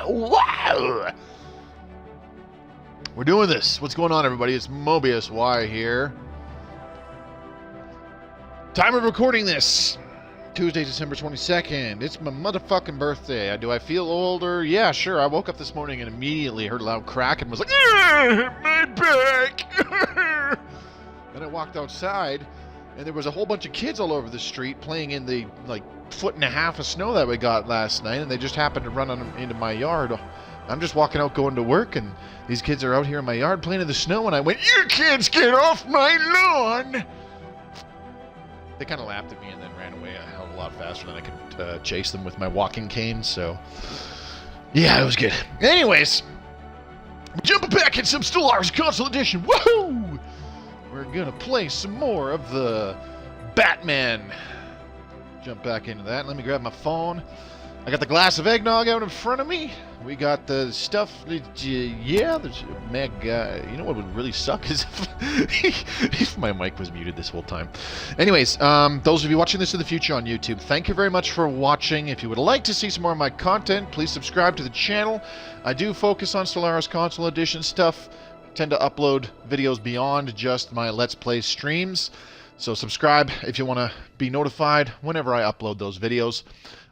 Wow! We're doing this. What's going on, everybody? It's Mobius Y here. Time of recording this. Tuesday, December 22nd. It's my motherfucking birthday. Do I feel older? Yeah, sure. I woke up this morning and immediately heard a loud crack and was like, my back! Then I walked outside and there was a whole bunch of kids all over the street playing in the, like, foot and a half of snow that we got last night, and they just happened to run into my yard. I'm just walking out going to work, and these kids are out here in my yard playing in the snow, and I went, "You kids, get off my lawn!" They kind of laughed at me and then ran away a hell of a lot faster than I could chase them with my walking cane, so yeah, it was good. Anyways, jumping back in some Stellaris Console Edition. Woohoo! We're gonna play some more of the Batman. Jump back into that. Let me grab my phone. I got the glass of eggnog out in front of me. We got the stuff. Yeah, there's Meg. You know what would really suck is if my mic was muted this whole time. Anyways, those of you watching this in the future on YouTube, thank you very much for watching. If you would like to see some more of my content, please subscribe to the channel. I do focus on Stellaris Console Edition stuff. I tend to upload videos beyond just my Let's Play streams. So subscribe if you want to be notified whenever I upload those videos.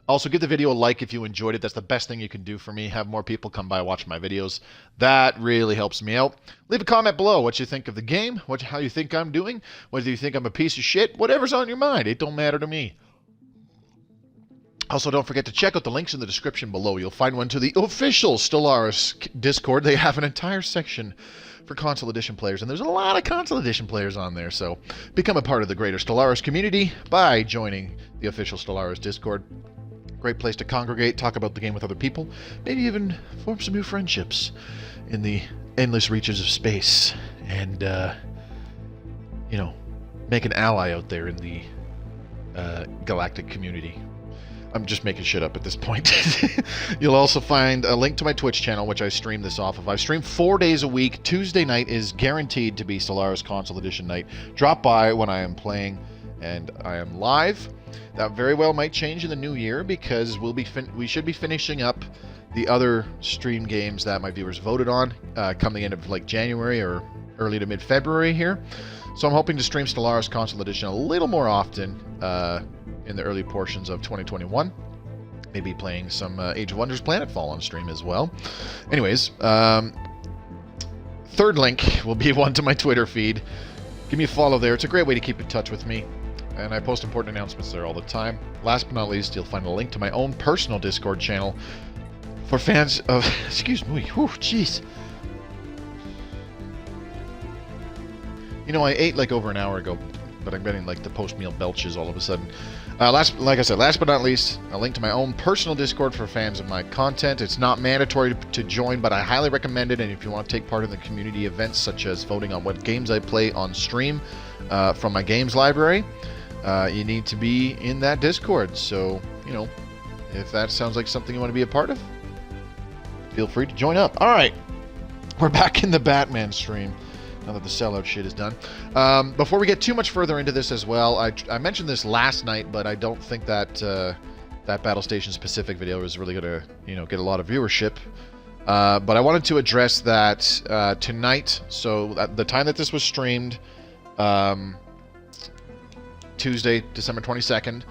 Also, give the video a like if you enjoyed it. That's the best thing you can do for me. Have more people come by watch my videos. That really helps me out. Leave a comment below what you think of the game, how you think I'm doing, whether you think I'm a piece of shit, whatever's on your mind. It don't matter to me. Also, don't forget to check out the links in the description below. You'll find one to the official Stellaris Discord. They have an entire section for Console Edition players, and there's a lot of Console Edition players on there, so become a part of the greater Stellaris community by joining the official Stellaris Discord. Great place to congregate, talk about the game with other people, maybe even form some new friendships in the endless reaches of space, and, you know, make an ally out there in the galactic community. I'm just making shit up at this point. You'll also find a link to my Twitch channel, which I stream this off of. I stream 4 days a week. Tuesday night is guaranteed to be Stellaris Console Edition night. Drop by when I am playing and I am live. That very well might change in the new year because we should be finishing up the other stream games that my viewers voted on coming into like January or early to mid-February here. So I'm hoping to stream Stellaris Console Edition a little more often in the early portions of 2021. Maybe playing some Age of Wonders Planetfall on stream as well. Anyways, third link will be one to my Twitter feed. Give me a follow there. It's a great way to keep in touch with me, and I post important announcements there all the time. Last but not least, you'll find a link to my own personal Discord channel for fans of... Excuse me. Whew, jeez. You know, I ate like over an hour ago, but I'm getting like the post-meal belches all of a sudden. Like I said, last but not least, a link to my own personal Discord for fans of my content. It's not mandatory to join, but I highly recommend it. And if you want to take part in the community events, such as voting on what games I play on stream from my games library, you need to be in that Discord. So, you know, if that sounds like something you want to be a part of, feel free to join up. All right, we're back in the Batman stream now that the sellout shit is done. Before we get too much further into this as well, I mentioned this last night, but I don't think that that Battle Station specific video is really going to, you know, get a lot of viewership. But I wanted to address that tonight. So at the time that this was streamed, Tuesday, December 22nd,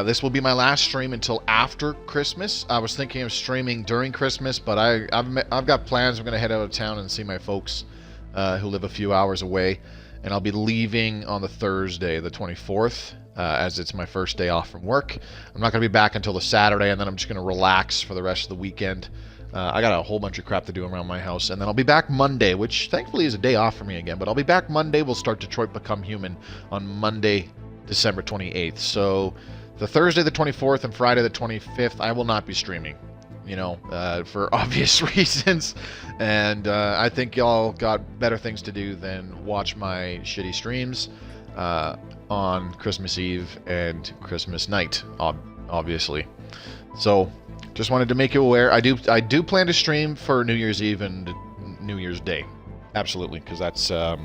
this will be my last stream until after Christmas. I was thinking of streaming during Christmas, but I've got plans. I'm going to head out of town and see my folks who live a few hours away, and I'll be leaving on the Thursday, the 24th, as it's my first day off from work. I'm not going to be back until the Saturday, and then I'm just going to relax for the rest of the weekend. I got a whole bunch of crap to do around my house, and then I'll be back Monday, which thankfully is a day off for me again, but I'll be back Monday. We'll start Detroit Become Human on Monday, December 28th. So the Thursday the 24th and Friday the 25th, I will not be streaming, you know, for obvious reasons. And I think y'all got better things to do than watch my shitty streams on Christmas Eve and Christmas night, obviously. So just wanted to make you aware. I do plan to stream for New Year's Eve and New Year's Day. Absolutely, because that's the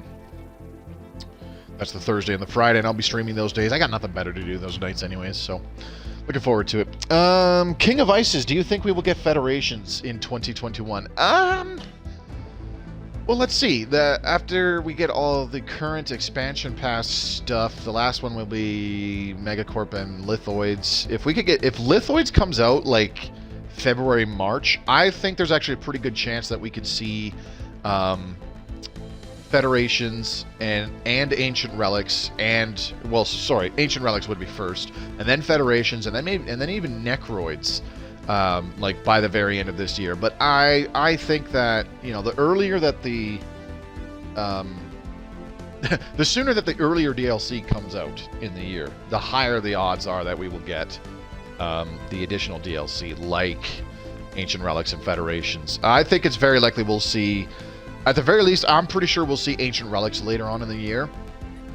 Thursday and the Friday, and I'll be streaming those days. I got nothing better to do those nights anyways, so Looking forward to it. King of Ices, do you think we will get Federations in 2021? Well, let's see. After we get all the current expansion pass stuff, the last one will be Megacorp and Lithoids. If Lithoids comes out like February, March, I think there's actually a pretty good chance that we could see Federations and Ancient Relics and, well, sorry, Ancient Relics would be first, and then Federations, and then even Necroids. Like by the very end of this year. But I think that, you know, the earlier that the the sooner that the earlier DLC comes out in the year, the higher the odds are that we will get the additional DLC like Ancient Relics and Federations. I think it's very likely we'll see, at the very least, I'm pretty sure we'll see Ancient Relics later on in the year.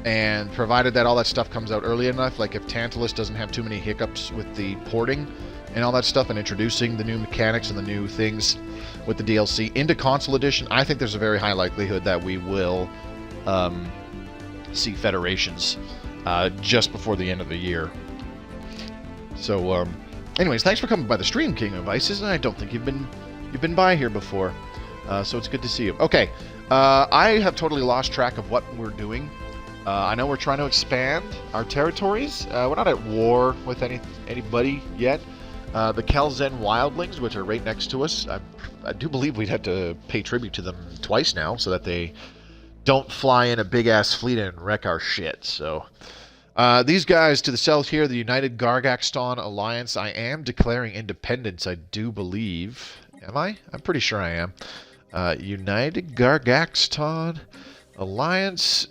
And provided that all that stuff comes out early enough, like if Tantalus doesn't have too many hiccups with the porting and all that stuff and introducing the new mechanics and the new things with the DLC into Console Edition, I think there's a very high likelihood that we will see Federations just before the end of the year. So, anyways, thanks for coming by the stream, King of Ices. I don't think you've been by here before, so it's good to see you. Okay, I have totally lost track of what we're doing. I know we're trying to expand our territories. We're not at war with anybody yet. The Kelzen Wildlings, which are right next to us, I do believe we'd have to pay tribute to them twice now so that they don't fly in a big-ass fleet and wreck our shit. So, these guys to the south here, the United Gargaxton Alliance, I am declaring independence, I do believe. Am I? I'm pretty sure I am. United Gargaxton Alliance,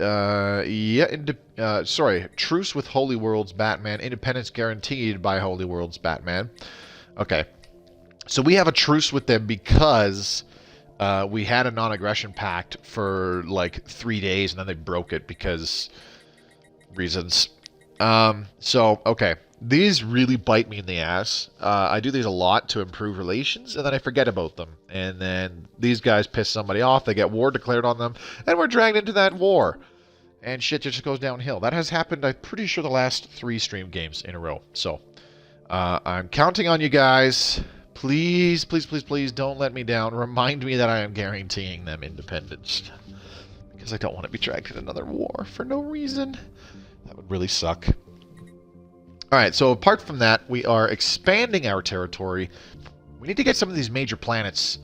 sorry, truce with Holy Worlds Batman, independence guaranteed by Holy Worlds Batman. Okay, so we have a truce with them because we had a non-aggression pact for like 3 days and then they broke it because reasons. So, okay, these really bite me in the ass. I do these a lot to improve relations, and then I forget about them. And then these guys piss somebody off, they get war declared on them, and we're dragged into that war. And shit just goes downhill. That has happened, I'm pretty sure, the last 3 stream games in a row. So, I'm counting on you guys. Please, please, please, please don't let me down. Remind me that I am guaranteeing them independence. Because I don't want to be dragged into another war for no reason. That would really suck. Alright, so apart from that, we are expanding our territory. We need to get some of these major planets.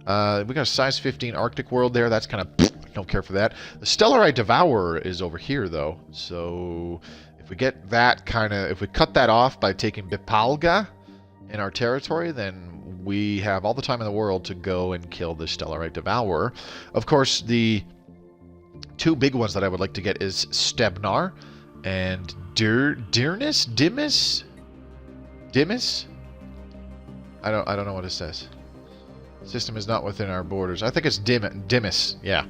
We got a size 15 Arctic world there. That's kind of... I don't care for that. The Stellarite Devourer is over here, though. So, if we get that kind of... If we cut that off by taking Bipalga in our territory, then we have all the time in the world to go and kill the Stellarite Devourer. Of course, the 2 big ones that I would like to get is Stebnar and Dimis? I don't know what it says. System is not within our borders. I think it's Dimis. Yeah.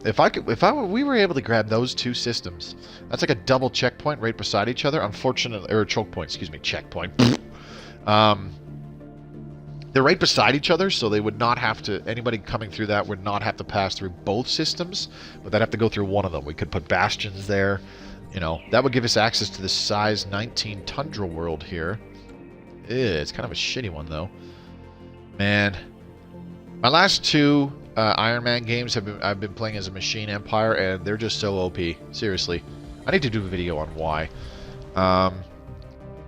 If we were able to grab those 2 systems, that's like a double checkpoint right beside each other. Unfortunately, or choke point. Excuse me, checkpoint. They're right beside each other, so they would not have to. Anybody coming through that would not have to pass through both systems, but they'd have to go through one of them. We could put bastions there. You know, that would give us access to the size 19 Tundra world here. It's kind of a shitty one, though. Man. My last 2 Iron Man games I've been playing as a Machine Empire, and they're just so OP. Seriously. I need to do a video on why.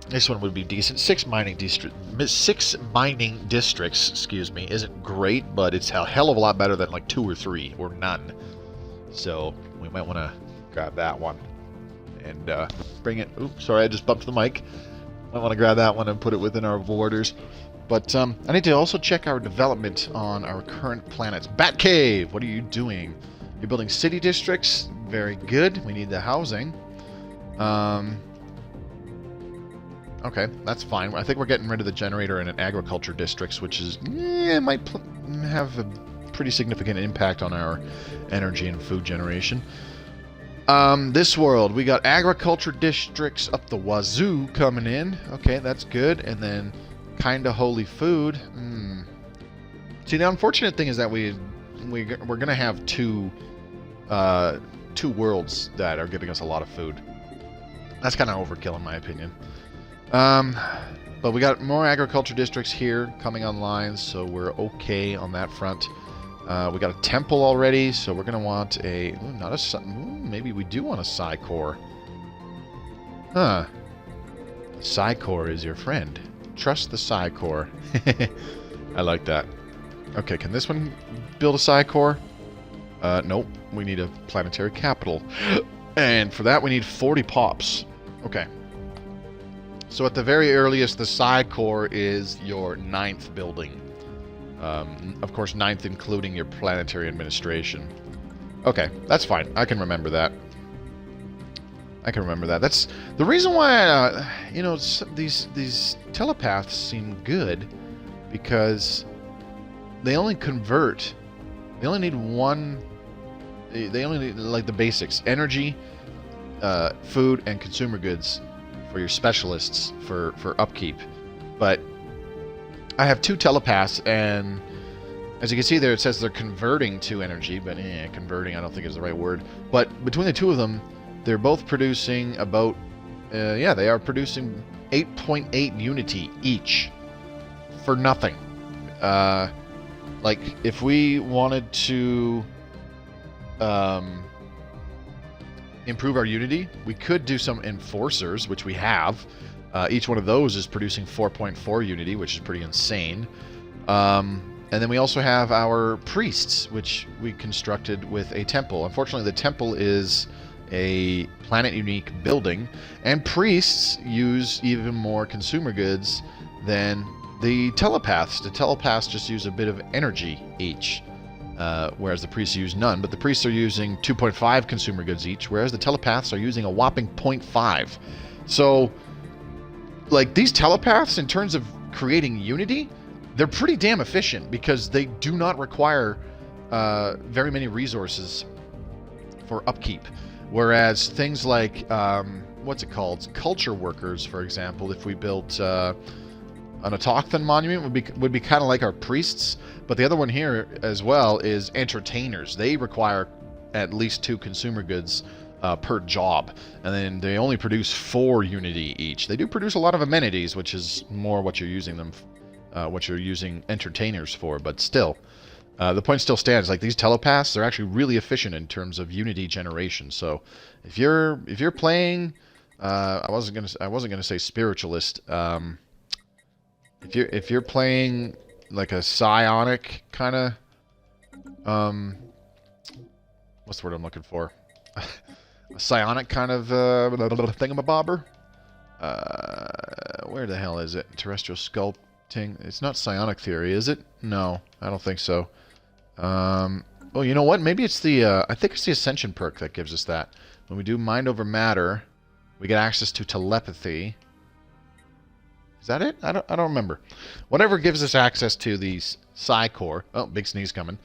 This one would be decent. 6 mining districts, excuse me, isn't great, but it's a hell of a lot better than like 2 or 3, or none. So, we might want to grab that one. And bring it... Oops, sorry, I just bumped the mic. I want to grab that one and put it within our borders. But I need to also check our development on our current planets. Batcave, what are you doing? You're building city districts. Very good. We need the housing. Okay, that's fine. I think we're getting rid of the generator and agriculture districts, which is... might have a pretty significant impact on our energy and food generation. This world, we got agriculture districts up the wazoo coming in. Okay, that's good. And then kinda holy food. See, the unfortunate thing is that we're gonna have two worlds that are giving us a lot of food. That's kind of overkill in my opinion. But we got more agriculture districts here coming online, so we're okay on that front. We got a temple already, so we're going to want a... Ooh, not a... Ooh, maybe we do want a psi core. Huh. Psi core is your friend. Trust the psi core. I like that. Okay, can this one build a psi core? Nope. We need a planetary capital. And for that we need 40 pops. Okay. So at the very earliest, the psi core is your 9th building. Of course, 9th including your planetary administration. Okay, that's fine. I can remember that. I can remember that. That's the reason why, you know, these telepaths seem good, because they only convert. They only need one. They only need, like, the basics: energy, food, and consumer goods for your specialists for upkeep. But I have 2 telepaths, and as you can see there, it says they're converting to energy, but converting I don't think is the right word. But between the 2 of them, they're both producing about, yeah, they are producing 8.8 unity each for nothing. Like, if we wanted to improve our unity, we could do some enforcers, which we have. Each one of those is producing 4.4 unity, which is pretty insane. And then we also have our priests, which we constructed with a temple. Unfortunately, the temple is a planet-unique building, and priests use even more consumer goods than the telepaths. The telepaths just use a bit of energy each, whereas the priests use none. But the priests are using 2.5 consumer goods each, whereas the telepaths are using a whopping 0.5. So, like, these telepaths, in terms of creating unity, they're pretty damn efficient, because they do not require very many resources for upkeep. Whereas things like, what's it called? Culture workers, for example, if we built an autochthon monument, would be kind of like our priests. But the other one here as well is entertainers. They require at least 2 consumer goods per job, and then they only produce 4 unity each. They do produce a lot of amenities, which is more what you're using them, what you're using entertainers for. But still, the point still stands. Like, these telepaths, they're actually really efficient in terms of unity generation. So if you're playing, I wasn't gonna say spiritualist. If you're playing like a psionic kind of, what's the word I'm looking for? A psionic kind of thingamabobber. Where the hell is it? Terrestrial sculpting. It's not psionic theory, is it? No, I don't think so. Oh, you know what? Maybe it's the, I think it's the Ascension perk that gives us that. When we do Mind Over Matter, we get access to telepathy. Is that it? I don't remember. Whatever gives us access to the psi core. Oh, big sneeze coming.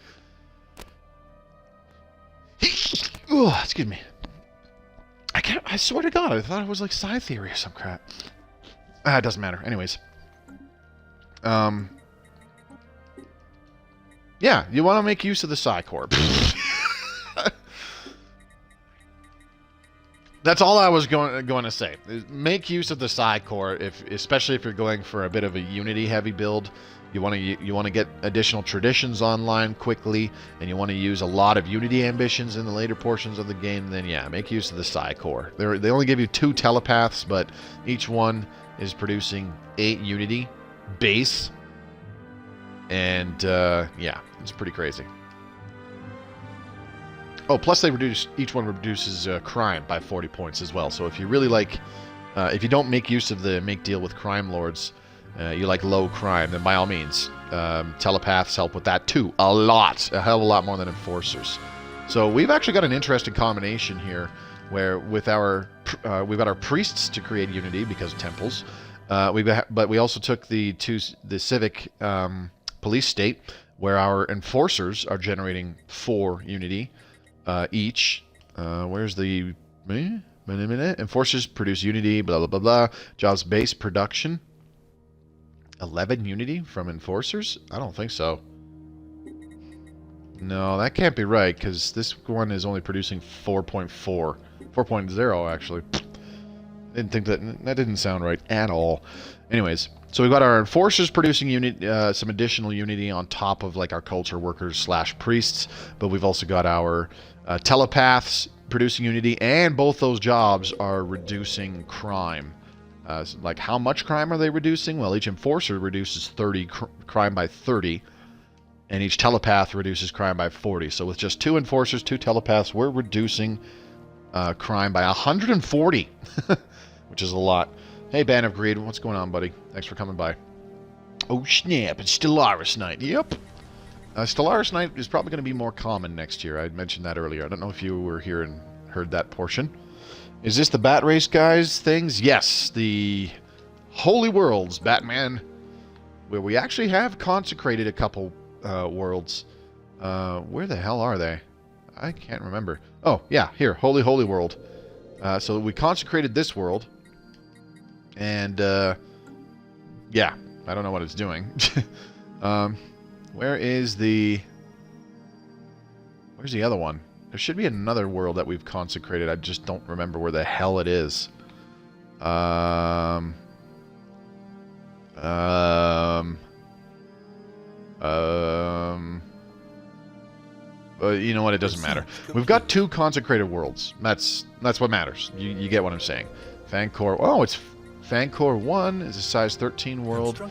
Oh, excuse me. I swear to God, I thought it was like psi theory or some crap. It doesn't matter. Anyways. Yeah, you want to make use of the psi core. That's all I was going to say. Make use of the psi core, especially if you're going for a bit of a unity heavy build. You want to get additional traditions online quickly, and you want to use a lot of unity ambitions in the later portions of the game. Then yeah, make use of the psi core. They only give you 2 telepaths, but each one is producing 8 unity base, and yeah, it's pretty crazy. Oh, plus each one reduces crime by 40 points as well. So if you really like, if you don't make use of the make deal with crime lords, you like low crime, then by all means, telepaths help with that too. A hell of a lot more than enforcers. So we've actually got an interesting combination here, where with we've got our priests to create unity because of temples, but we also took the civic police state, where our enforcers are generating 4 unity each. Where's the enforcers produce unity, blah blah blah blah. Jobs base production 11 unity from enforcers? I don't think so. No, that can't be right, because this one is only producing 4.4. 4.0 actually. Didn't think that didn't sound right at all. Anyways, so we've got our enforcers producing some additional unity on top of like our culture workers / priests, but we've also got our telepaths producing unity, and both those jobs are reducing crime. Like how much crime are they reducing? Well, each enforcer reduces crime by 30, and each telepath reduces crime by 40. So with just 2 enforcers, 2 telepaths, we're reducing crime by 140, which is a lot. Hey, Band of Greed, what's going on, buddy? Thanks for coming by. Oh, snap, it's Stellaris Night. Yep. Stellaris Night is probably going to be more common next year. I mentioned that earlier. I don't know if you were here and heard that portion. Is this the Bat Race guys things? Yes, the Holy Worlds, Batman, where we actually have consecrated a couple worlds. Where the hell are they? I can't remember. Oh, yeah, here, Holy World. So we consecrated this world. And, yeah, I don't know what it's doing. Where's the other one? There should be another world that we've consecrated. I just don't remember where the hell it is. But you know what? It doesn't matter. We've got 2 consecrated worlds. That's what matters. You get what I'm saying. Fancor. Oh, it's Fancor 1 is a size 13 world.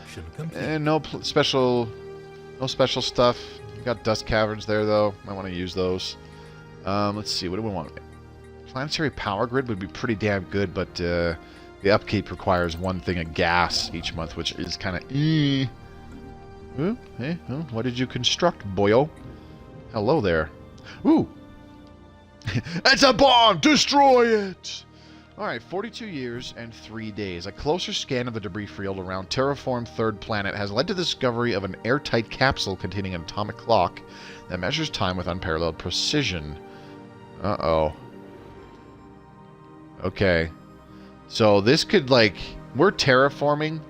And no special stuff. We've got dust caverns there though. Might want to use those. Let's see. What do we want? Planetary power grid would be pretty damn good, but the upkeep requires 1 thing of gas each month, which is kind of Hey, what did you construct, boyo? Hello there. Ooh! It's a bomb! Destroy it! Alright, 42 years and 3 days. A closer scan of the debris field around terraformed 3rd planet has led to the discovery of an airtight capsule containing an atomic clock that measures time with unparalleled precision. Uh-oh. Okay. So this could, like... We're terraforming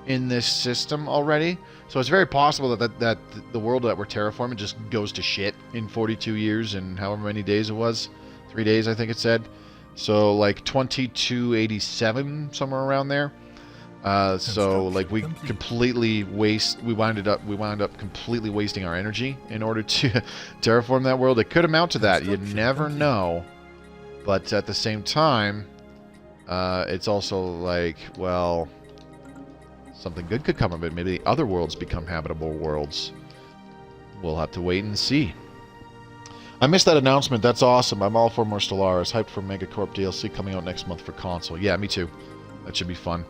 in this system already. So it's very possible that the world that we're terraforming just goes to shit in 42 years and however many days it was. 3 days, I think it said. So like 2287, somewhere around there. So like we completely wound up completely wasting our energy in order to terraform that world. It could amount to that. You never know. But at the same time, it's also like, well, something good could come of it. Maybe the other worlds become habitable worlds. We'll have to wait and see. I missed that announcement. That's awesome. I'm all for more Stellaris. Hyped for Megacorp DLC coming out next month for console. Yeah, me too. That should be fun.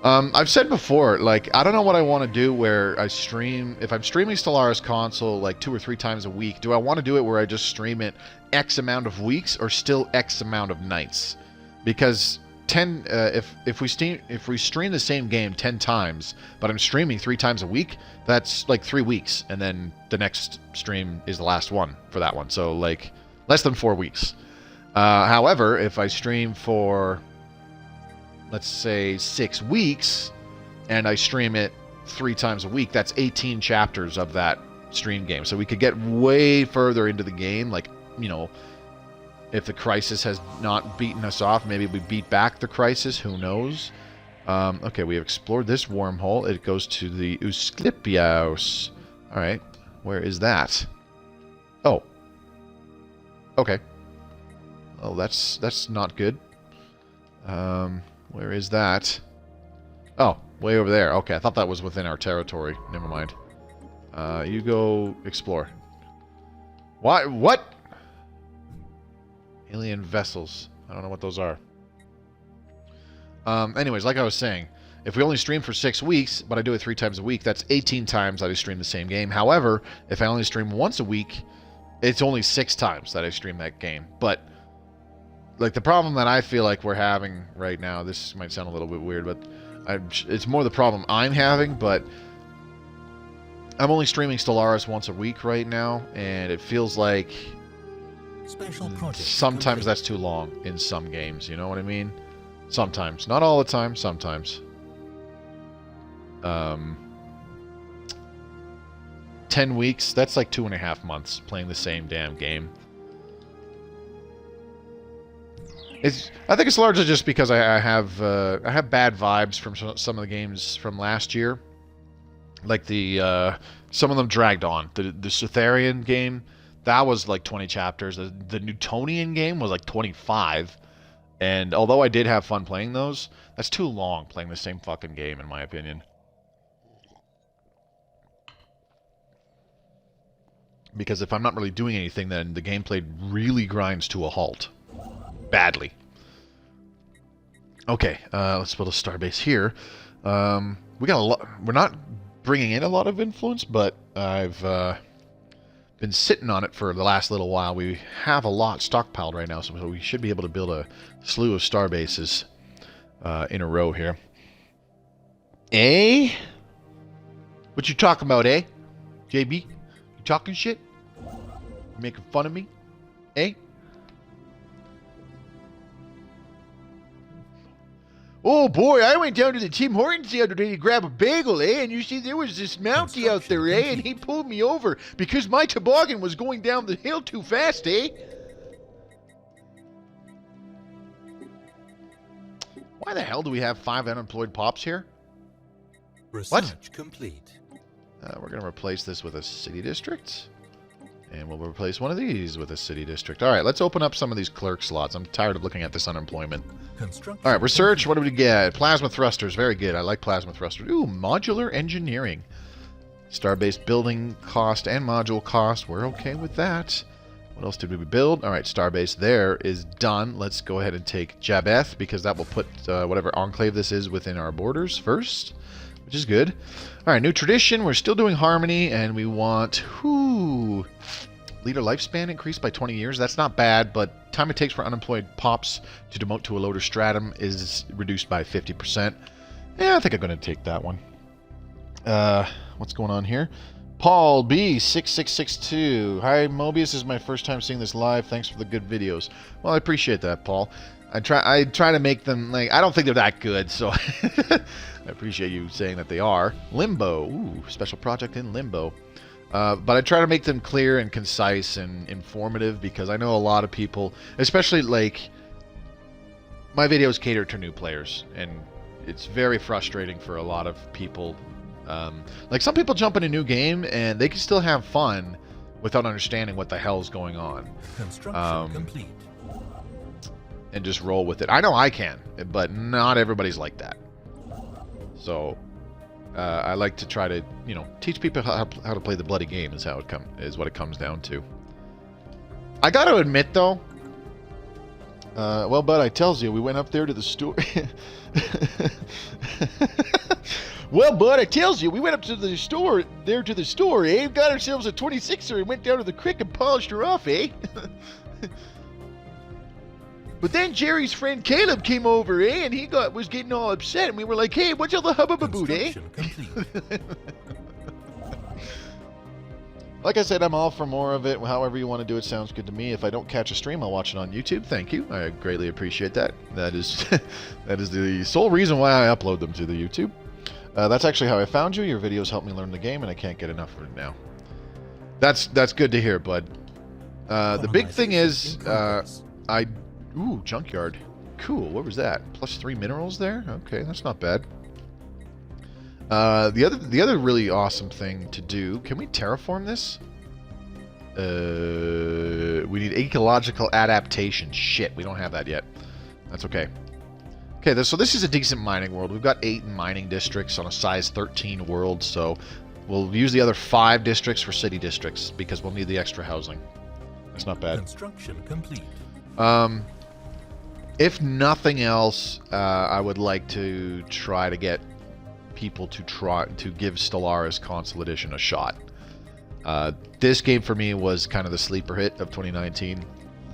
I've said before, like, I don't know what I want to do where I stream. If I'm streaming Stellaris Console like 2 or 3 times a week, do I want to do it where I just stream it X amount of weeks or still X amount of nights? Because if we stream the same game 10 times, but I'm streaming 3 times a week, that's like 3 weeks, and then the next stream is the last one for that one. So like less than 4 weeks. However, if I stream for, let's say, 6 weeks, and I stream it 3 times a week, that's 18 chapters of that stream game. So we could get way further into the game, like, you know, if the Crisis has not beaten us off, maybe we beat back the Crisis. Who knows? Okay, we have explored this wormhole. It goes to the Usclipios. All right, where is that? Oh. Okay. Oh, that's not good. Where is that? Oh, way over there. Okay, I thought that was within our territory. Never mind. You go explore. Why? What? Alien vessels. I don't know what those are. Anyways, like I was saying, if we only stream for 6 weeks, but I do it 3 times a week, that's 18 times that I stream the same game. However, if I only stream once a week, it's only 6 times that I stream that game. But, like, the problem that I feel like we're having right now, this might sound a little bit weird, but it's more the problem I'm having, but I'm only streaming Stellaris once a week right now, and it feels like sometimes that's too long in some games, you know what I mean? Sometimes. Not all the time, sometimes. 10 weeks, that's like 2.5 months playing the same damn game. I think it's largely just because I have bad vibes from some of the games from last year. Like some of them dragged on. The Cytherian game, that was like 20 chapters. The Newtonian game was like 25. And although I did have fun playing those, that's too long playing the same fucking game, in my opinion. Because if I'm not really doing anything, then the gameplay really grinds to a halt. Badly. Okay, let's build a starbase here. We got a lot. We're not bringing in a lot of influence, but I've been sitting on it for the last little while. We have a lot stockpiled right now, so we should be able to build a slew of starbases in a row here. Eh? What you talking about, eh? JB? You talking shit? You making fun of me? Eh? Oh boy, I went down to the Tim Hortons the other day to grab a bagel, eh? And you see there was this Mountie out there, eh? And he pulled me over because my toboggan was going down the hill too fast, eh? Why the hell do we have 5 unemployed pops here? Research complete. We're going to replace this with a city district. And we'll replace one of these with a city district. All right, let's open up some of these clerk slots. I'm tired of looking at this unemployment. All right, research. What do we get? Plasma thrusters. Very good. I like plasma thrusters. Ooh, modular engineering. Starbase building cost and module cost. We're okay with that. What else did we build? All right, Starbase there is done. Let's go ahead and take Jabeth, because that will put whatever enclave this is within our borders first, which is good. All right, new tradition. We're still doing harmony, and we want leader lifespan increased by 20 years. That's not bad, but time it takes for unemployed pops to demote to a lower stratum is reduced by 50%. Yeah, I think I'm going to take that one. What's going on here? Paul B6662. Hi, Mobius. This is my first time seeing this live. Thanks for the good videos. Well, I appreciate that, Paul. I try to make them, like, I don't think they're that good, so I appreciate you saying that they are. Limbo. Ooh, special project in Limbo. But I try to make them clear and concise and informative, because I know a lot of people, especially, like, my videos cater to new players, and it's very frustrating for a lot of people. Like, some people jump in a new game and they can still have fun without understanding what the hell's going on. Construction complete. And just roll with it. I know I can, but not everybody's like that. So I like to try to, teach people how to play the bloody game is what it comes down to. I got to admit, though, well, bud, I tells you, we went up there to the store. Well, bud, I tells you, we went up to the store, eh? Got ourselves a 26er and went down to the creek and polished her off, eh? But then Jerry's friend Caleb came over, eh? And he was getting all upset, and we were like, hey, what's all the hubbubaboot, eh? Like I said, I'm all for more of it. However you want to do it sounds good to me. If I don't catch a stream, I'll watch it on YouTube. Thank you. I greatly appreciate that. That is the sole reason why I upload them to the YouTube. That's actually how I found you. Your videos help me learn the game, and I can't get enough of it now. That's good to hear, bud. The big thing is, ooh, junkyard. Cool. What was that? +3 minerals there? Okay, that's not bad. The other really awesome thing to do. Can we terraform this? We need ecological adaptation. Shit, we don't have that yet. That's okay. Okay, so this is a decent mining world. We've got 8 mining districts on a size 13 world, so we'll use the other 5 districts for city districts because we'll need the extra housing. That's not bad. Construction complete. If nothing else, I would like to try to get people to give Stellaris Console Edition a shot. This game for me was kind of the sleeper hit of 2019.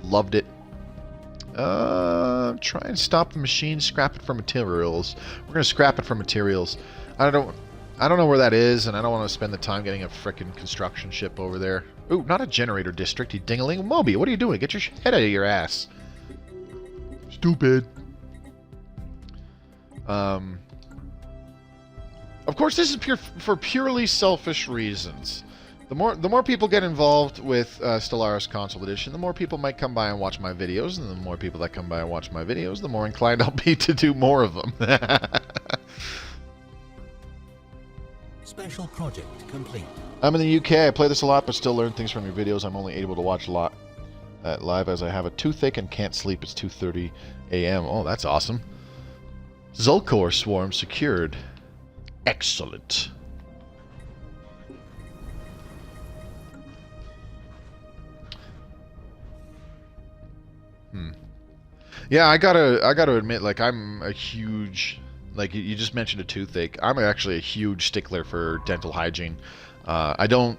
Loved it. Try and stop the machine, scrap it for materials. We're gonna scrap it for materials. I don't know where that is, and I don't want to spend the time getting a frickin' construction ship over there. Ooh, not a generator district, you ding-a-ling. Moby, what are you doing? Get your head out of your ass. Stupid. Of course, this is for purely selfish reasons. The more people get involved with Stellaris Console Edition, the more people might come by and watch my videos, and the more people that come by and watch my videos, the more inclined I'll be to do more of them. Special project complete. I'm in the UK. I play this a lot, but still learn things from your videos. I'm only able to watch a lot live as I have a toothache and can't sleep. It's 2:30 a.m. Oh, that's awesome. Zulkor swarm secured. Excellent. Yeah, I gotta admit, like, I'm a huge, like, you just mentioned a toothache. I'm actually a huge stickler for dental hygiene. I don't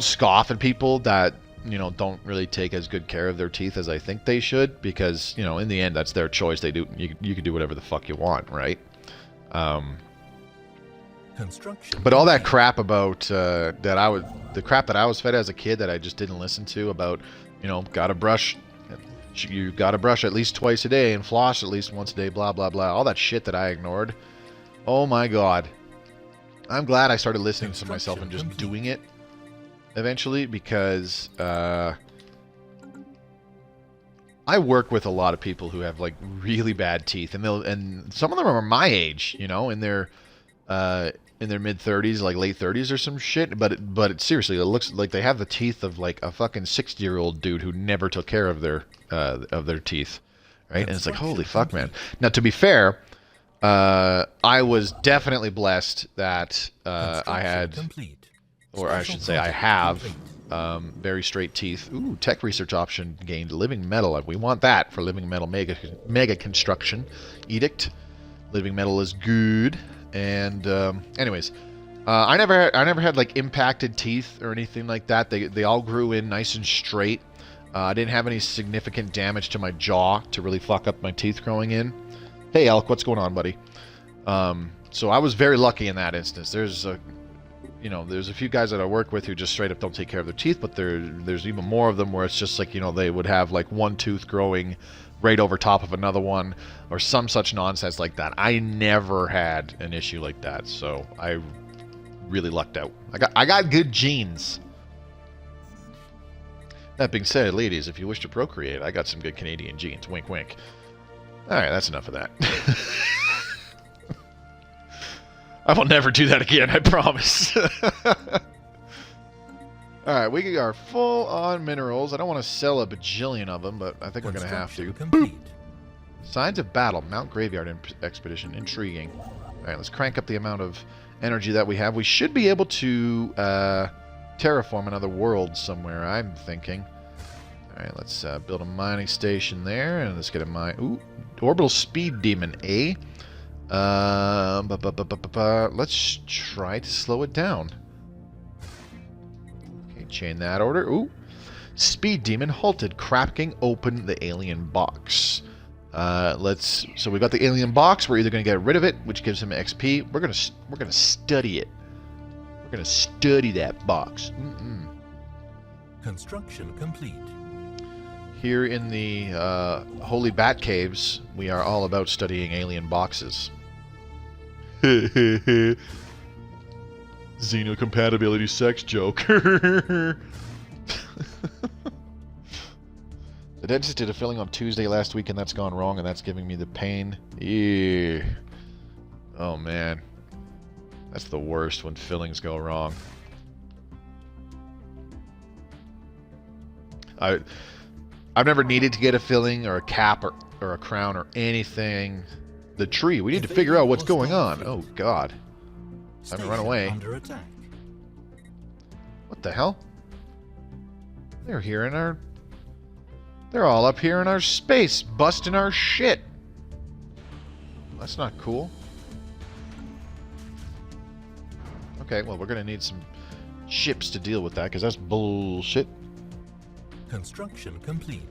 scoff at people that, you know, don't really take as good care of their teeth as I think they should, because, you know, in the end, that's their choice. They do, you can do whatever the fuck you want, right? But all that crap about the crap that I was fed as a kid that I just didn't listen to about, you know, you gotta brush at least twice a day and floss at least once a day, blah blah blah, all that shit that I ignored. Oh my god, I'm glad I started listening to myself and just doing it eventually, because I work with a lot of people who have like really bad teeth, and some of them are my age, you know, in their mid-30s, like late 30s or some shit, but seriously, it looks like they have the teeth of like a fucking 60-year-old dude who never took care of their teeth, right? And it's like, holy fuck, man. Now, to be fair, I was definitely blessed that I had, or I should say I have, very straight teeth. Ooh, tech research option gained. Living metal. We want that for living metal mega construction edict. Living metal is good. And anyways, I never had like impacted teeth or anything like that. They all grew in nice and straight. I didn't have any significant damage to my jaw to really fuck up my teeth growing in. Hey, Elk, what's going on, buddy? So I was very lucky in that instance. There's a few guys that I work with who just straight up don't take care of their teeth, but there's even more of them where it's just like, you know, they would have like one tooth growing right over top of another one or some such nonsense like that. I never had an issue like that, so I really lucked out. I got good genes. That being said, ladies, if you wish to procreate, I got some good Canadian genes. Wink, wink. Alright, that's enough of that. I will never do that again, I promise. Alright, we are full on minerals. I don't want to sell a bajillion of them, but I think we're going to have to. Boop. Signs of battle. Mount Graveyard Expedition. Intriguing. Alright, let's crank up the amount of energy that we have. We should be able to terraform another world somewhere, I'm thinking. Alright, let's build a mining station there, and let's get a mine. Ooh, orbital speed demon, eh? Let's try to slow it down. Okay, chain that order. Ooh, speed demon halted, cracking open the alien box. So we got the alien box. We're either going to get rid of it, which gives him XP. We're gonna study it. We're gonna study that box. Construction complete. Here in the Holy Bat Caves, we are all about studying alien boxes. Xenocompatibility sex joke. The dentist did a filling on Tuesday last week, and that's gone wrong, and that's giving me the pain. Ew. Oh, man. That's the worst when fillings go wrong. I've never needed to get a filling or a cap or a crown or anything. The tree. We need to figure out what's going on. Oh, God. Time to run away. Under attack. What the hell? They're here in our... They're all up here in our space, busting our shit. That's not cool. Okay, well, we're going to need some ships to deal with that, because that's bullshit. Construction complete.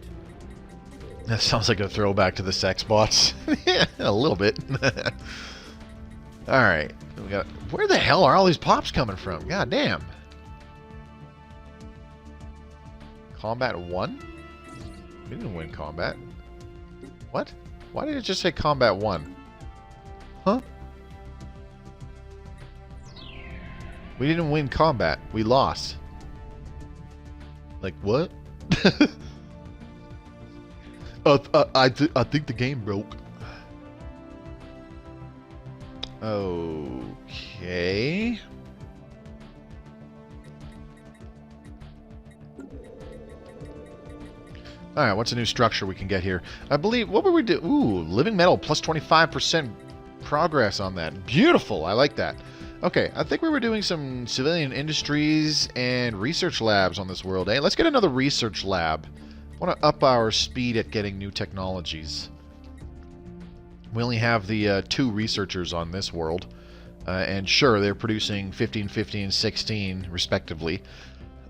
That sounds like a throwback to the sex bots. Yeah, a little bit. Alright. Where the hell are all these pops coming from? God damn. Combat 1? We didn't win combat. What? Why did it just say combat 1? Huh? We didn't win combat. We lost. Like, what? I think the game broke. Okay. Alright, what's a new structure we can get here? I believe, what were we doing? Ooh, living metal, plus 25% progress on that. Beautiful, I like that. Okay, I think we were doing some civilian industries and research labs on this world, eh? Let's get another research lab. I want to up our speed at getting new technologies. We only have the 2 researchers on this world. And sure, they're producing 15, 15, 16, respectively,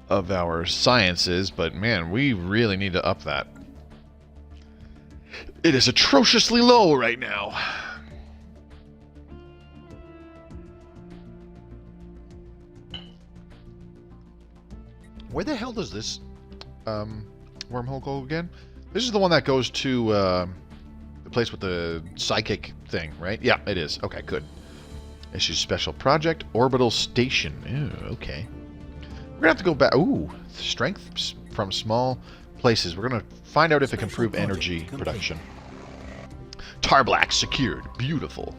of our sciences, but man, we really need to up that. It is atrociously low right now. Where the hell does this wormhole go again? This is the one that goes to the place with the psychic thing, right? Yeah, it is. Okay, good. Issue special project, orbital station. Ew, okay. We're gonna have to go back. Ooh, strength from small places. We're gonna find out if it can improve energy production. Tarblack secured. Beautiful.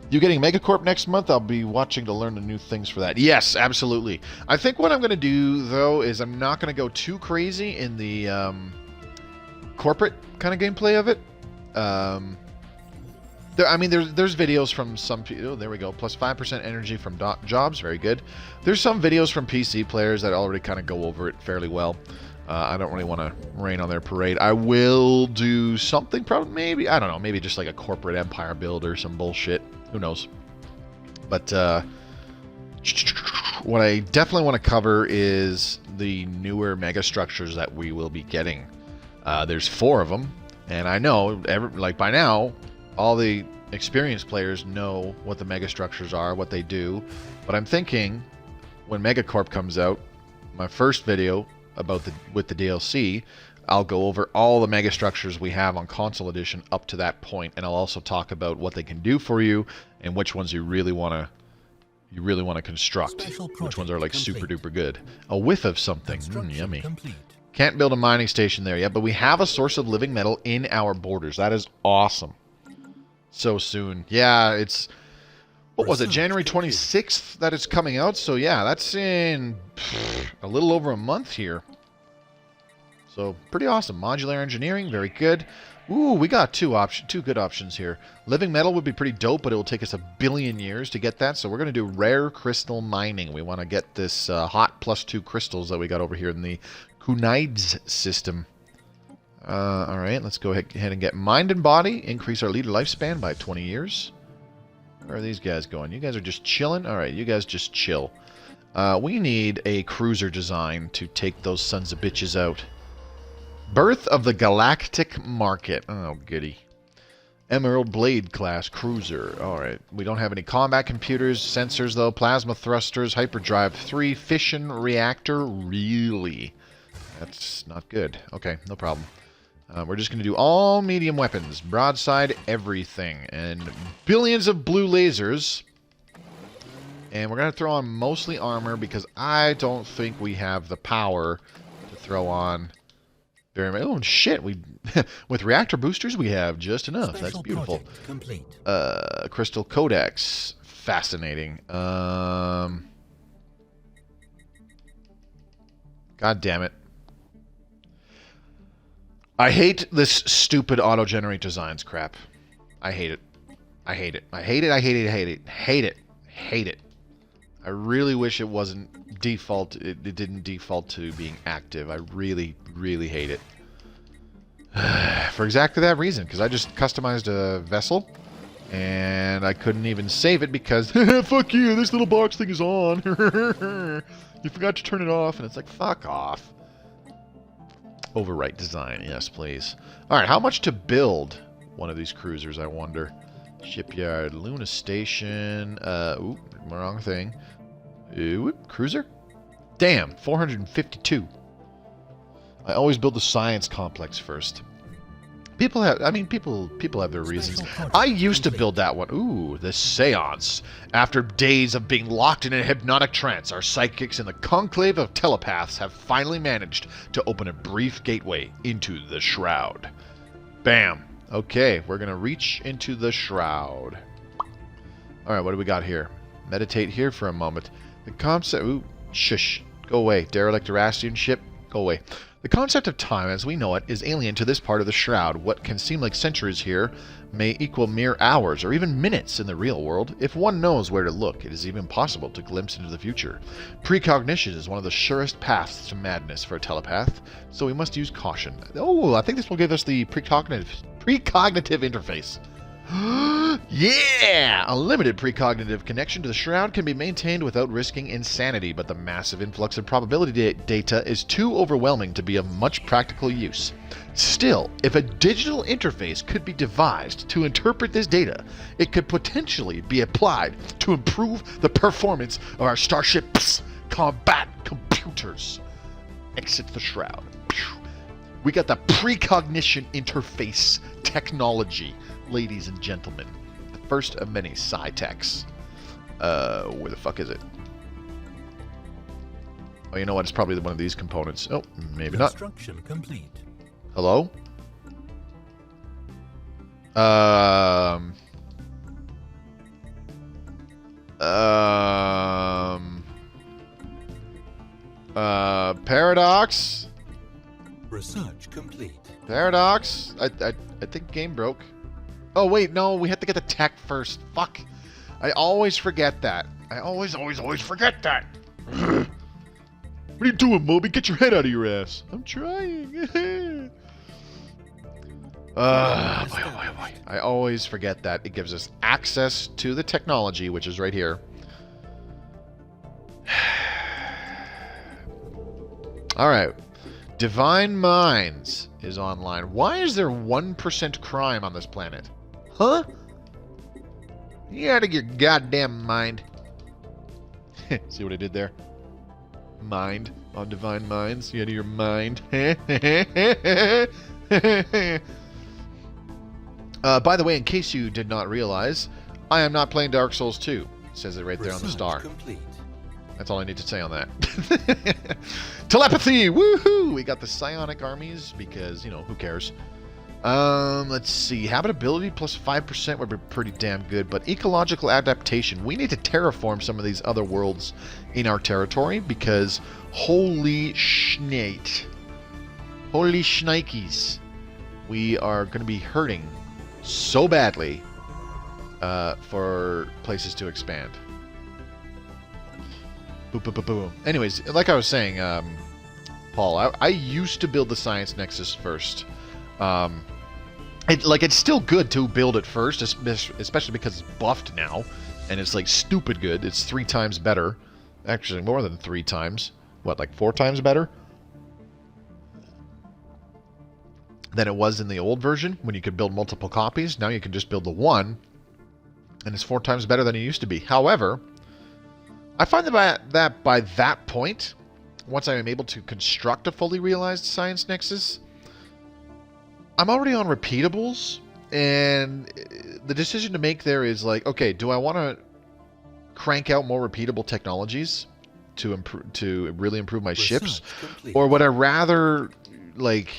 You getting Megacorp next month? I'll be watching to learn the new things for that. Yes, absolutely. I think what I'm going to do, though, is I'm not going to go too crazy in the corporate kind of gameplay of it. I mean, there's videos from some people. Oh, there we go. Plus 5% energy from jobs. Very good. There's some videos from PC players that already kind of go over it fairly well. I don't really want to rain on their parade. I will do something, probably, maybe, I don't know, maybe just like a corporate empire build or some bullshit. Who knows? But what I definitely want to cover is the newer megastructures that we will be getting. There's 4 of them, and I know, like by now, all the experienced players know what the megastructures are, what they do. But I'm thinking, when Megacorp comes out, my first video about with the DLC, I'll go over all the megastructures we have on Console Edition up to that point, and I'll also talk about what they can do for you and which ones you really want to construct. Which ones are like super duper good. A whiff of something, yummy. Complete. Can't build a mining station there yet, but we have a source of living metal in our borders. That is awesome. So soon, yeah. It's what was it, January 26th that it's coming out? So yeah, that's in a little over a month here. So, pretty awesome. Modular engineering, very good. Ooh, we got two good options here. Living metal would be pretty dope, but it will take us 1 billion years to get that. So we're going to do rare crystal mining. We want to get this hot +2 crystals that we got over here in the Colonies system. Alright, let's go ahead and get mind and body. Increase our leader lifespan by 20 years. Where are these guys going? You guys are just chilling? Alright, you guys just chill. We need a cruiser design to take those sons of bitches out. Birth of the Galactic Market. Oh, goody. Emerald Blade class cruiser. Alright. We don't have any combat computers, sensors, though. Plasma thrusters, hyperdrive 3, fission reactor. Really? That's not good. Okay, no problem. We're just going to do all medium weapons. Broadside, everything. And billions of blue lasers. And we're going to throw on mostly armor because I don't think we have the power to throw on... very much. Oh shit! We with reactor boosters we have just enough. That's beautiful. Complete. Crystal Codex, fascinating. God damn it! I hate this stupid auto-generate designs crap. I hate it. I hate it. I hate it. I hate it. I hate it. Hate it. Hate it. I really wish it wasn't default. It didn't default to being active. I really, really hate it. For exactly that reason, because I just customized a vessel, and I couldn't even save it because, fuck you, this little box thing is on. You forgot to turn it off, and it's like, fuck off. Overwrite design, yes, please. Alright, how much to build one of these cruisers, I wonder? Shipyard, Luna Station, ooh, wrong thing. Ooh, cruiser? Damn, 452. I always build the science complex first. People have, I mean, people have their reasons. I used to build that one. Ooh, the seance. After days of being locked in a hypnotic trance, our psychics in the conclave of telepaths have finally managed to open a brief gateway into the Shroud. Bam. Okay, we're going to reach into the Shroud. Alright, what do we got here? Meditate here for a moment. The concept... Ooh, shush. Go away. Derelict Erastian ship. Go away. The concept of time as we know it is alien to this part of the Shroud. What can seem like centuries here may equal mere hours or even minutes in the real world. If one knows where to look, it is even possible to glimpse into the future. Precognition is one of the surest paths to madness for a telepath, so we must use caution. Oh, I think this will give us the precognitive interface. Yeah! A limited precognitive connection to the Shroud can be maintained without risking insanity, but the massive influx of probability data is too overwhelming to be of much practical use. Still, if a digital interface could be devised to interpret this data, it could potentially be applied to improve the performance of our starship's combat computers. Exit the Shroud. We got the precognition interface technology. Ladies and gentlemen, the first of many sci-techs. Where the fuck is it? Oh, you know what? It's probably one of these components. Oh, maybe not. Construction complete. Hello? Paradox? Research complete. Paradox? I think game broke. Oh, wait, no, we have to get the tech first. Fuck. I always forget that. I always forget that. What are you doing, Moby? Get your head out of your ass. I'm trying. Boy. I always forget that. It gives us access to the technology, which is right here. Alright. Divine Minds is online. Why is there 1% crime on this planet? Huh? You out of your goddamn mind. See what I did there? Mind on Divine Minds. You out of your mind. By the way, in case you did not realize, I am not playing Dark Souls 2. It says it right there on the star. Complete. That's all I need to say on that. Telepathy! Woohoo! We got the psionic armies because, you know, who cares? Let's see. Habitability plus 5% would be pretty damn good, but ecological adaptation. We need to terraform some of these other worlds in our territory because holy schneet. Holy shnikes. We are going to be hurting so badly for places to expand. Boom, boom, boom, boom. Anyways, like I was saying, Paul, I used to build the Science Nexus first. It's still good to build it first, especially because it's buffed now, and it's like stupid good. It's 3 times better. Actually, more than 3 times. What, like 4 times better? Than it was in the old version, when you could build multiple copies. Now you can just build the one, and it's 4 times better than it used to be. However, I find that by that point, once I am able to construct a fully realized Science Nexus, I'm already on repeatables, and the decision to make there is like, okay, do I want to crank out more repeatable technologies to really improve my ships, or would I rather, like,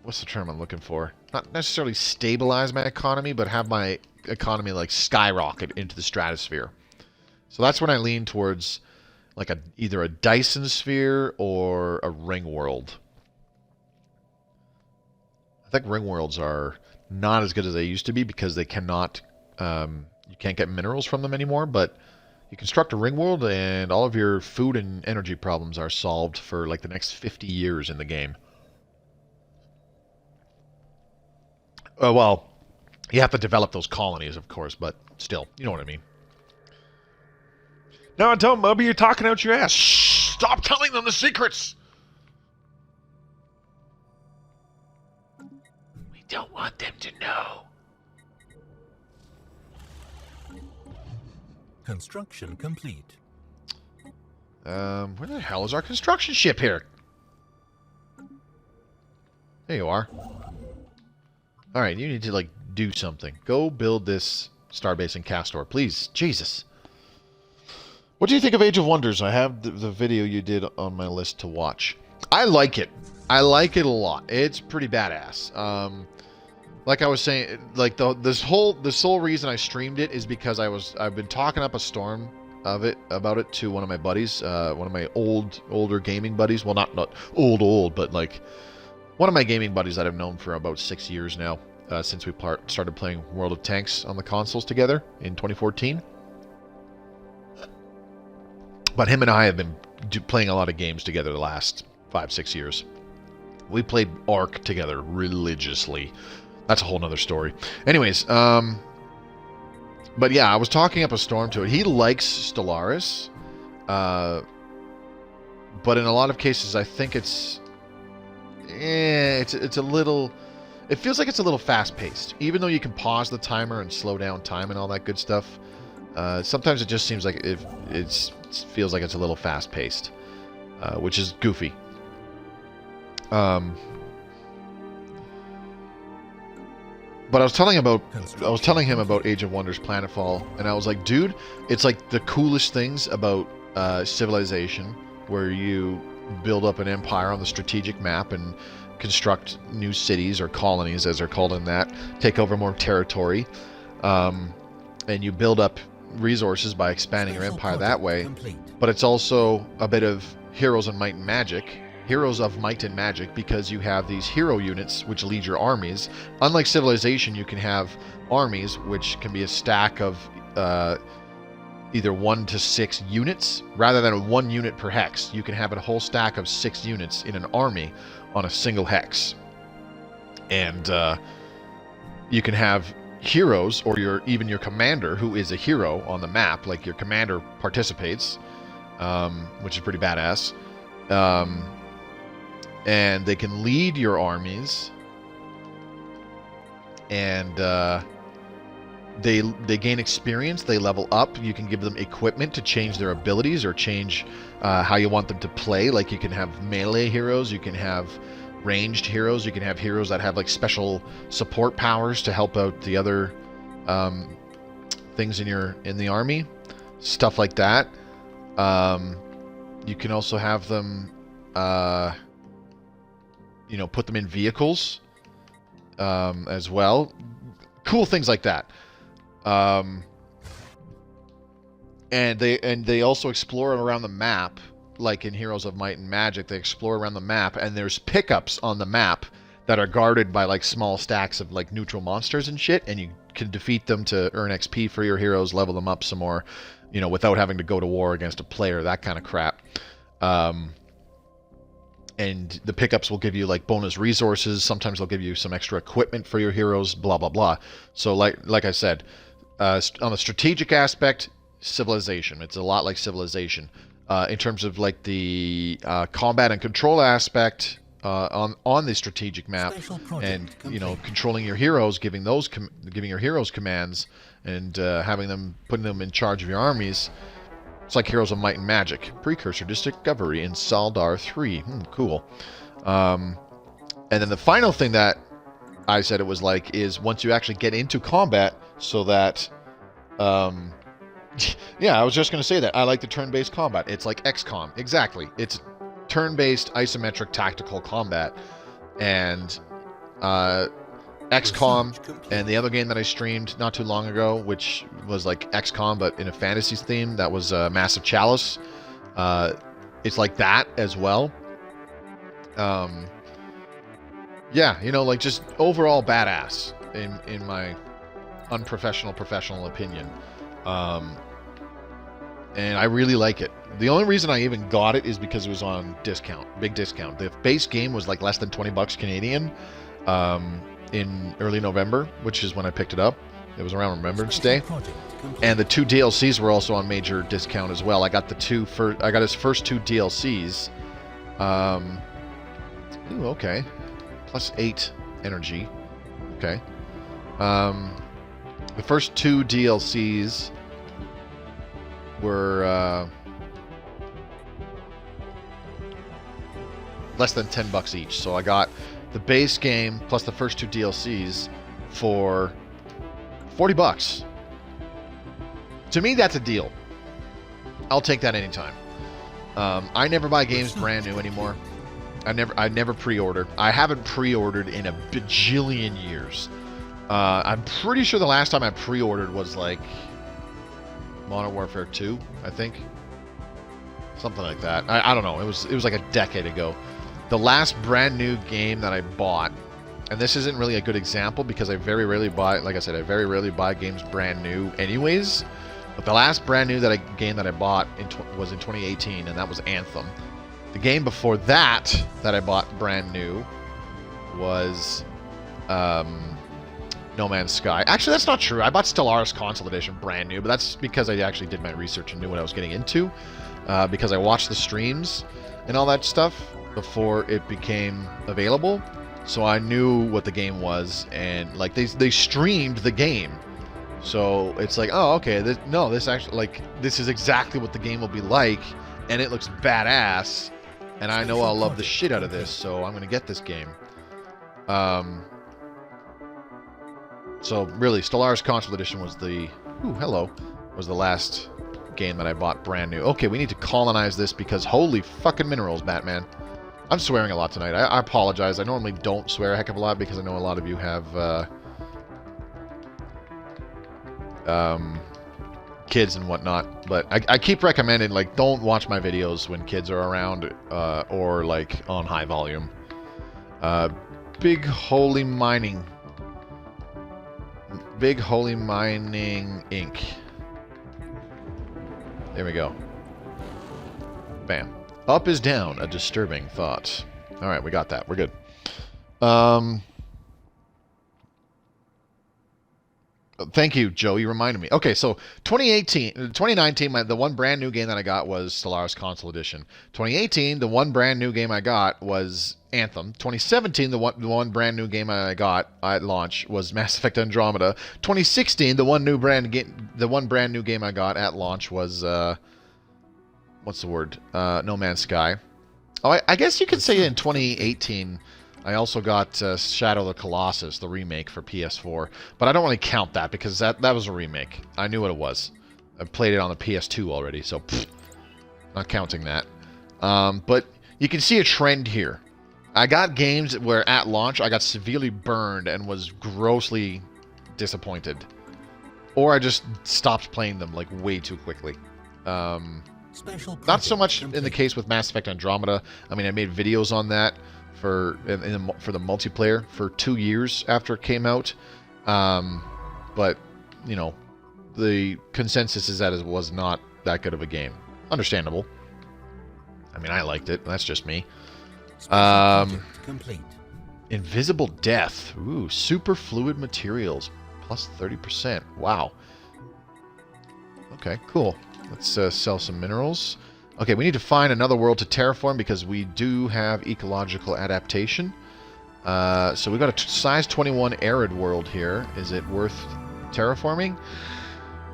what's the term I'm looking for? Not necessarily stabilize my economy, but have my economy like skyrocket into the stratosphere. So that's when I lean towards like either a Dyson sphere or a ring world. I think ring worlds are not as good as they used to be because they cannot, you can't get minerals from them anymore, but you construct a ring world and all of your food and energy problems are solved for like the next 50 years in the game. Well, you have to develop those colonies, of course, but still, you know what I mean. No, don't, Moby, you're talking out your ass. Shh, stop telling them the secrets! We don't want them to know. Construction complete. Where the hell is our construction ship here? There you are. Alright, you need to, like, do something. Go build this Starbase in Castor, please. Jesus. What do you think of Age of Wonders? I have the video you did on my list to watch. I like it. I like it a lot. It's pretty badass. Like I was saying, like the sole reason I streamed it is because I've been talking up a storm about it to one of my buddies, one of my older gaming buddies. Well, not old, but like one of my gaming buddies that I've known for about 6 years now, since we started playing World of Tanks on the consoles together in 2014. But him and I have been playing a lot of games together the last 5-6 years. We played Ark together religiously. That's a whole nother story. Anyways, but yeah, I was talking up a storm to it. He likes Stellaris, but in a lot of cases, I think it's a little. It feels like it's a little fast-paced, even though you can pause the timer and slow down time and all that good stuff. Sometimes it just seems like it feels like it's a little fast-paced, which is goofy. But I was telling him about Age of Wonders Planetfall, and I was like, dude, it's like the coolest things about Civilization, where you build up an empire on the strategic map and construct new cities or colonies, as they're called in that, take over more territory, and you build up resources by expanding your empire that way. But it's also a bit of Heroes of Might and Magic, because you have these hero units which lead your armies. Unlike Civilization, you can have armies which can be a stack of either 1 to 6 units, rather than 1 unit per hex. You can have a whole stack of 6 units in an army on a single hex. And you can have heroes, or even your commander, who is a hero on the map. Like, your commander participates, which is pretty badass. And they can lead your armies, and they gain experience, they level up. You can give them equipment to change their abilities or change how you want them to play. Like, you can have melee heroes, you can have ranged heroes, you can have heroes that have like special support powers to help out the other things in the army, stuff like that. You can also have them put them in vehicles as well. Cool things like that. And they also explore around the map, like in Heroes of Might and Magic. They explore around the map, and there's pickups on the map that are guarded by like small stacks of like neutral monsters and shit, and you can defeat them to earn XP for your heroes, level them up some more, without having to go to war against a player, that kind of crap. And the pickups will give you like bonus resources. Sometimes they'll give you some extra equipment for your heroes, blah blah blah. So like I said, on the strategic aspect, Civilization, it's a lot like Civilization. In terms of like the combat and control aspect on the strategic map, and controlling your heroes, giving your heroes commands, and putting them in charge of your armies. It's like Heroes of Might and Magic, precursor Discovery in Saldar 3. Cool. And then the final thing that I said it was like is once you actually get into combat, so that yeah, I was just going to say that. I like the turn-based combat. It's like XCOM. Exactly. It's turn-based isometric tactical combat. And XCOM and the other game that I streamed not too long ago, which was like XCOM but in a fantasy theme, that was Massive Chalice. It's like that as well. Yeah, like just overall badass in my professional opinion. And I really like it. The only reason I even got it is because it was on discount, big discount. The base game was like less than 20 bucks Canadian in early November, which is when I picked it up. It was around Remembrance Day. And the 2 DLCs were also on major discount as well. I got I got his first 2 DLCs. Ooh, okay. Plus 8 energy. Okay. The first 2 DLCs were less than 10 bucks each. So I got the base game plus the first 2 DLCs for $40. To me, that's a deal. I'll take that anytime. I never buy games brand new anymore. I never pre-order. I haven't pre-ordered in a bajillion years. I'm pretty sure the last time I pre-ordered was like Modern Warfare 2, I think. Something like that. I don't know. It was like a decade ago. The last brand new game that I bought, and this isn't really a good example because I very rarely buy, like I said, I very rarely buy games brand new anyways. But the last brand new game that I bought was in 2018, and that was Anthem. The game before that I bought brand new was No Man's Sky. Actually, that's not true. I bought Stellaris Console Edition brand new, but that's because I actually did my research and knew what I was getting into. Because I watched the streams and all that stuff before it became available. So I knew what the game was, and like they streamed the game. So it's like, oh, okay, this actually, like, this is exactly what the game will be like, and it looks badass, and I know I'll love the shit out of this, so I'm going to get this game. So really, Stellaris Console Edition was the last game that I bought brand new. Okay, we need to colonize this because holy fucking minerals, Batman. I'm swearing a lot tonight. I apologize. I normally don't swear a heck of a lot because I know a lot of you have kids and whatnot, but I keep recommending, like, don't watch my videos when kids are around or like on high volume. Big Holy Mining Inc. There we go. Bam. Up is down, a disturbing thought. Alright, we got that. We're good. Thank you, Joe. You reminded me. Okay, so 2019, the one brand new game that I got was Stellaris Console Edition. 2018, the one brand new game I got was Anthem. 2017, the one brand new game I got at launch was Mass Effect Andromeda. 2016, the one brand new game I got at launch was what's the word? No Man's Sky. Oh, I guess you could say in 2018. I also got Shadow of the Colossus, the remake for PS4, but I don't really count that because that was a remake. I knew what it was. I played it on the PS2 already, so not counting that. But you can see a trend here. I got games where at launch I got severely burned and was grossly disappointed, or I just stopped playing them like way too quickly. Not so much in the case with Mass Effect Andromeda. I mean, I made videos on that for the multiplayer for 2 years after it came out, but you know, the consensus is that it was not that good of a game. Understandable. I mean, I liked it. That's just me. Complete. Invisible Death. Ooh, super fluid materials plus 30%. Wow. Okay, cool. Let's sell some minerals. Okay, we need to find another world to terraform because we do have ecological adaptation. So we got a size 21 arid world here. Is it worth terraforming?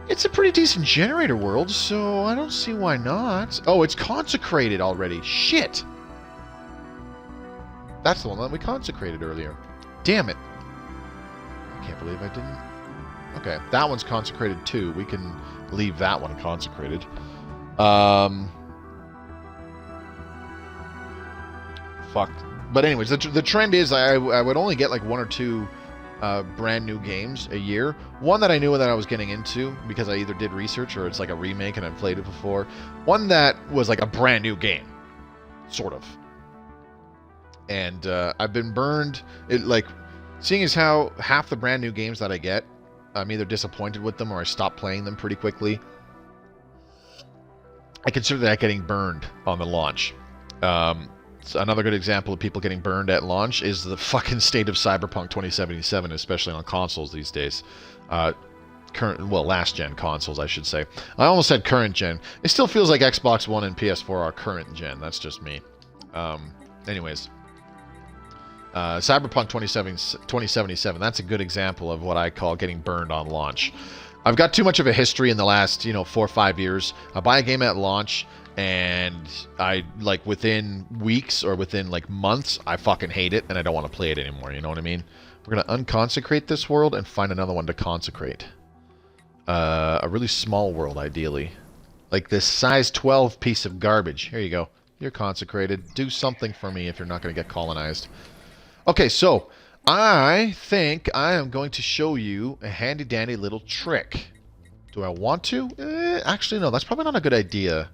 It's a pretty decent generator world, so I don't see why not. Oh, it's consecrated already. Shit! That's the one that we consecrated earlier. Damn it. I can't believe I didn't. Okay, that one's consecrated too. We can leave that one consecrated. Fuck. But anyways, the trend is I would only get like 1 or 2 brand new games a year. One that I knew that I was getting into because I either did research or it's like a remake and I've played it before. One that was like a brand new game, sort of. And I've been burned. Seeing as how half the brand new games that I get, I'm either disappointed with them or I stop playing them pretty quickly. I consider that getting burned on the launch. So another good example of people getting burned at launch is the fucking state of Cyberpunk 2077, especially on consoles these days. Last-gen consoles, I should say. I almost said current-gen. It still feels like Xbox One and PS4 are current-gen. That's just me. Anyways. Cyberpunk 2077, that's a good example of what I call getting burned on launch. I've got too much of a history in the last, 4 or 5 years. I buy a game at launch, and I, within weeks or within, months, I fucking hate it, and I don't want to play it anymore, you know what I mean? We're going to unconsecrate this world and find another one to consecrate. A really small world, ideally. Like this size 12 piece of garbage. Here you go. You're consecrated. Do something for me if you're not going to get colonized. Okay, so I think I am going to show you a handy-dandy little trick. Do I want to? Actually, no. That's probably not a good idea.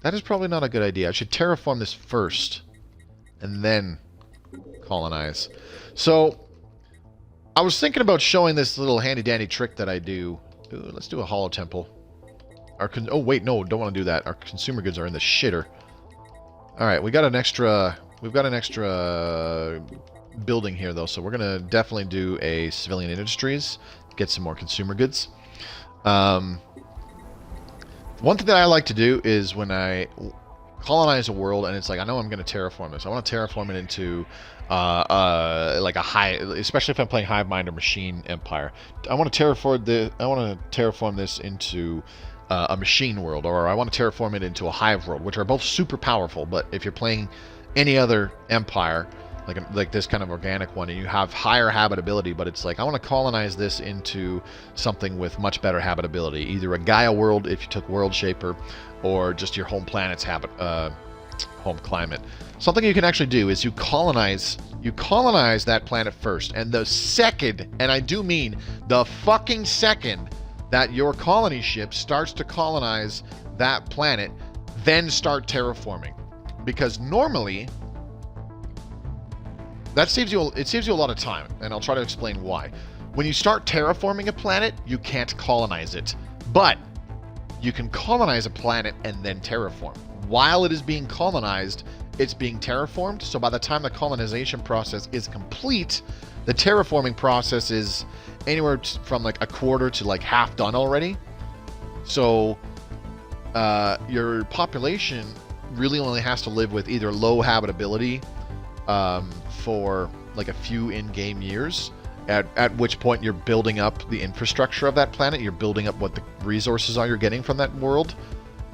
That is probably not a good idea. I should terraform this first. And then colonize. So, I was thinking about showing this little handy-dandy trick that I do. Ooh, let's do a hollow temple. Oh, wait, no. Don't want to do that. Our consumer goods are in the shitter. Alright, we've got an extra building here, though. So, we're going to definitely do a civilian industries. Get some more consumer goods. One thing that I like to do is when I colonize a world and it's like, I know I'm going to terraform this. I want to terraform it into like a high, especially if I'm playing Hive Mind or Machine Empire. I want to terraform this into a machine world, or I want to terraform it into a hive world, which are both super powerful. But if you're playing any other empire, like this kind of organic one, and you have higher habitability, but it's like, I want to colonize this into something with much better habitability, either a Gaia world if you took World Shaper, or just your home planet's home climate. Something you can actually do is you colonize that planet first, and the second, and I do mean the fucking second, that your colony ship starts to colonize that planet, then start terraforming, because normally it saves you a lot of time, and I'll try to explain why. When you start terraforming a planet, you can't colonize it, but you can colonize a planet and then terraform. While it is being colonized, it's being terraformed, so by the time the colonization process is complete, the terraforming process is anywhere from like a quarter to like half done already. So your population really only has to live with either low habitability for like a few in-game years, at which point you're building up the infrastructure of that planet, you're building up what the resources are you're getting from that world,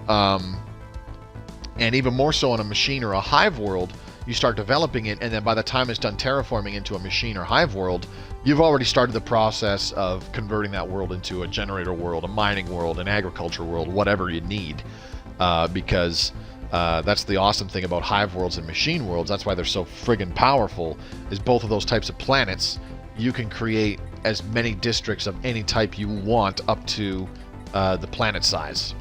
and even more so in a machine or a hive world, you start developing it, and then by the time it's done terraforming into a machine or hive world, you've already started the process of converting that world into a generator world, a mining world, an agriculture world, whatever you need, because that's the awesome thing about hive worlds and machine worlds. That's why they're so friggin' powerful, is both of those types of planets, you can create as many districts of any type you want up to the planet size.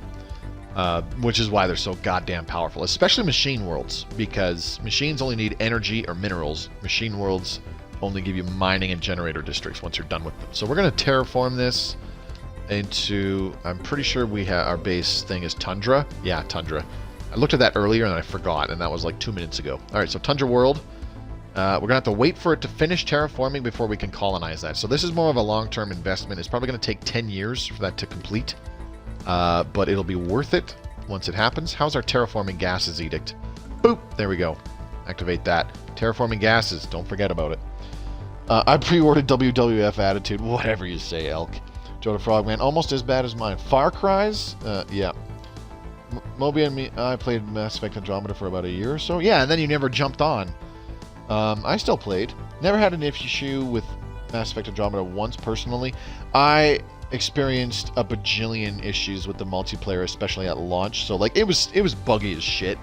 Which is why they're so goddamn powerful, especially machine worlds, because machines only need energy or minerals. Machine worlds only give you mining and generator districts once you're done with them. So we're going to terraform this into, I'm pretty sure our base thing is Tundra. Yeah, Tundra. I looked at that earlier and I forgot, and that was like 2 minutes ago. Alright, so Tundra World. We're going to have to wait for it to finish terraforming before we can colonize that. So this is more of a long-term investment. It's probably going to take 10 years for that to complete. But it'll be worth it once it happens. How's our terraforming gases edict? Boop! There we go. Activate that. Terraforming gases. Don't forget about it. I pre-ordered WWF Attitude. Whatever you say, Elk. Joe the Frogman. Almost as bad as mine. Far Cry's? Yeah. Mobius and me, I played Mass Effect Andromeda for about a year or so. Yeah, and then you never jumped on. I still played. Never had an issue with Mass Effect Andromeda once, personally. I experienced a bajillion issues with the multiplayer, especially at launch. So, like, it was buggy as shit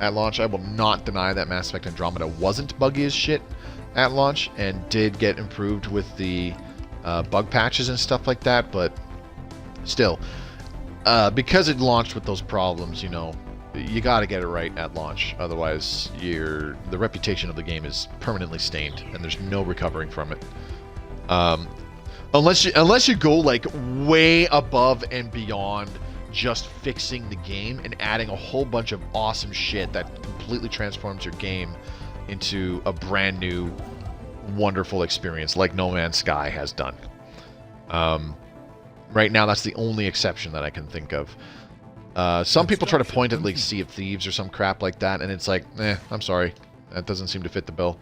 at launch. I will not deny that Mass Effect Andromeda wasn't buggy as shit at launch, and did get improved with the bug patches and stuff like that, but still, because it launched with those problems, you know, you got to get it right at launch. Otherwise, the reputation of the game is permanently stained, and there's no recovering from it. Unless you go like way above and beyond just fixing the game and adding a whole bunch of awesome shit that completely transforms your game into a brand new, wonderful experience like No Man's Sky has done. Right now, that's the only exception that I can think of. Some people try to point at like Sea of Thieves or some crap like that, and it's like, I'm sorry, that doesn't seem to fit the bill.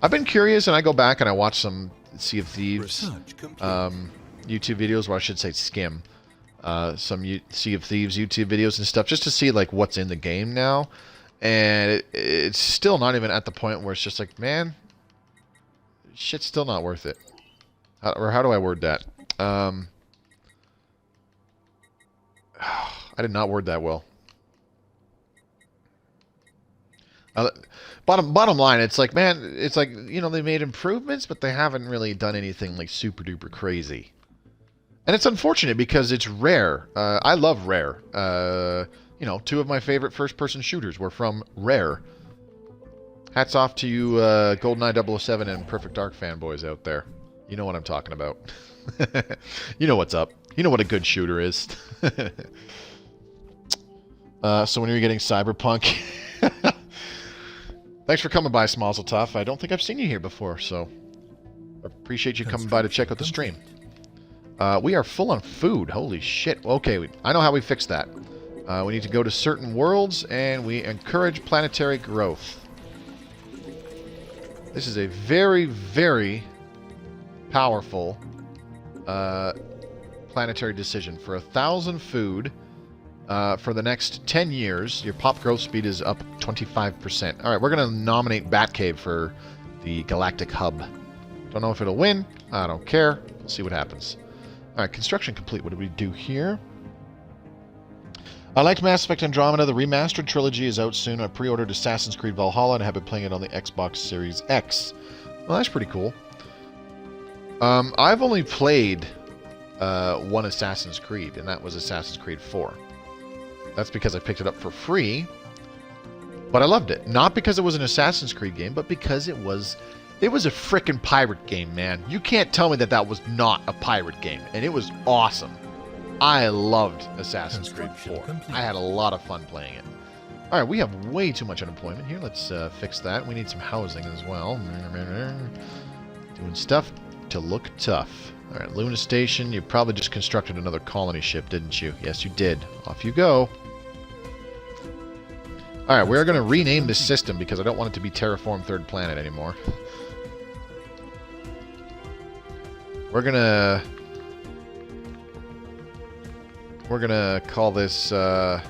I've been curious, and I go back and I watch some Sea of Thieves YouTube videos, or I should say skim some Sea of Thieves YouTube videos and stuff, just to see like what's in the game now. And it's still not even at the point where it's just like, man, shit's still not worth it. How do I word that? I did not word that well. Bottom line, it's like, man, it's like, you know, they made improvements, but they haven't really done anything like super duper crazy. And it's unfortunate because it's Rare. I love Rare. You know, 2 of my favorite first-person shooters were from Rare. Hats off to you GoldenEye 007 and Perfect Dark fanboys out there. You know what I'm talking about. You know what's up. You know what a good shooter is. So when are you getting Cyberpunk? Thanks for coming by, Smalls Tough. I don't think I've seen you here before, so appreciate you coming by to check out the stream. We are full on food. Holy shit. Okay, I know how we fix that. We need to go to certain worlds, and we encourage planetary growth. This is a very, very powerful planetary decision. For 1,000 food, for the next 10 years, your pop growth speed is up 25%. Alright, we're going to nominate Batcave for the Galactic Hub. Don't know if it'll win. I don't care. Let's see what happens. Alright, construction complete. What do we do here? I liked Mass Effect Andromeda. The remastered trilogy is out soon. I pre-ordered Assassin's Creed Valhalla and have been playing it on the Xbox Series X. Well, that's pretty cool. I've only played one Assassin's Creed, and that was Assassin's Creed 4. That's because I picked it up for free, but I loved it. Not because it was an Assassin's Creed game, but because it was a frickin' pirate game, man. You can't tell me that that was not a pirate game, and it was awesome. I loved Assassin's Creed 4. I had a lot of fun playing it. Alright, we have way too much unemployment here. Let's fix that. We need some housing as well. Doing stuff to look tough. Alright, Luna Station, you probably just constructed another colony ship, didn't you? Yes, you did. Off you go. Alright, we're going to rename this system because I don't want it to be Terraform Third Planet anymore. We're gonna call this, the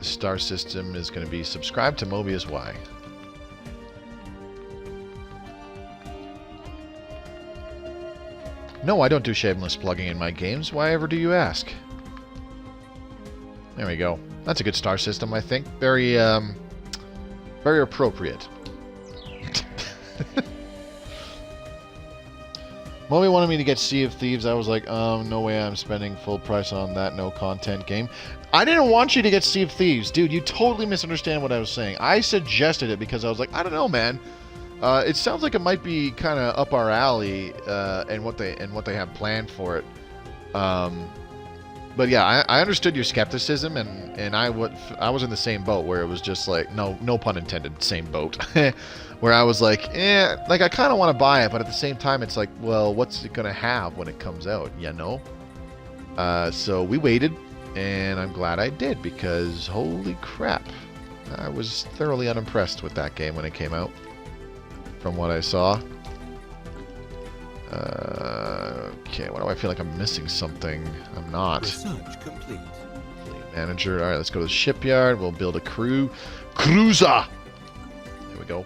star system is going to be Subscribe to Mobius Y. No, I don't do shameless plugging in my games. Why ever do you ask? There we go. That's a good star system, I think. Very, very appropriate. Moby wanted me to get Sea of Thieves. I was like, no way I'm spending full price on that no-content game. I didn't want you to get Sea of Thieves. Dude, you totally misunderstand what I was saying. I suggested it because I was like, I don't know, man. It sounds like it might be kind of up our alley, and what they have planned for it. But yeah, I understood your skepticism, and I was in the same boat where it was just like, no pun intended, same boat, where I was like, like I kind of want to buy it, but at the same time, it's like, well, what's it gonna have when it comes out, you know? So we waited, and I'm glad I did because holy crap, I was thoroughly unimpressed with that game when it came out. From what I saw. Okay, why do I feel like I'm missing something? I'm not. Research complete. Fleet manager. Alright, let's go to the shipyard. We'll build a cruiser! There we go.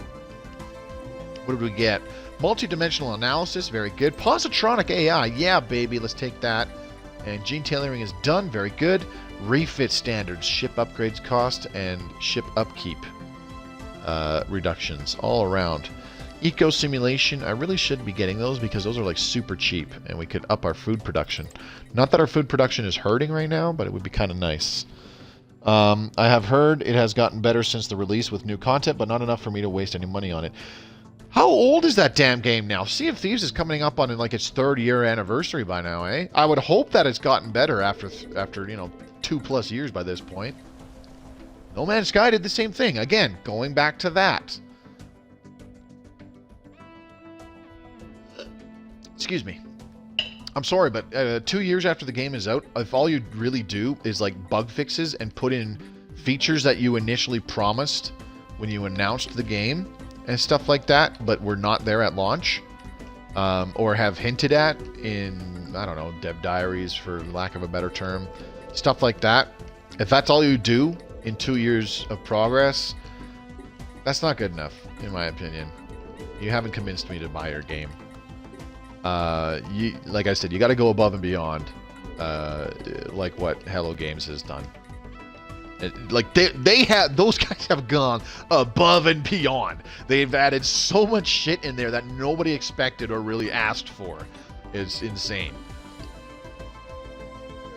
What did we get? Multi-dimensional analysis. Very good. Positronic AI. Yeah, baby. Let's take that. And gene tailoring is done. Very good. Refit standards. Ship upgrades cost and ship upkeep reductions all around. Eco simulation, I really should be getting those because those are like super cheap and we could up our food production. Not that our food production is hurting right now, but it would be kind of nice. I have heard it has gotten better since the release with new content, but not enough for me to waste any money on it. How old is that damn game now? Sea of Thieves is coming up on like its 3rd-year anniversary by now, eh? I would hope that it's gotten better after you know, 2+ years by this point. No Man's Sky did the same thing. Again, going back to that. Excuse me. I'm sorry, but 2 years after the game is out, if all you really do is like bug fixes and put in features that you initially promised when you announced the game and stuff like that, but were not there at launch, or have hinted at in, I don't know, dev diaries for lack of a better term, stuff like that, if that's all you do in 2 years of progress, that's not good enough, in my opinion. You haven't convinced me to buy your game. Like I said, you got to go above and beyond, like what Hello Games has done. Like they have, those guys have gone above and beyond. They've added so much shit in there that nobody expected or really asked for. It's insane.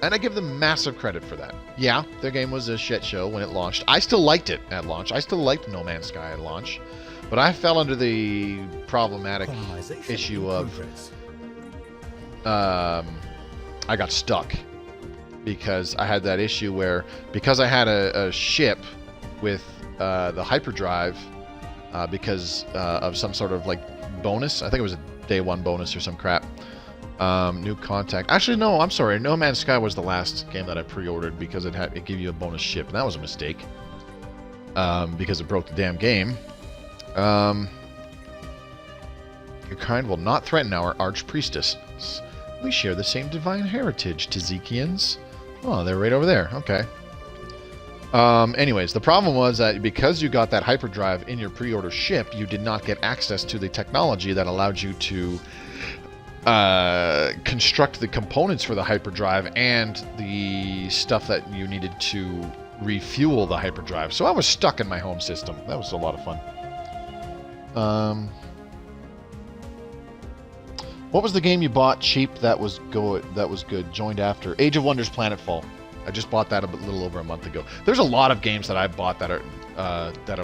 And I give them massive credit for that. Yeah, their game was a shit show when it launched. I still liked it at launch. I still liked No Man's Sky at launch. But I fell under the problematic issue of I got stuck. Because I had that issue where, because I had a ship with the hyperdrive, because of some sort of like bonus. I think it was a day one bonus or some crap. New contact. Actually, no, I'm sorry. No Man's Sky was the last game that I pre-ordered because it gave you a bonus ship, and that was a mistake. Because it broke the damn game. Your kind will not threaten our archpriestess. We share the same divine heritage, Tazikians. Oh, they're right over there. Okay. Anyways, the problem was that because you got that hyperdrive in your pre-order ship, you did not get access to the technology that allowed you to construct the components for the hyperdrive and the stuff that you needed to refuel the hyperdrive. So I was stuck in my home system. That was a lot of fun. What was the game you bought cheap that was good? Joined after Age of Wonders Planetfall. I just bought that a little over a month ago. There's a lot of games that I bought that are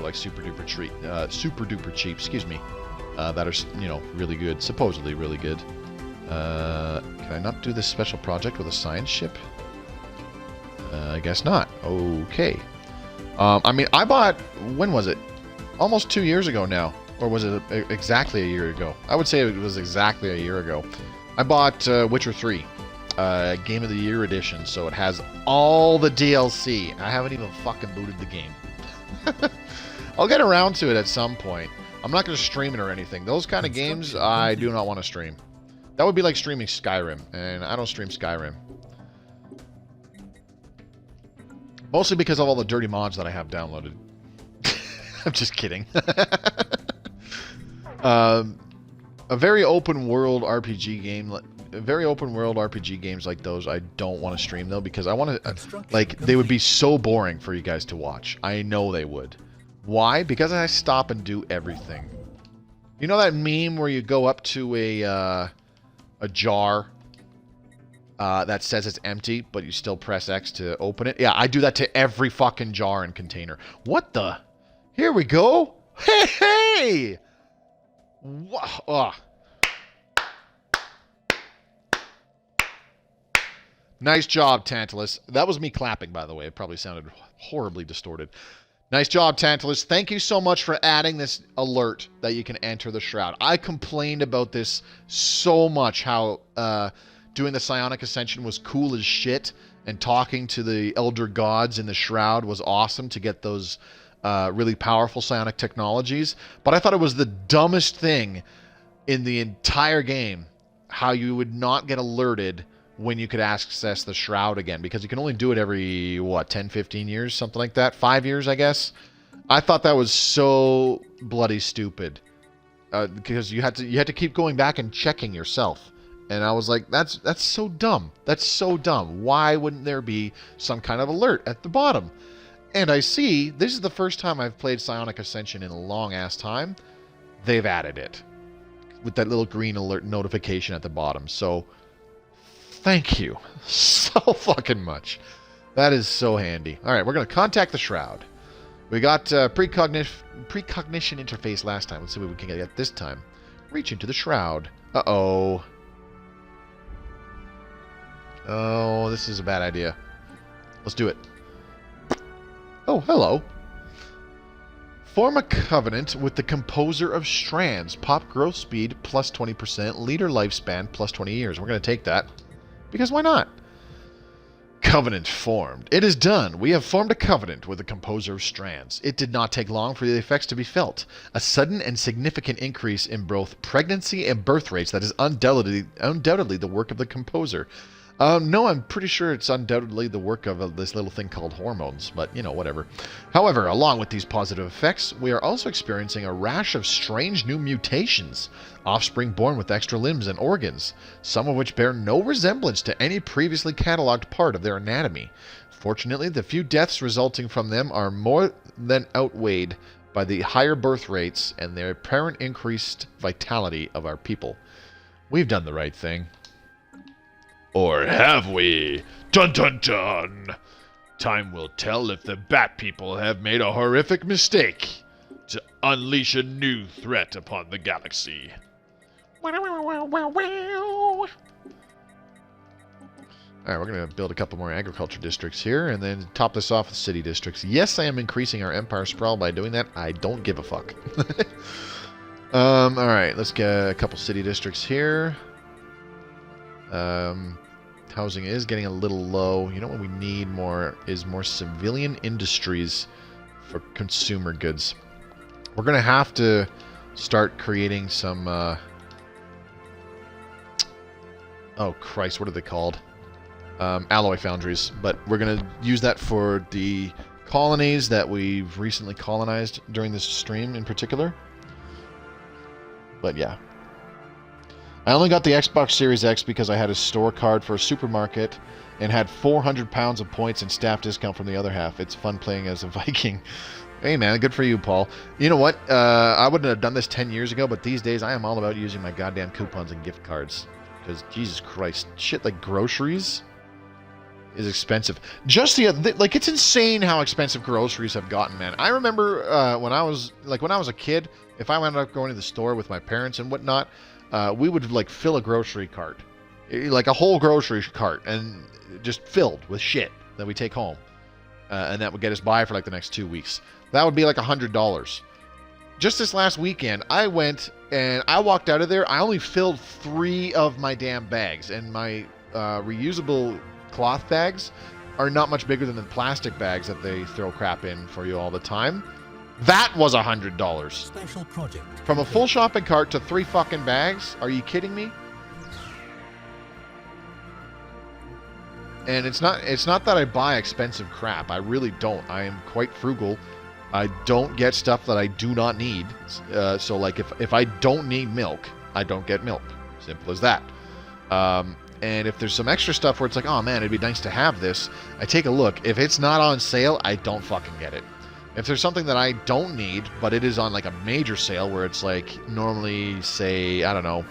like super duper cheap. Excuse me. That are really good, supposedly really good. Can I not do this special project with a science ship? I guess not. Okay. I mean, I bought, when was it? Almost 2 years ago now. Or was it exactly a year ago? I would say it was exactly a year ago. I bought Witcher 3. Game of the Year edition, so it has all the DLC. I haven't even fucking booted the game. I'll get around to it at some point. I'm not going to stream it or anything. Those kind of games, I do not want to stream. That would be like streaming Skyrim, and I don't stream Skyrim. Mostly because of all the dirty mods that I have downloaded. I'm just kidding. A very open world RPG game, very open world RPG games like those, I don't want to stream though, because I want to, like, they would be so boring for you guys to watch. I know they would. Why? Because I stop and do everything. You know that meme where you go up to a jar that says it's empty, but you still press X to open it? Yeah, I do that to every fucking jar and container. What the? Here we go. Hey, hey! Nice job, Tantalus. That was me clapping, by the way. It probably sounded horribly distorted. Nice job, Tantalus. Thank you so much for adding this alert that you can enter the Shroud. I complained about this so much, how doing the psionic ascension was cool as shit, and talking to the elder gods in the Shroud was awesome to get those really powerful psionic technologies. But I thought it was the dumbest thing in the entire game how you would not get alerted when you could access the Shroud again, because you can only do it every, what, 10, 15 years, something like that? 5 years, I guess? I thought that was so bloody stupid, because you had to keep going back and checking yourself. And I was like, that's so dumb. That's so dumb. Why wouldn't there be some kind of alert at the bottom? And I see, this is the first time I've played Psionic Ascension in a long-ass time. They've added it with that little green alert notification at the bottom. So, thank you so fucking much. That is so handy. All right, we're going to contact the Shroud. We got precognition interface last time. Let's see what we can get this time. Reach into the Shroud. Uh-oh. Oh, this is a bad idea. Let's do it. Oh, hello. Form a covenant with the composer of strands. Pop growth speed plus 20%. Leader lifespan plus 20 years. We're going to take that. Because why not? Covenant formed. It is done. We have formed a covenant with the composer of strands. It did not take long for the effects to be felt. A sudden and significant increase in both pregnancy and birth rates that is undoubtedly the work of the composer. No, I'm pretty sure it's undoubtedly the work of this little thing called hormones, but, you know, whatever. However, along with these positive effects, we are also experiencing a rash of strange new mutations, offspring born with extra limbs and organs, some of which bear no resemblance to any previously cataloged part of their anatomy. Fortunately, the few deaths resulting from them are more than outweighed by the higher birth rates and the apparent increased vitality of our people. We've done the right thing. Or have we? Dun dun dun! Time will tell if the Bat People have made a horrific mistake to unleash a new threat upon the galaxy. Alright, we're going to build a couple more agriculture districts here, and then top this off with city districts. Yes, I am increasing our empire sprawl by doing that. I don't give a fuck. Alright, let's get a couple city districts here. Housing is getting a little low. You know what we need more is more civilian industries for consumer goods. We're going to have to start creating some... oh, Christ, what are they called? Alloy foundries. But we're going to use that for the colonies that we've recently colonized during this stream in particular. But yeah. I only got the Xbox Series X because I had a store card for a supermarket and had 400 pounds of points and staff discount from the other half. It's fun playing as a Viking. Hey man, good for you, Paul. You know what? I wouldn't have done this 10 years ago, but these days I am all about using my goddamn coupons and gift cards. Because, Jesus Christ, shit like groceries is expensive. Just like, it's insane how expensive groceries have gotten, man. I remember when I was a kid, if I wound up going to the store with my parents and whatnot, we would like fill a grocery cart, like a whole grocery cart, and just filled with shit that we take home, and that would get us by for like the next 2 weeks. That would be like $100. Just this last weekend, I went and I walked out of there. I only filled 3 of my damn bags, and my reusable cloth bags are not much bigger than the plastic bags that they throw crap in for you all the time. That was $100. Special project. From a full shopping cart to 3 fucking bags? Are you kidding me? And it's not that I buy expensive crap. I really don't. I am quite frugal. I don't get stuff that I do not need. So like if I don't need milk, I don't get milk. Simple as that. And if there's some extra stuff where it's like, oh man, it'd be nice to have this, I take a look. If it's not on sale, I don't fucking get it. If there's something that I don't need, but it is on like a major sale where it's like normally, say, I don't know,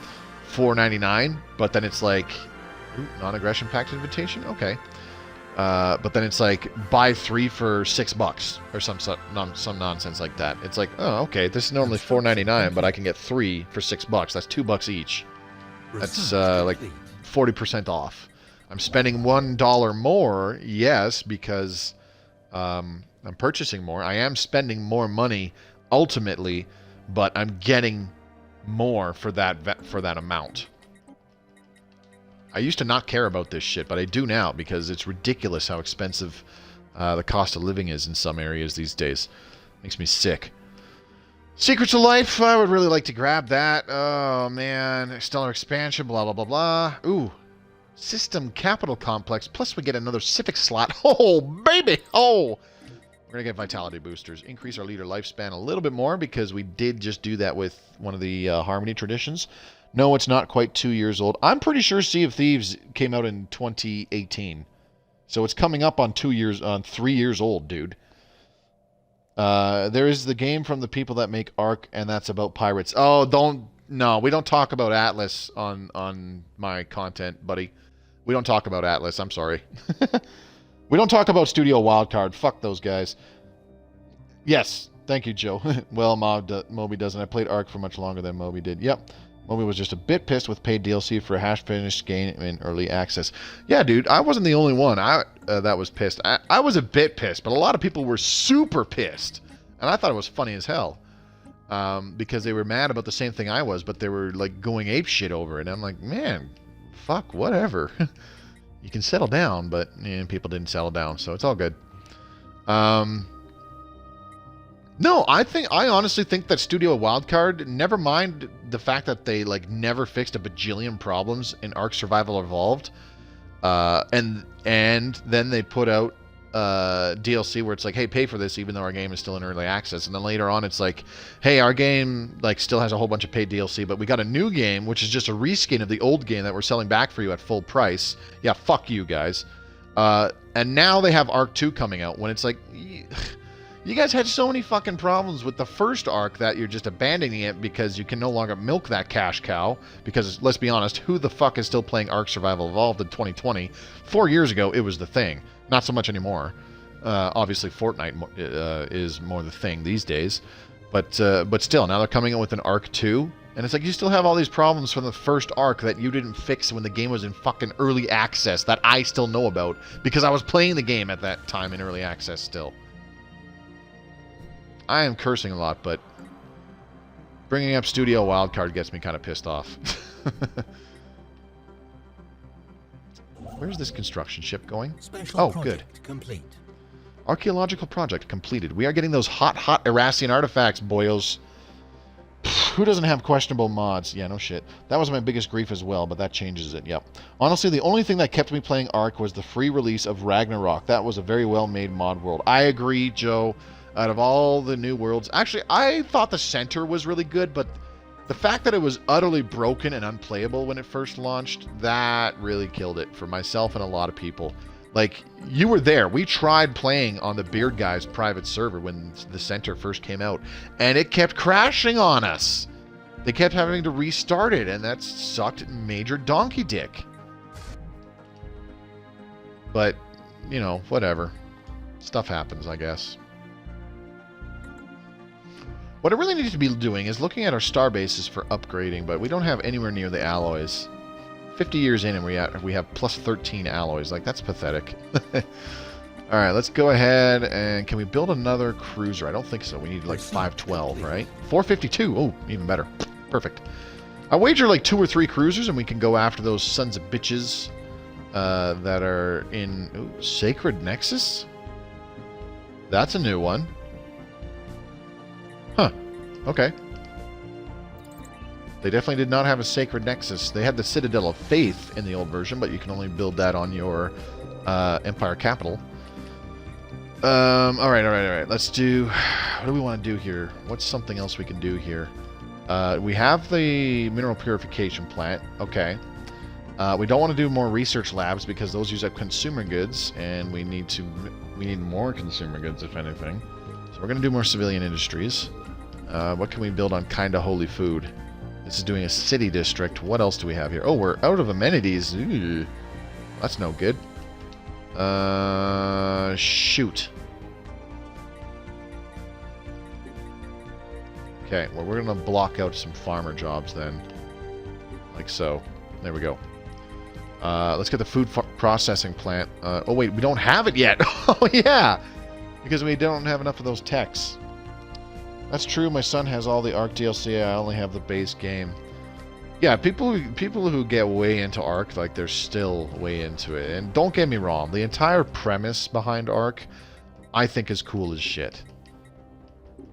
$4.99, but then it's like, ooh, non-aggression pact invitation? Okay. But then it's like, buy 3 for $6 or some nonsense like that. It's like, oh, okay, this is normally $4.99, but I can get 3 for $6. That's $2 each. That's like 40% off. I'm spending $1 more, yes, because... I'm purchasing more. I am spending more money ultimately, but I'm getting more for that amount. I used to not care about this shit, but I do now because it's ridiculous how expensive the cost of living is in some areas these days. Makes me sick. Secrets of Life, I would really like to grab that. Oh man, Stellar Expansion, blah blah blah blah. Ooh. System Capital Complex, plus we get another Civic slot. Oh, baby! Oh! We're going to get Vitality Boosters. Increase our leader lifespan a little bit more because we did just do that with one of the Harmony traditions. No, it's not quite 2 years old. I'm pretty sure Sea of Thieves came out in 2018. So it's coming up on 3 years old, dude. There is the game from the people that make Ark, and that's about pirates. Oh, no, we don't talk about Atlas on my content, buddy. We don't talk about Atlas, I'm sorry. We don't talk about Studio Wildcard. Fuck those guys. Yes. Thank you, Joe. Well, Moby doesn't. I played Ark for much longer than Moby did. Yep. Moby was just a bit pissed with paid DLC for a half-finished game in early access. Yeah, dude. I wasn't the only one that was pissed. I was a bit pissed, but a lot of people were super pissed. And I thought it was funny as hell. Because they were mad about the same thing I was, but they were like going apeshit over it. And I'm like, man, fuck, whatever. You can settle down, but people didn't settle down, so it's all good. No, I honestly think that Studio Wildcard, never mind the fact that they like never fixed a bajillion problems in Ark Survival Evolved, And then they put out DLC where it's like, hey, pay for this even though our game is still in early access. And then later on it's like, hey, our game like still has a whole bunch of paid DLC, but we got a new game which is just a reskin of the old game that we're selling back for you at full price. Yeah, fuck you guys. And now they have Arc 2 coming out, when it's like, you guys had so many fucking problems with the first Arc that you're just abandoning it because you can no longer milk that cash cow. Because, let's be honest, who the fuck is still playing Arc Survival Evolved in 2020? 4 years ago, it was the thing. Not so much anymore. Obviously, Fortnite is more the thing these days. But still, now they're coming out with an Arc 2. And it's like, you still have all these problems from the first Arc that you didn't fix when the game was in fucking early access that I still know about. Because I was playing the game at that time in early access still. I am cursing a lot, but bringing up Studio Wildcard gets me kind of pissed off. Where's this construction ship going? Special project complete. Archaeological project completed. We are getting those hot Erassian artifacts, boyos. Who doesn't have questionable mods? Yeah, no shit. That was my biggest grief as well, but that changes it, yep. Honestly, the only thing that kept me playing Ark was the free release of Ragnarok. That was a very well-made mod world. I agree, Joe. Out of all the new worlds... Actually, I thought the center was really good, but the fact that it was utterly broken and unplayable when it first launched, that really killed it for myself and a lot of people. Like, you were there. We tried playing on the Beard Guys private server when the center first came out, and it kept crashing on us. They kept having to restart it, and that sucked major donkey dick. But, you know, whatever. Stuff happens, I guess. What I really need to be doing is looking at our starbases for upgrading, but we don't have anywhere near the alloys. 50 years in and we have plus 13 alloys. Like, that's pathetic. Alright, let's go ahead and... Can we build another cruiser? I don't think so. We need like 512, right? 452. Oh, even better. Perfect. I wager like 2 or 3 cruisers and we can go after those sons of bitches that are in... Ooh, Sacred Nexus? That's a new one. Huh. Okay. They definitely did not have a Sacred Nexus. They had the Citadel of Faith in the old version, but you can only build that on your Empire capital. Alright. Let's do... What do we want to do here? What's something else we can do here? We have the mineral purification plant. Okay. We don't want to do more research labs because those use up consumer goods, and we need more consumer goods, if anything. So we're going to do more civilian industries. What can we build on Kinda Holy Food? This is doing a city district. What else do we have here? Oh, we're out of amenities. Ooh, that's no good. Shoot. Okay, well, we're going to block out some farmer jobs then. Like so. There we go. Let's get the food processing plant. Oh, wait, we don't have it yet. Oh, yeah. Because we don't have enough of those techs. That's true. My son has all the Ark DLC. I only have the base game. Yeah, people who get way into Ark, like, they're still way into it. And don't get me wrong, the entire premise behind Ark, I think is cool as shit.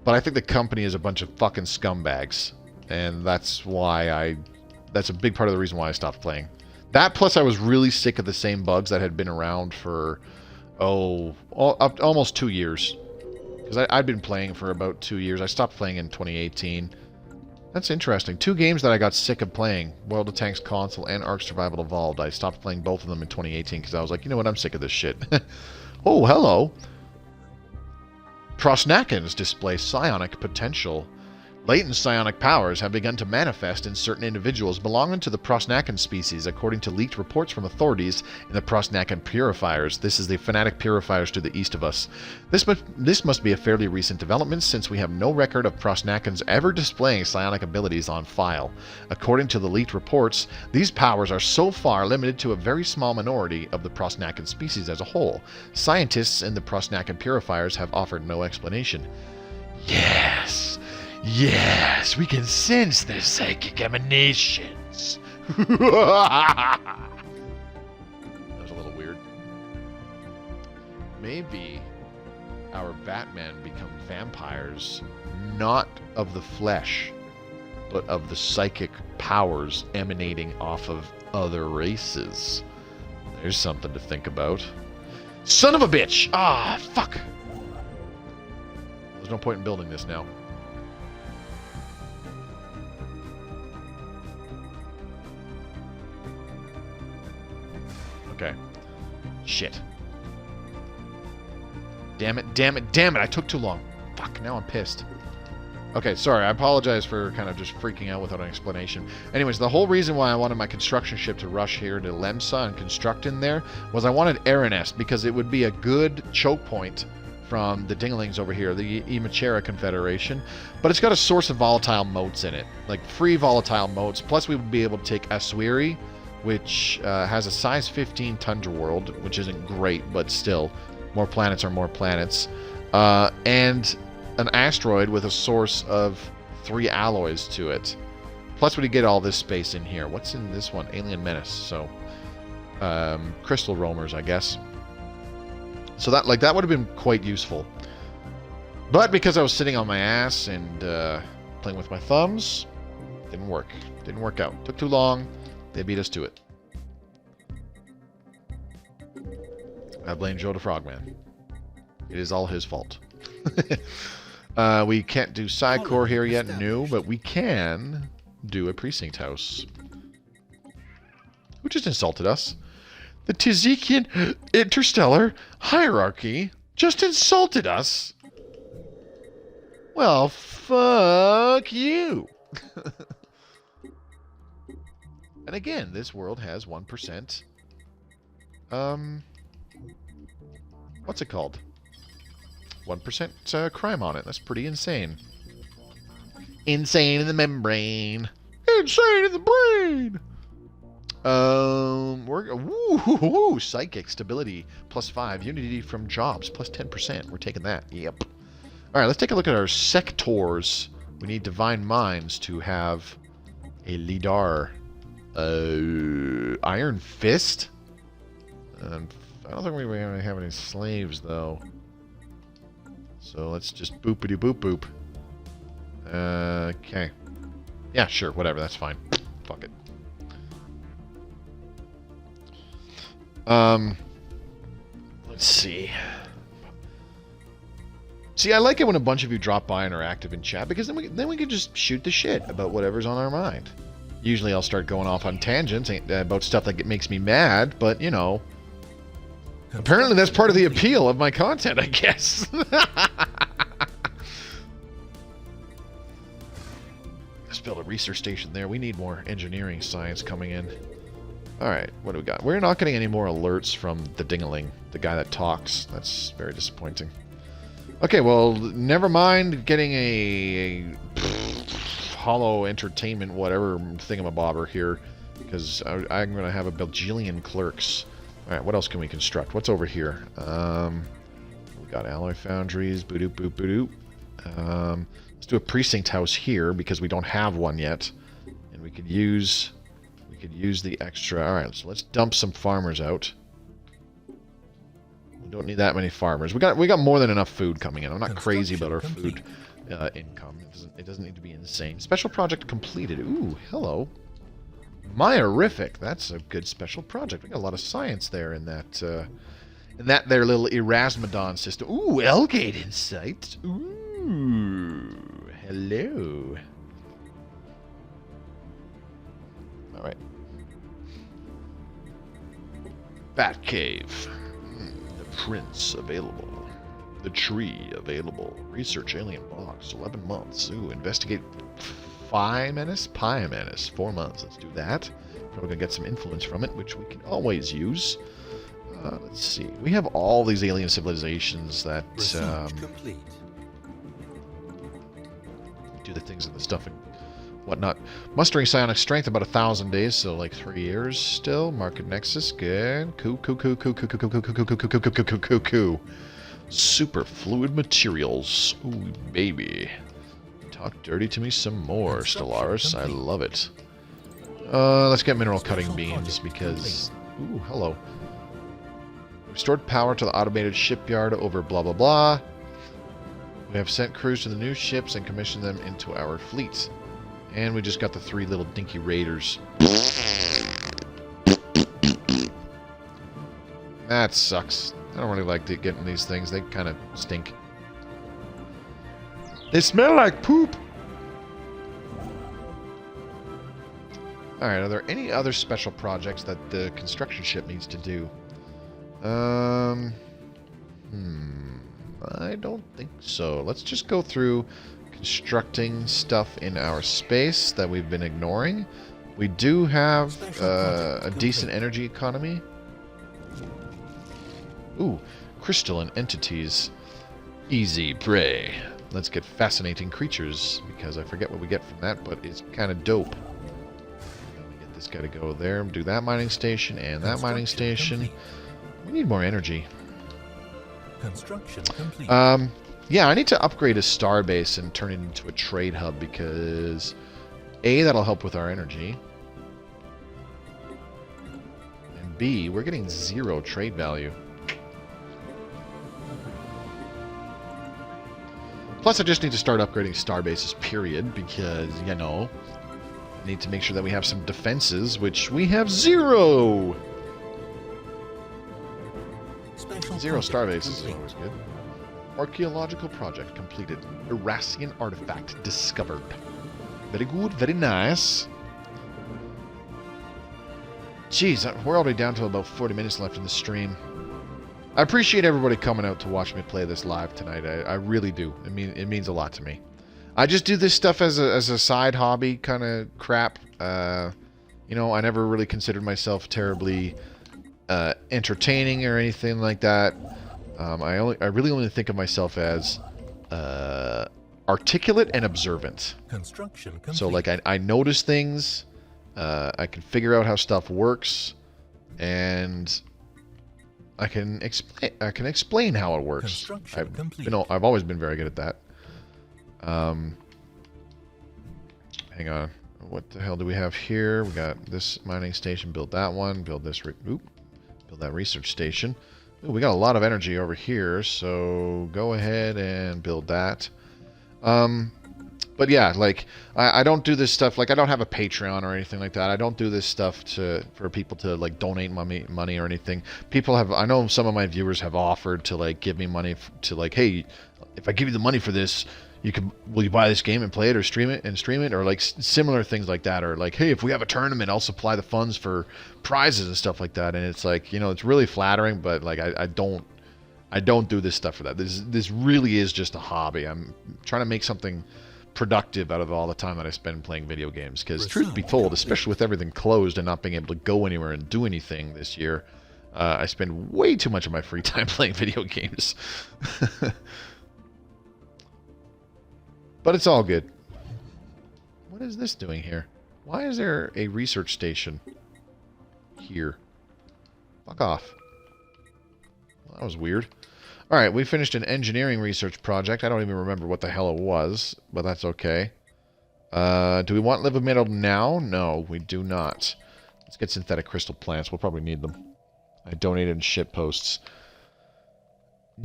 But I think the company is a bunch of fucking scumbags. And that's why that's a big part of the reason why I stopped playing. That, plus I was really sick of the same bugs that had been around for, almost 2 years. Because I'd been playing for about 2 years. I stopped playing in 2018. That's interesting. 2 games that I got sick of playing. World of Tanks Console and Ark Survival Evolved. I stopped playing both of them in 2018 because I was like, you know what, I'm sick of this shit. Oh, hello. Prosnackins display psionic potential. Latent psionic powers have begun to manifest in certain individuals belonging to the Prosnackin species, according to leaked reports from authorities in the Prosnackin Purifiers. This is the Fanatic Purifiers to the east of us. This must be a fairly recent development, since we have no record of Prosnackins ever displaying psionic abilities on file. According to the leaked reports, these powers are so far limited to a very small minority of the Prosnackin species as a whole. Scientists in the Prosnackin Purifiers have offered no explanation. Yes! Yes, we can sense their psychic emanations. That was a little weird. Maybe our Batmen become vampires, not of the flesh, but of the psychic powers emanating off of other races. There's something to think about. Son of a bitch! Ah, fuck! There's no point in building this now. Okay. Shit. Damn it, damn it, damn it! I took too long. Fuck, now I'm pissed. Okay, sorry, I apologize for kind of just freaking out without an explanation. Anyways, the whole reason why I wanted my construction ship to rush here to Lemsa and construct in there was I wanted Aranest because it would be a good choke point from the Dinglings over here, the Imachera Confederation. But it's got a source of volatile motes in it, like free volatile motes. Plus, we would be able to take Aswiri, which has a size 15 tundra world, which isn't great, but still, more planets are more planets. And an asteroid with a source of 3 alloys to it. Plus we get all this space in here. What's in this one? Alien Menace. So, crystal roamers, I guess. So that would have been quite useful. But because I was sitting on my ass and playing with my thumbs, didn't work. Didn't work out. Took too long. They beat us to it. I blame Joe the Frogman. It is all his fault. We can't do side core here yet, no, but we can do a precinct house. Who just insulted us? The Tazikian interstellar hierarchy just insulted us. Well, fuck you. And again, this world has 1%. What's it called? 1% crime on it. That's pretty insane. Insane in the membrane. Insane in the brain. We're psychic stability +5. Unity from jobs +10%. We're taking that. Yep. All right, let's take a look at our sectors. We need divine minds to have a leader. Iron fist. I don't think we have any slaves though. So let's just boopity boop boop. Okay. Yeah, sure, whatever, that's fine. Fuck it. Let's see. See, I like it when a bunch of you drop by and are active in chat because then we can just shoot the shit about whatever's on our mind. Usually I'll start going off on tangents about stuff that makes me mad, but you know. Apparently that's part of the appeal of my content, I guess. Let's build a research station there. We need more engineering science coming in. Alright, what do we got? We're not getting any more alerts from the Dingaling, the guy that talks. That's very disappointing. Okay, well, never mind getting a hollow entertainment whatever thingamabobber here, because I'm going to have a bajillion clerks. Alright, what else can we construct? What's over here? We got alloy foundries, boop boop boop. Let's do a precinct house here because we don't have one yet, and we could use the extra. All right, so let's dump some farmers out. We don't need that many farmers. We got more than enough food coming in. I'm not crazy about our food income. It doesn't need to be insane. Special project completed. Ooh, hello. Myorific. That's a good special project. We got a lot of science there in that their little Erasmodon system. Ooh, Elgate Insight. Ooh, hello. All right. Batcave. The Prince available. The Tree available. Research alien box. 11 months. Ooh, investigate Phi Menace? Pi Menace. 4 months. Let's do that. Probably gonna get some influence from it, which we can always use. Let's see. We have all these alien civilizations that do the things and the stuff and whatnot. Mustering psionic strength about 1,000 days, so like 3 years still. Market Nexus, good. Cool. Super fluid materials. Ooh, baby. Talk dirty to me some more, Stellaris. I love it. Let's get mineral cutting beams because... Ooh, hello. Restored power to the automated shipyard over blah blah blah. We have sent crews to the new ships and commissioned them into our fleet. And we just got the 3 little dinky raiders. That sucks. I don't really like getting these things. They kind of stink. They smell like poop! Alright, are there any other special projects that the construction ship needs to do? I don't think so. Let's just go through constructing stuff in our space that we've been ignoring. We do have a decent energy economy. Ooh, crystalline entities. Easy prey. Let's get fascinating creatures, because I forget what we get from that, but it's kind of dope. We get this guy to go there, do that mining station, and that mining station. Complete. We need more energy. Construction complete. Yeah, I need to upgrade a Starbase and turn it into a trade hub, because A, that'll help with our energy. And B, we're getting 0 trade value. Plus, I just need to start upgrading Starbases, period, because, you know, I need to make sure that we have some defenses, which we have 0! 0 Starbases is always good. Archaeological project completed. Irasian artifact discovered. Very good, very nice. Jeez, we're already down to about 40 minutes left in the stream. I appreciate everybody coming out to watch me play this live tonight. I really do. It means a lot to me. I just do this stuff as a side hobby kind of crap. You know, I never really considered myself terribly entertaining or anything like that. I really only think of myself as articulate and observant. Construction complete. So like I notice things, I can figure out how stuff works, and I can explain how it works. I've always been very good at that. Hang on. What the hell do we have here? We got this mining station. Build that one. Build this. Build that research station. Ooh, we got a lot of energy over here, so go ahead and build that. But yeah, like I don't do this stuff. Like I don't have a Patreon or anything like that. I don't do this stuff for people to like donate money or anything. People have. I know some of my viewers have offered to like give me money to like, hey, if I give you the money for this, will you buy this game and play it or stream it or like similar things like that, or like, hey, if we have a tournament, I'll supply the funds for prizes and stuff like that. And it's like, you know, it's really flattering, but like I don't do this stuff for that. This really is just a hobby. I'm trying to make something productive out of all the time that I spend playing video games, because truth be told, especially with everything closed and not being able to go anywhere and do anything this year, I spend way too much of my free time playing video games. But it's all good. What is this doing here? Why is there a research station here? Fuck off. Well, that was weird. Alright, we finished an engineering research project. I don't even remember what the hell it was, but that's okay. Do we want liquid metal now? No, we do not. Let's get synthetic crystal plants. We'll probably need them. I donated shit posts.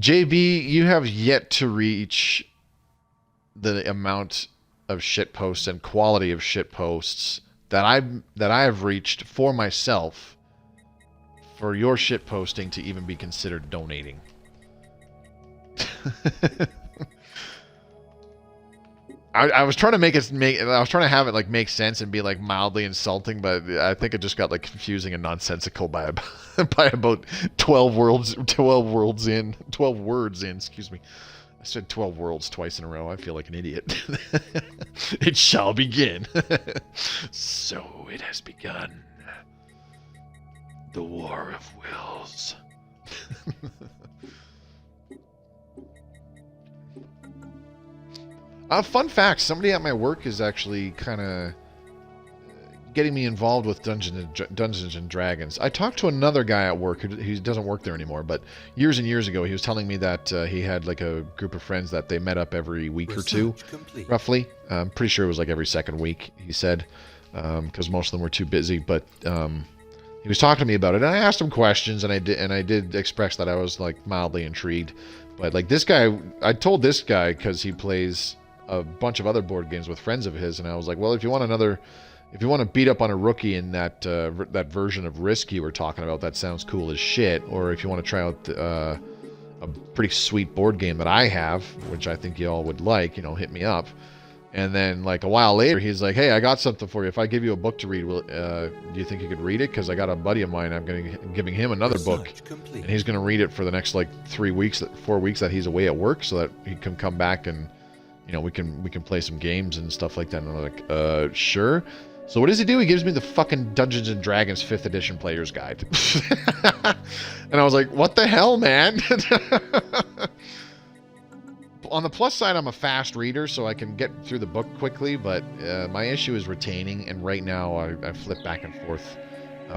JB, you have yet to reach the amount of shit posts and quality of shit posts that I have reached for myself for your shit posting to even be considered donating. I was trying to have it like make sense and be like mildly insulting, but I think it just got like confusing and nonsensical by about 12 words in, excuse me. I said 12 worlds twice in a row. I feel like an idiot. It shall begin. So it has begun. The War of Wills. Fun fact, somebody at my work is actually kind of getting me involved with Dungeons and Dragons. I talked to another guy at work who doesn't work there anymore, but years and years ago he was telling me that he had like a group of friends that they met up every week or two, roughly. I'm pretty sure it was like every second week, he said, because most of them were too busy, but he was talking to me about it, and I asked him questions, and I did express that I was like mildly intrigued. But like this guy, I told this guy because he plays a bunch of other board games with friends of his, and I was like, well, if you want another, if you want to beat up on a rookie in that that version of Risk you were talking about, that sounds cool as shit. Or if you want to try out a pretty sweet board game that I have, which I think you all would like, you know, hit me up. And then, like, a while later, he's like, hey, I got something for you. If I give you a book to read, do you think you could read it? Because I got a buddy of mine, I'm giving him another book. And he's going to read it for the next, like, 4 weeks that he's away at work, so that he can come back and, you know, we can play some games and stuff like that. And I'm like, sure. So what does he do? He gives me the fucking Dungeons & Dragons 5th edition player's guide. And I was like, what the hell, man? On the plus side, I'm a fast reader, so I can get through the book quickly, but my issue is retaining, and right now I flip back and forth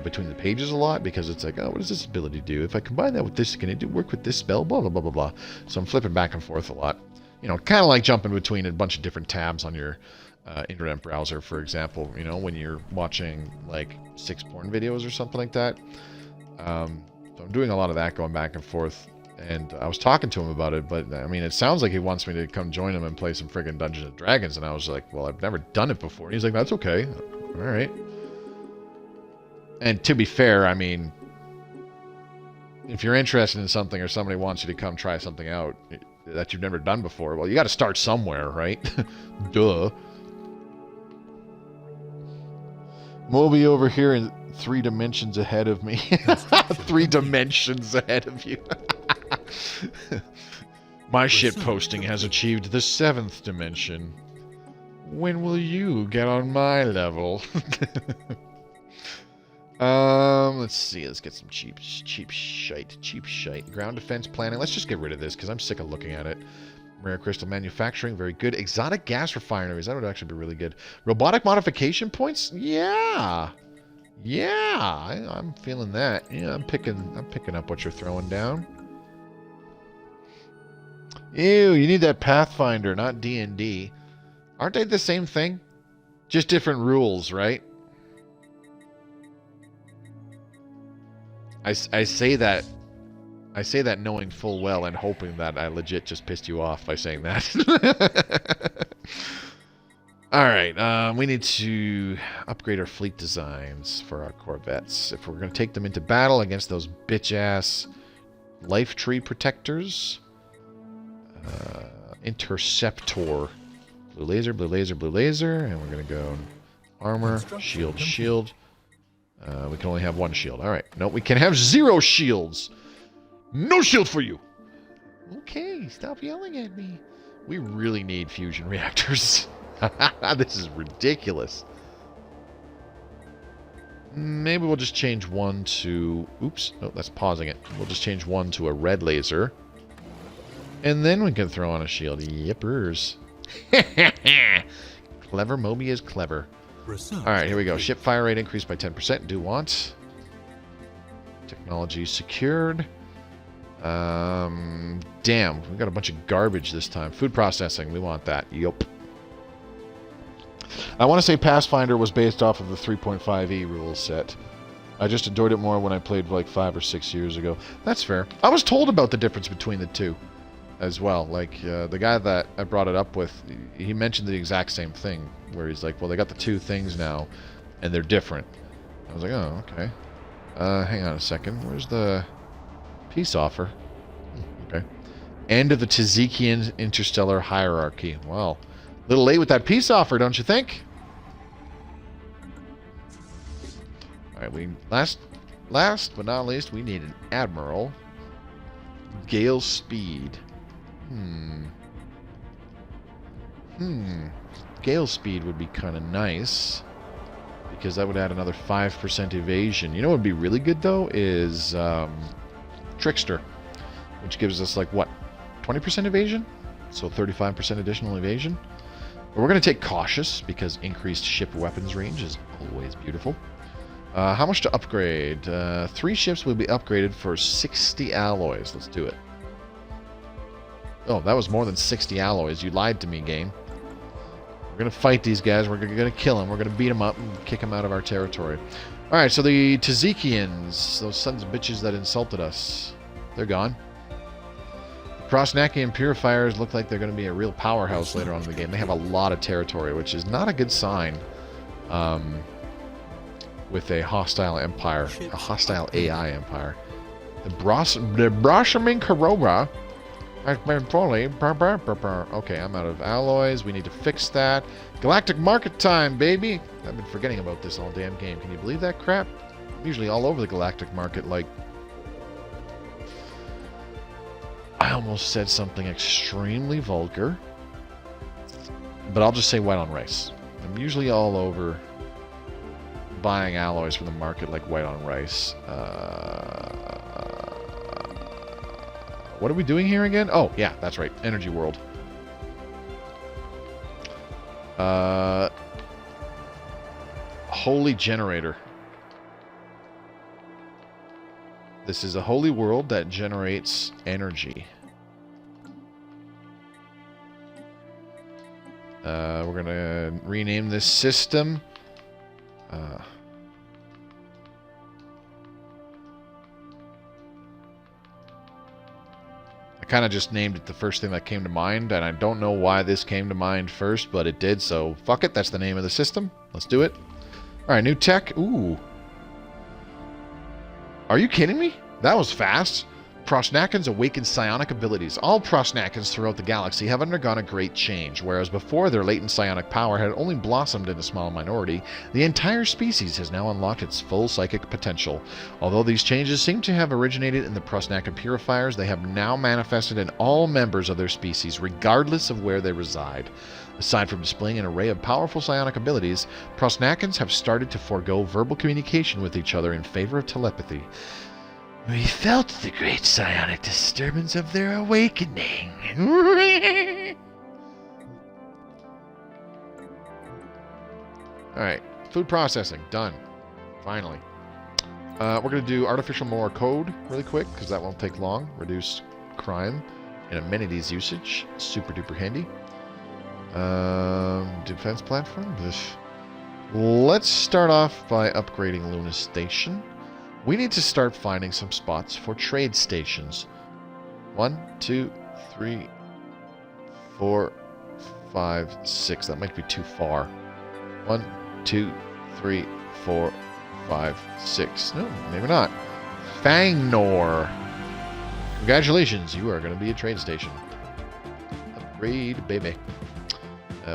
between the pages a lot, because it's like, oh, what does this ability do? If I combine that with this, can it work with this spell? Blah, blah, blah, blah, blah. So I'm flipping back and forth a lot. You know, kind of like jumping between a bunch of different tabs on your internet browser, for example, you know, when you're watching, like, 6 porn videos or something like that. So I'm doing a lot of that, going back and forth. And I was talking to him about it, but I mean, it sounds like he wants me to come join him and play some friggin' Dungeons & Dragons. And I was like, well, I've never done it before. And he's like, that's okay. All right. And to be fair, I mean, if you're interested in something or somebody wants you to come try something out that you've never done before, well, you got to start somewhere, right? Duh. Moby over here in 3 dimensions ahead of me. 3 dimensions ahead of you. My shitposting has achieved the 7th dimension. When will you get on my level? Let's see. Let's get some cheap shite. Ground defense planning. Let's just get rid of this because I'm sick of looking at it. Rare crystal manufacturing. Very good. Exotic gas refineries. That would actually be really good. Robotic modification points. Yeah. Yeah. I'm feeling that. Yeah, I'm picking up what you're throwing down. Ew, you need that Pathfinder, not D&D. Aren't they the same thing? Just different rules, right? I say that knowing full well and hoping that I legit just pissed you off by saying that. Alright, we need to upgrade our fleet designs for our corvettes. If we're going to take them into battle against those bitch-ass life tree protectors. Interceptor. Blue laser, blue laser, blue laser. And we're going to go armor, shield, shield. We can only have 1 shield. Alright. No, we can have 0 shields. No shield for you. Okay, stop yelling at me. We really need fusion reactors. This is ridiculous. Maybe we'll just change 1 to... Oops. No, that's pausing it. We'll just change 1 to a red laser. And then we can throw on a shield. Yippers. Clever. Moby is clever. Alright, here we go. Ship fire rate increased by 10%. Do want. Technology secured. Damn. We got a bunch of garbage this time. Food processing. We want that. Yup. I want to say Pathfinder was based off of the 3.5e rule set. I just enjoyed it more when I played like 5 or 6 years ago. That's fair. I was told about the difference between the two as well. Like, the guy that I brought it up with, he mentioned the exact same thing, where he's like, well, they got the 2 things now, and they're different. I was like, oh, okay. Hang on a second. Where's the peace offer? Okay. End of the Tazikians interstellar hierarchy. Well, a little late with that peace offer, don't you think? Alright, we last but not least, we need an admiral. Gale speed. Gale speed would be kind of nice, because that would add another 5% evasion. You know what would be really good, though, is Trickster, which gives us, like, what, 20% evasion? So 35% additional evasion. But we're going to take Cautious, because increased ship weapons range is always beautiful. How much to upgrade? 3 ships will be upgraded for 60 alloys. Let's do it. Oh, that was more than 60 alloys. You lied to me, game. We're going to fight these guys. We're going to kill them. We're going to beat them up and kick them out of our territory. Alright, so the Tazikians, those sons of bitches that insulted us, they're gone. The Krosnakian Purifiers look like they're going to be a real powerhouse later on in the game. They have a lot of territory, which is not a good sign. with a hostile empire, a hostile AI empire. The Brashamin Karora has been fully... Okay, I'm out of alloys. We need to fix that. Galactic market time, baby! I've been forgetting about this all damn game. Can you believe that crap? I'm usually all over the galactic market, like... I almost said something extremely vulgar. But I'll just say white on rice. I'm usually all over buying alloys from the market like white on rice. What are we doing here again? Oh, yeah, that's right. Energy World. Holy Generator. This is a holy world that generates energy. We're going to rename this system. I kind of just named it the first thing that came to mind, and I don't know why this came to mind first, but it did, so fuck it. That's the name of the system. Let's do it. Alright, new tech. Ooh. Are you kidding me? That was fast. Prosnakins awaken psionic abilities. All Prosnakins throughout the galaxy have undergone a great change, whereas before their latent psionic power had only blossomed in a small minority, the entire species has now unlocked its full psychic potential. Although these changes seem to have originated in the Prosnakin purifiers, they have now manifested in all members of their species, regardless of where they reside. Aside from displaying an array of powerful psionic abilities, Prosnakins have started to forego verbal communication with each other in favor of telepathy. We felt the great psionic disturbance of their awakening. Alright, food processing, done. Finally. We're going to do artificial moral code really quick, because that won't take long. Reduce crime and amenities usage. Super duper handy. Defense platform. Let's start off by upgrading Luna Station. We need to start finding some spots for trade stations. 1, 2, 3, 4, 5, 6. That might be too far. 1, 2, 3, 4, 5, 6. No, maybe not. Fangnor. Congratulations, you are going to be a trade station. Upgrade, baby.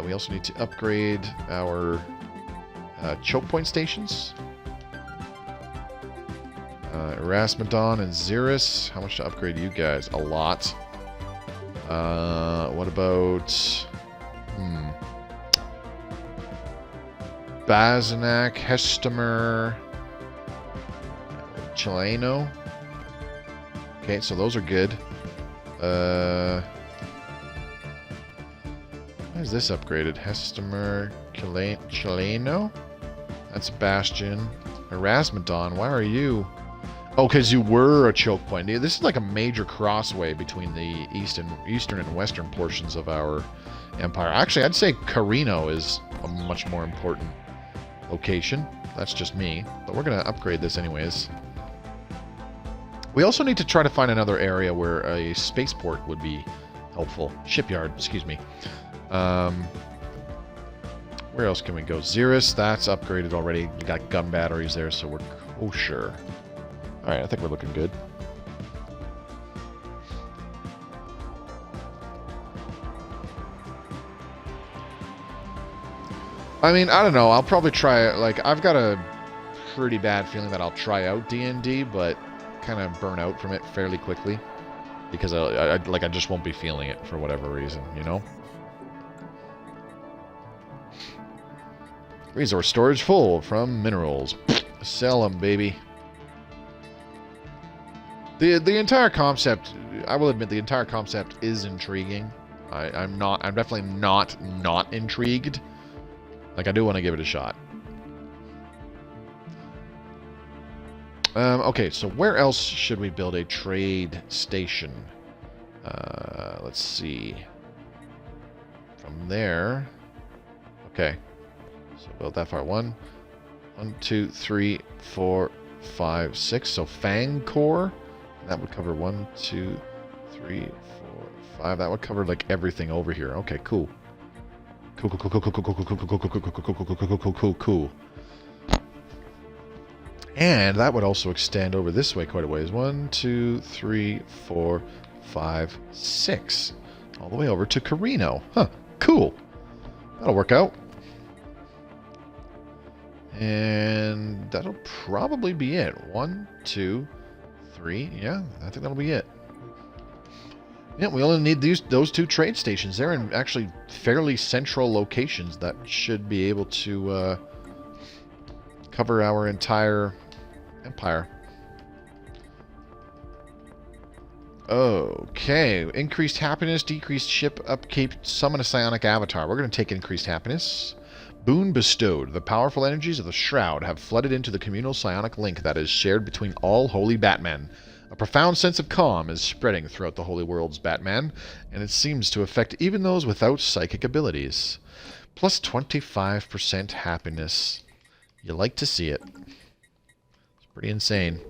We also need to upgrade our choke point stations. Erasmodon and Xeris. How much to upgrade you guys? A lot. What about... Bazanak, Hestemer, Chileno. Okay, so those are good. Why is this upgraded? Hestemer, Chileno? That's Bastion. Erasmodon, why are you... Oh, because you were a choke point. This is like a major crossway between the eastern and western portions of our empire. Actually, I'd say Carino is a much more important location. That's just me. But we're going to upgrade this anyways. We also need to try to find another area where a spaceport would be helpful. Shipyard, excuse me. Where else can we go? Xeris, that's upgraded already. We got gun batteries there, so we're kosher. Alright, I think we're looking good. I mean, I don't know. I'll probably try it. Like, I've got a pretty bad feeling that I'll try out D&D, but kind of burn out from it fairly quickly. Because I just won't be feeling it for whatever reason, you know? Resource storage full from minerals. Sell them, baby. The entire concept, I will admit, the entire concept is intriguing. I'm definitely not intrigued. Like, I do want to give it a shot. Okay, so where else should we build a trade station? Let's see. From there. Okay. So build that far. 1, 2, 3, 4, 5, 6. So Fang Core. That would cover 1, 2, 3, 4, 5. That would cover like everything over here. Okay, cool. Cool, cool, cool, cool, cool, cool, cool, cool, cool, cool, cool, cool, cool, cool, cool, cool, cool. And that would also extend over this way quite a ways. 1, 2, 3, 4, 5, 6. All the way over to Carino. Huh, cool. That'll work out. And that'll probably be it. 1, 2, 3. Yeah, I think that'll be it. Yeah, we only need those 2 trade stations. They're in actually fairly central locations that should be able to cover our entire empire. Okay. Increased happiness, decreased ship upkeep, summon a psionic avatar. We're going to take increased happiness. Boon bestowed. The powerful energies of the Shroud have flooded into the communal psionic link that is shared between all holy Batmen. A profound sense of calm is spreading throughout the holy worlds, Batman, and it seems to affect even those without psychic abilities. Plus 25% happiness. You like to see it. It's pretty insane.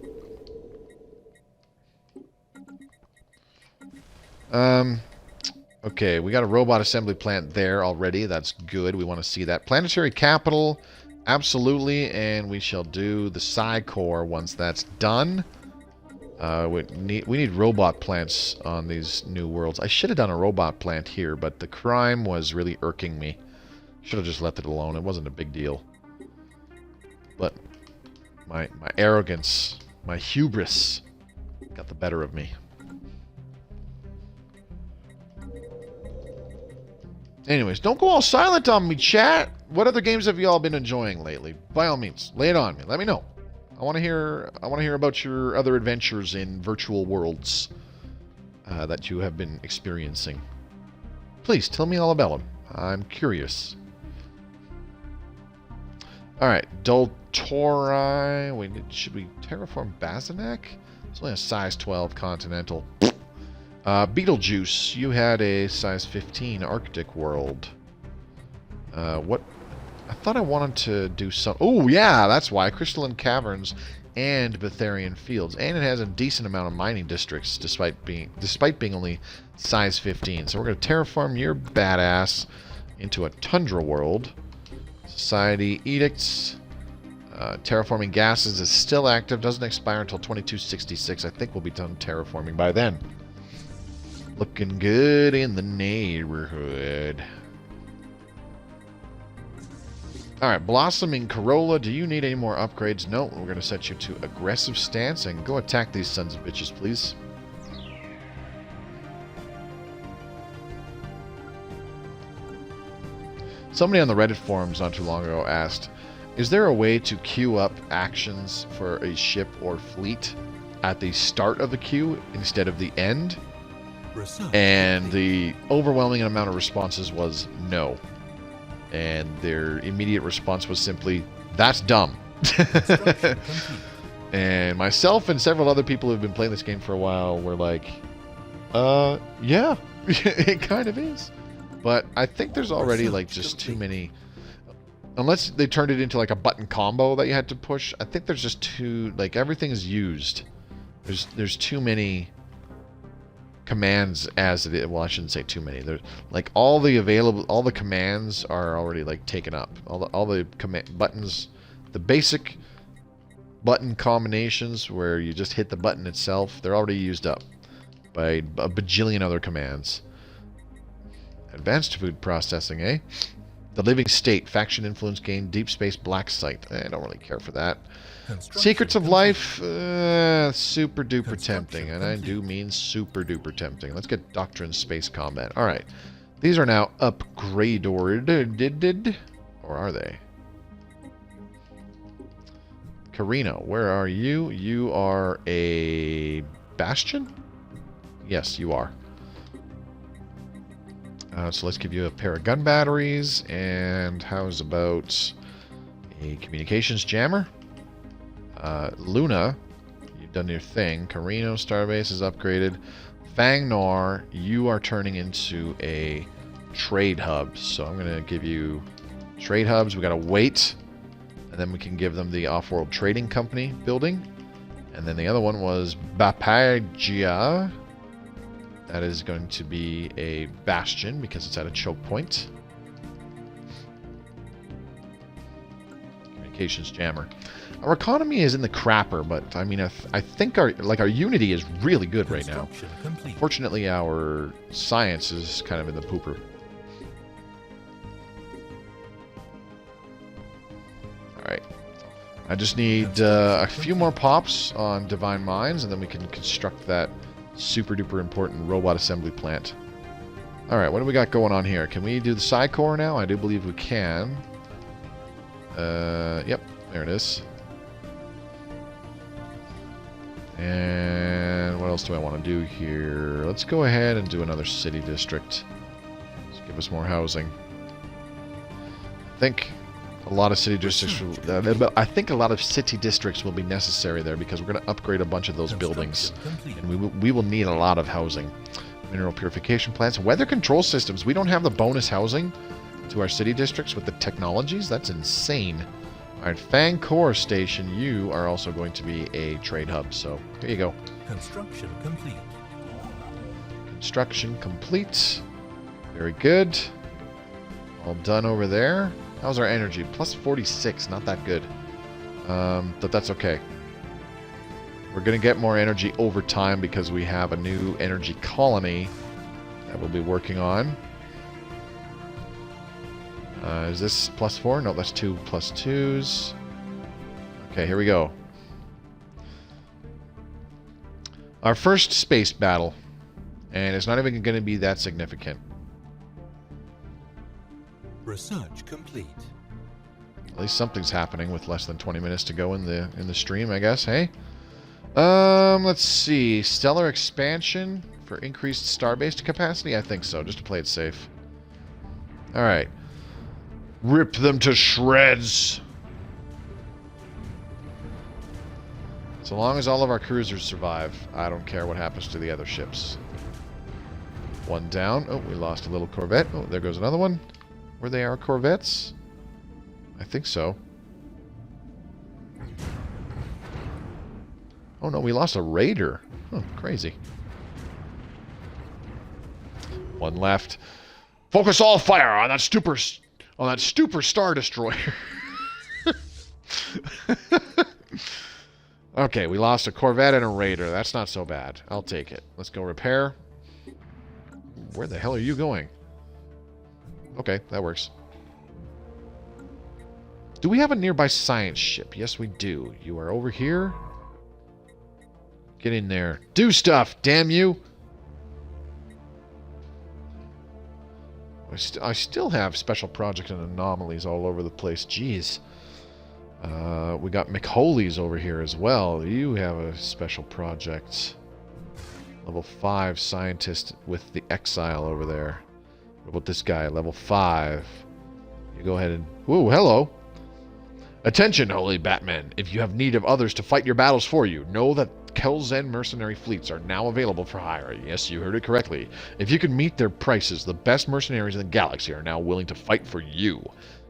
Okay, we got a robot assembly plant there already. That's good. We want to see that. Planetary capital, absolutely, and we shall do the Psi Core once that's done. We need robot plants on these new worlds. I should have done a robot plant here, but the crime was really irking me. Should have just left it alone. It wasn't a big deal. But my arrogance, my hubris got the better of me. Anyways, don't go all silent on me, chat. What other games have you all been enjoying lately? By all means, lay it on me. Let me know. I want to hear about your other adventures in virtual worlds that you have been experiencing. Please tell me all about them. I'm curious. All right, Doltori. Should we terraform Bazanak? It's only a size 12 continental. Beetlejuice, you had a size 15 Arctic world. What? I thought I wanted to do some... Oh, yeah, that's why. Crystalline Caverns and Betharian Fields. And it has a decent amount of mining districts, despite being only size 15. So we're going to terraform your badass into a tundra world. Society edicts. Terraforming gases is still active. Doesn't expire until 2266. I think we'll be done terraforming by then. Looking good in the neighborhood. Alright, Blossoming Corolla, do you need any more upgrades? No, we're going to set you to aggressive stance and go attack these sons of bitches, please. Somebody on the Reddit forums not too long ago asked, is there a way to queue up actions for a ship or fleet at the start of the queue instead of the end? And the overwhelming amount of responses was no. And their immediate response was simply, that's dumb. And myself and several other people who have been playing this game for a while were like, yeah, it kind of is. But I think there's already like just too many, unless they turned it into like a button combo that you had to push. I think there's just too, like everything is used. There's too many commands as it is. Well, I shouldn't say too many. There's like all the commands are already like taken up. All the command buttons, the basic button combinations where you just hit the button itself, they're already used up by a bajillion other commands. Advanced food processing, eh? The living state, faction influence gain, deep space black site. I don't really care for that. Secrets of life, super duper tempting, and I do mean super duper tempting. Let's get Doctrine Space Combat. All right, these are now upgraded, or are they? Carino, where are you? You are a Bastion? Yes, you are. So let's give you a pair of gun batteries, and how's about a communications jammer? Luna, you've done your thing. Carino Starbase is upgraded. Fang Noir, you are turning into a trade hub. So I'm going to give you trade hubs. We got to wait, and then we can give them the off-world trading company building. And then the other one was Bapagia. That is going to be a bastion because it's at a choke point. Communications jammer. Our economy is in the crapper, but I mean, I think our Unity is really good right now. Complete. Fortunately, our science is kind of in the pooper. All right. I just need a few more pops on Divine Minds, and then we can construct that super duper important robot assembly plant. All right, what do we got going on here? Can we do the Psi Core now? I do believe we can. Yep, there it is. And what else do I want to do here? Let's go ahead and do another city district. Let's give us more housing. I think a lot of city districts will be necessary there because we're going to upgrade a bunch of those buildings, and we will need a lot of housing. Mineral purification plants, weather control systems. We don't have the bonus housing to our city districts with the technologies. That's insane. All right, Fang Core Station, you are also going to be a trade hub, so here you go. Construction complete. Construction complete. Very good. All done over there. How's our energy? Plus 46, not that good. But that's okay. We're going to get more energy over time because we have a new energy colony that we'll be working on. Is this plus 4? No, that's 2 plus 2s. Okay, here we go. Our first space battle. And it's not even going to be that significant. Research complete. At least something's happening with less than 20 minutes to go in the stream, I guess, hey? Let's see. Stellar expansion for increased Starbase capacity? I think so, just to play it safe. Alright. Rip them to shreds! So long as all of our cruisers survive, I don't care what happens to the other ships. One down. Oh, we lost a little corvette. Oh, there goes another one. Were they our corvettes? I think so. Oh no, we lost a raider. Oh, crazy. One left. Focus all fire on that stupor Star Destroyer. Okay, we lost a corvette and a raider. That's not so bad. I'll take it. Let's go repair. Where the hell are you going? Okay, that works. Do we have a nearby science ship? Yes, we do. You are over here. Get in there. Do stuff, damn you! I still have special projects and anomalies all over the place. Jeez. We got McHoley's over here as well. You have a special project. Level 5 scientist with the exile over there. What about this guy? Level 5. You go ahead and... Whoa, hello. Attention, holy Batman. If you have need of others to fight your battles for you, know that Kelzen mercenary fleets are now available for hire. Yes, you heard it correctly. If you can meet their prices, the best mercenaries in the galaxy are now willing to fight for you.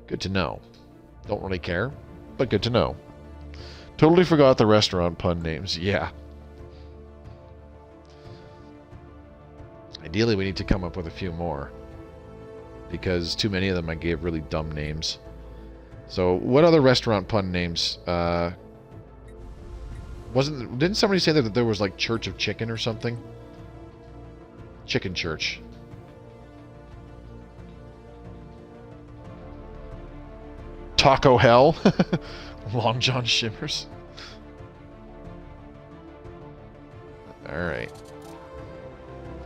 Good to know. Don't really care, but good to know. Totally forgot the restaurant pun names. Yeah. Ideally, we need to come up with a few more, because too many of them I gave really dumb names. So, what other restaurant pun names? Didn't somebody say that there was like Church of Chicken or something? Chicken Church. Taco Hell. Long John Shimmers. Alright.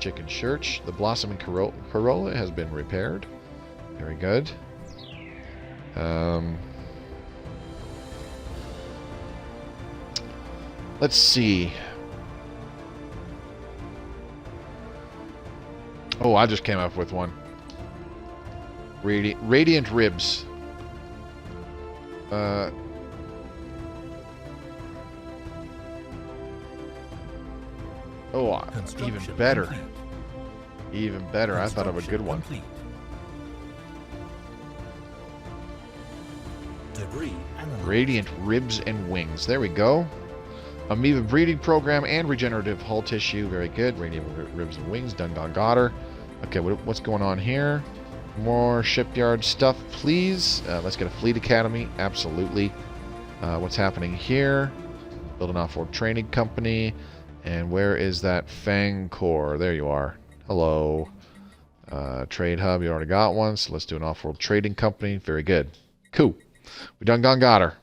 Chicken Church. The Blossoming Corolla has been repaired. Very good. Let's see. Oh, I just came up with one. Radiant Ribs. Oh, even better. Complete. Even better. I thought of a good one. Complete. Debris analyzed. Radiant Ribs and Wings. There we go. Amoeba breeding program and regenerative hull tissue. Very good. Radiant Ribs and Wings. Done, got her. Okay, what's going on here? More shipyard stuff, please. Let's get a fleet academy. Absolutely. What's happening here? Build an off-world trading company. And where is that Fang Core? There you are. Hello. Trade hub, you already got one, so let's do an off-world trading company. Very good. Cool. We done got her.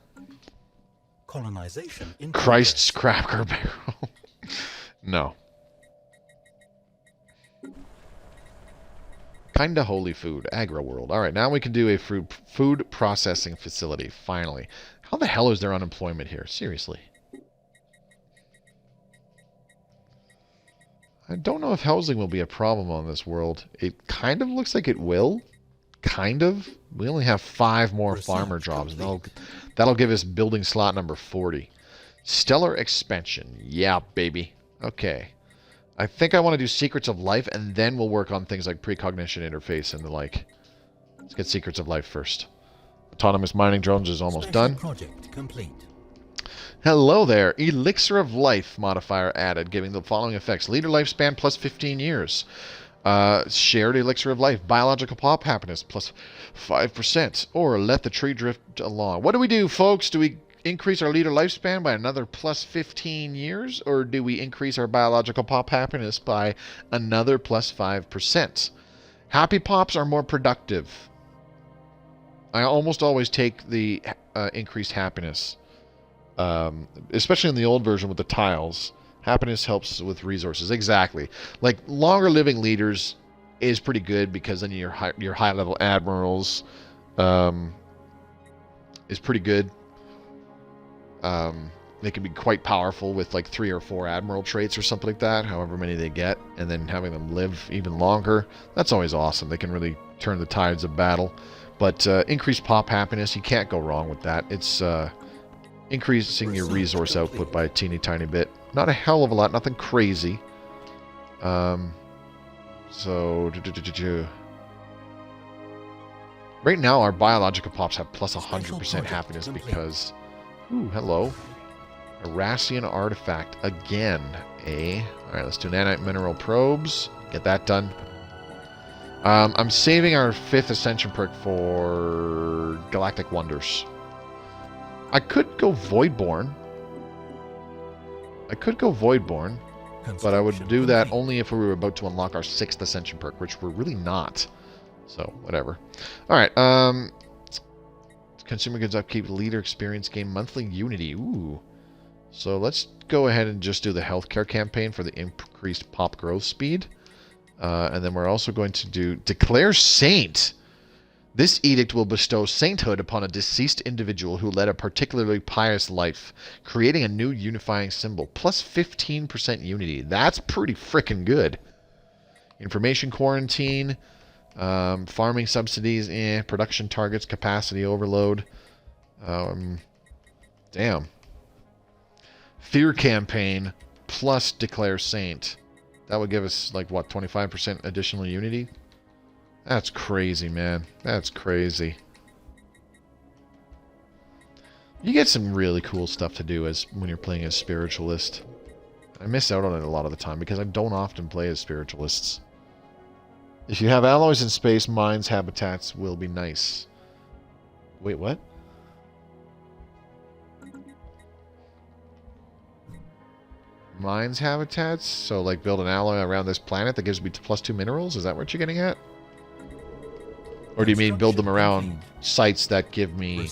Colonization in Christ's progress. cracker barrel. No. Kinda holy food. Agro world. Alright, now we can do a food processing facility. Finally. How the hell is there unemployment here? Seriously. I don't know if housing will be a problem on this world. It kind of looks like it will. Kind of. We only have 5 more farmer jobs. And that'll give us building slot number 40. Stellar expansion. Yeah, baby. Okay. I think I want to do Secrets of Life, and then we'll work on things like precognition interface and the like. Let's get Secrets of Life first. Autonomous mining drones is almost done. Project complete. Hello there. Elixir of Life modifier added, giving the following effects. Leader lifespan plus 15 years. Shared Elixir of Life. Biological pop happiness plus 5%. Or let the tree drift along. What do we do, folks? Do we increase our leader lifespan by another plus 15 years? Or do we increase our biological pop happiness by another plus 5%? Happy pops are more productive. I almost always take the increased happiness. Especially in the old version with the tiles. Happiness helps with resources. Exactly. Like, longer living leaders is pretty good because then your high level admirals is pretty good. They can be quite powerful with like 3 or 4 admiral traits or something like that, however many they get, and then having them live even longer. That's always awesome. They can really turn the tides of battle. But increased pop happiness, you can't go wrong with that. It's increasing your resource output by a teeny tiny bit. Not a hell of a lot, nothing crazy. So, right now our biological pops have plus 100% happiness because... Ooh, hello. Arassian artifact again, eh? Alright, let's do nanite mineral probes. Get that done. I'm saving our 5th ascension perk for Galactic Wonders. I could go Voidborn. But I would do that only if we were about to unlock our 6th ascension perk, which we're really not. So, whatever. Alright, consumer goods upkeep, leader experience gain, monthly unity. Ooh. So let's go ahead and just do the healthcare campaign for the increased pop growth speed. And then we're also going to do Declare Saint. This edict will bestow sainthood upon a deceased individual who led a particularly pious life, creating a new unifying symbol. Plus 15% unity. That's pretty freaking good. Information quarantine. Farming subsidies, production targets, capacity overload. Damn. Fear campaign plus Declare Saint. That would give us, like, what, 25% additional unity? That's crazy, man. That's crazy. You get some really cool stuff to do as when you're playing as Spiritualist. I miss out on it a lot of the time because I don't often play as Spiritualists. If you have alloys in space, mines habitats will be nice. Wait, what? Mines habitats? So, like, build an alloy around this planet that gives me +2 minerals? Is that what you're getting at? Or do you mean build them around sites that give me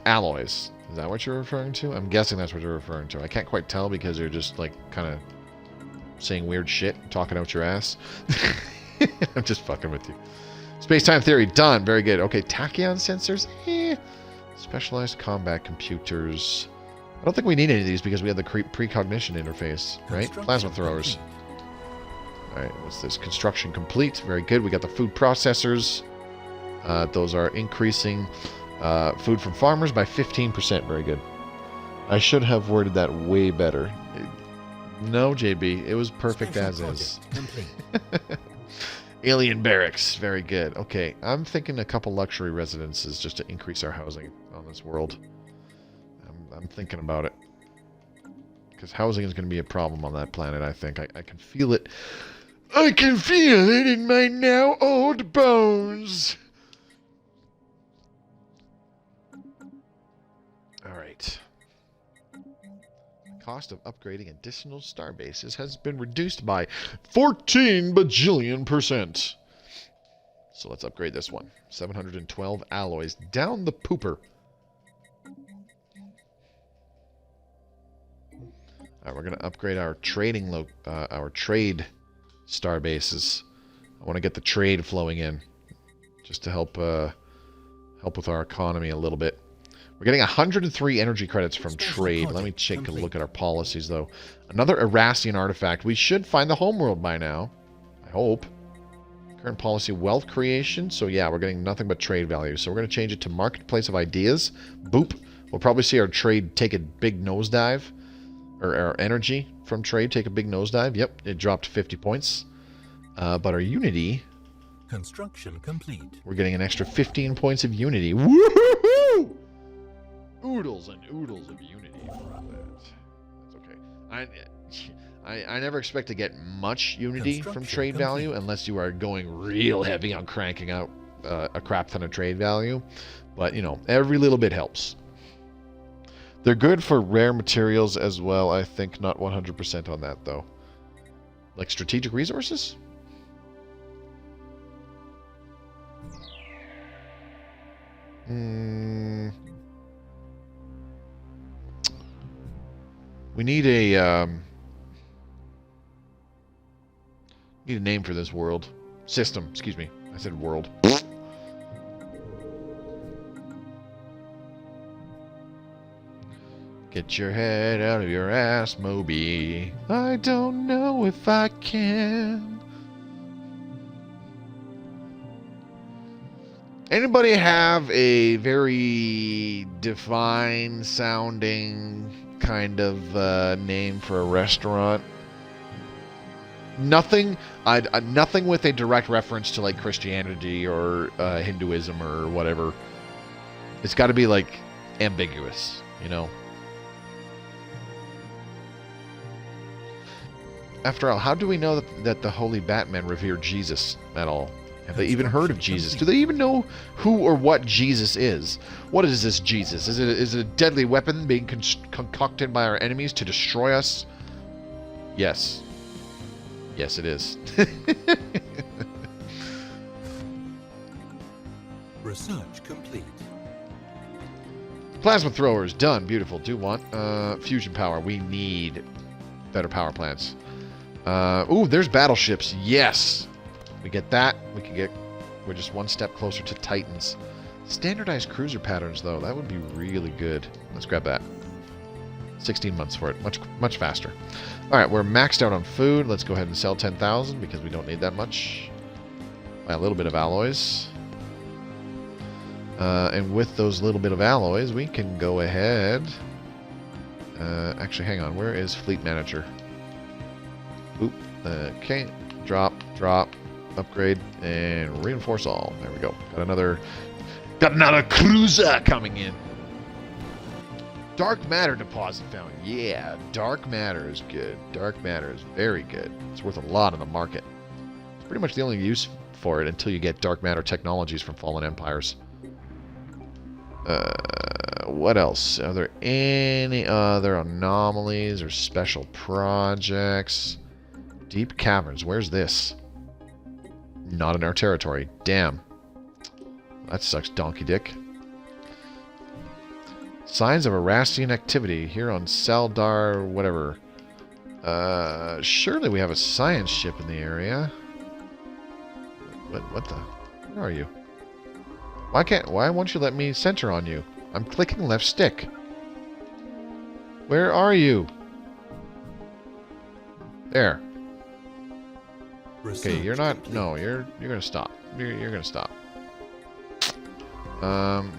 alloys? Is that what you're referring to? I'm guessing that's what you're referring to. I can't quite tell because you're just, like, kind of saying weird shit, talking out your ass. I'm just fucking with you. Space-time theory, done. Very good. Okay, tachyon sensors? Specialized combat computers. I don't think we need any of these because we have the precognition interface, right? Plasma throwers. Alright, what's this? Construction complete. Very good. We got the food processors. Those are increasing food from farmers by 15%. Very good. I should have worded that way better. No, JB. It was perfect as is. Alien barracks. Very good. Okay, I'm thinking a couple luxury residences just to increase our housing on this world. I'm thinking about it. Because housing is going to be a problem on that planet, I think. I can feel it. I can feel it in my now old bones. Cost of upgrading additional starbases has been reduced by 14 bajillion%. So let's upgrade this one. 712 alloys down the pooper. Alright, we're going to upgrade our trading our trade starbases. I want to get the trade flowing in just to help help with our economy a little bit. We're getting 103 energy credits from trade. Let me take a look at our policies, though. Another Erastian artifact. We should find the homeworld by now. I hope. Current policy, wealth creation. So, yeah, we're getting nothing but trade value. So, we're going to change it to marketplace of ideas. Boop. We'll probably see our trade take a big nosedive. Or our energy from trade take a big nosedive. Yep, it dropped 50 points. But our unity... Construction complete. We're getting an extra 15 points of unity. Woohoo! Oodles and oodles of unity from that. That's okay. I never expect to get much unity from trade value unless you are going real heavy on cranking out a crap ton of trade value. But, you know, every little bit helps. They're good for rare materials as well. I think not 100% on that, though. Like strategic resources? We need a name for this world. System, excuse me. I said world. Get your head out of your ass, Moby. I don't know if I can. Anybody have a very defined sounding kind of name for a restaurant? Nothing. Nothing with a direct reference to like Christianity or Hinduism or whatever. It's got to be like ambiguous, you know. After all, how do we know that the holy Batmen revere Jesus at all? Have they even heard of Jesus? Do they even know who or what Jesus is? What is this Jesus? Is it a deadly weapon being concocted by our enemies to destroy us? Yes. Yes, it is. Research complete. Plasma throwers, done. Beautiful. Do want fusion power. We need better power plants. Ooh, there's battleships. Yes. We get that. We're just one step closer to Titans. Standardized cruiser patterns, though. That would be really good. Let's grab that. 16 months for it. Much faster. All right, we're maxed out on food. Let's go ahead and sell 10,000 because we don't need that much. Buy a little bit of alloys. And with those little bit of alloys, we can go ahead. Actually, hang on. Where is Fleet Manager? Oop. Okay. Drop. Upgrade and reinforce all. There we go. Got another cruiser coming in. Dark matter deposit found. Yeah, dark matter is good. Dark matter is very good. It's worth a lot in the market. It's pretty much the only use for it until you get dark matter technologies from fallen empires. What else? Are there any other anomalies or special projects? Deep caverns. Where's this? Not in our territory. Damn. That sucks, donkey dick. Signs of Erastian activity here on Saldar, whatever. Surely we have a science ship in the area. What the? Where are you? Why won't you let me center on you? I'm clicking left stick. Where are you? There. Okay, you're not. No, you're gonna stop. You're gonna stop.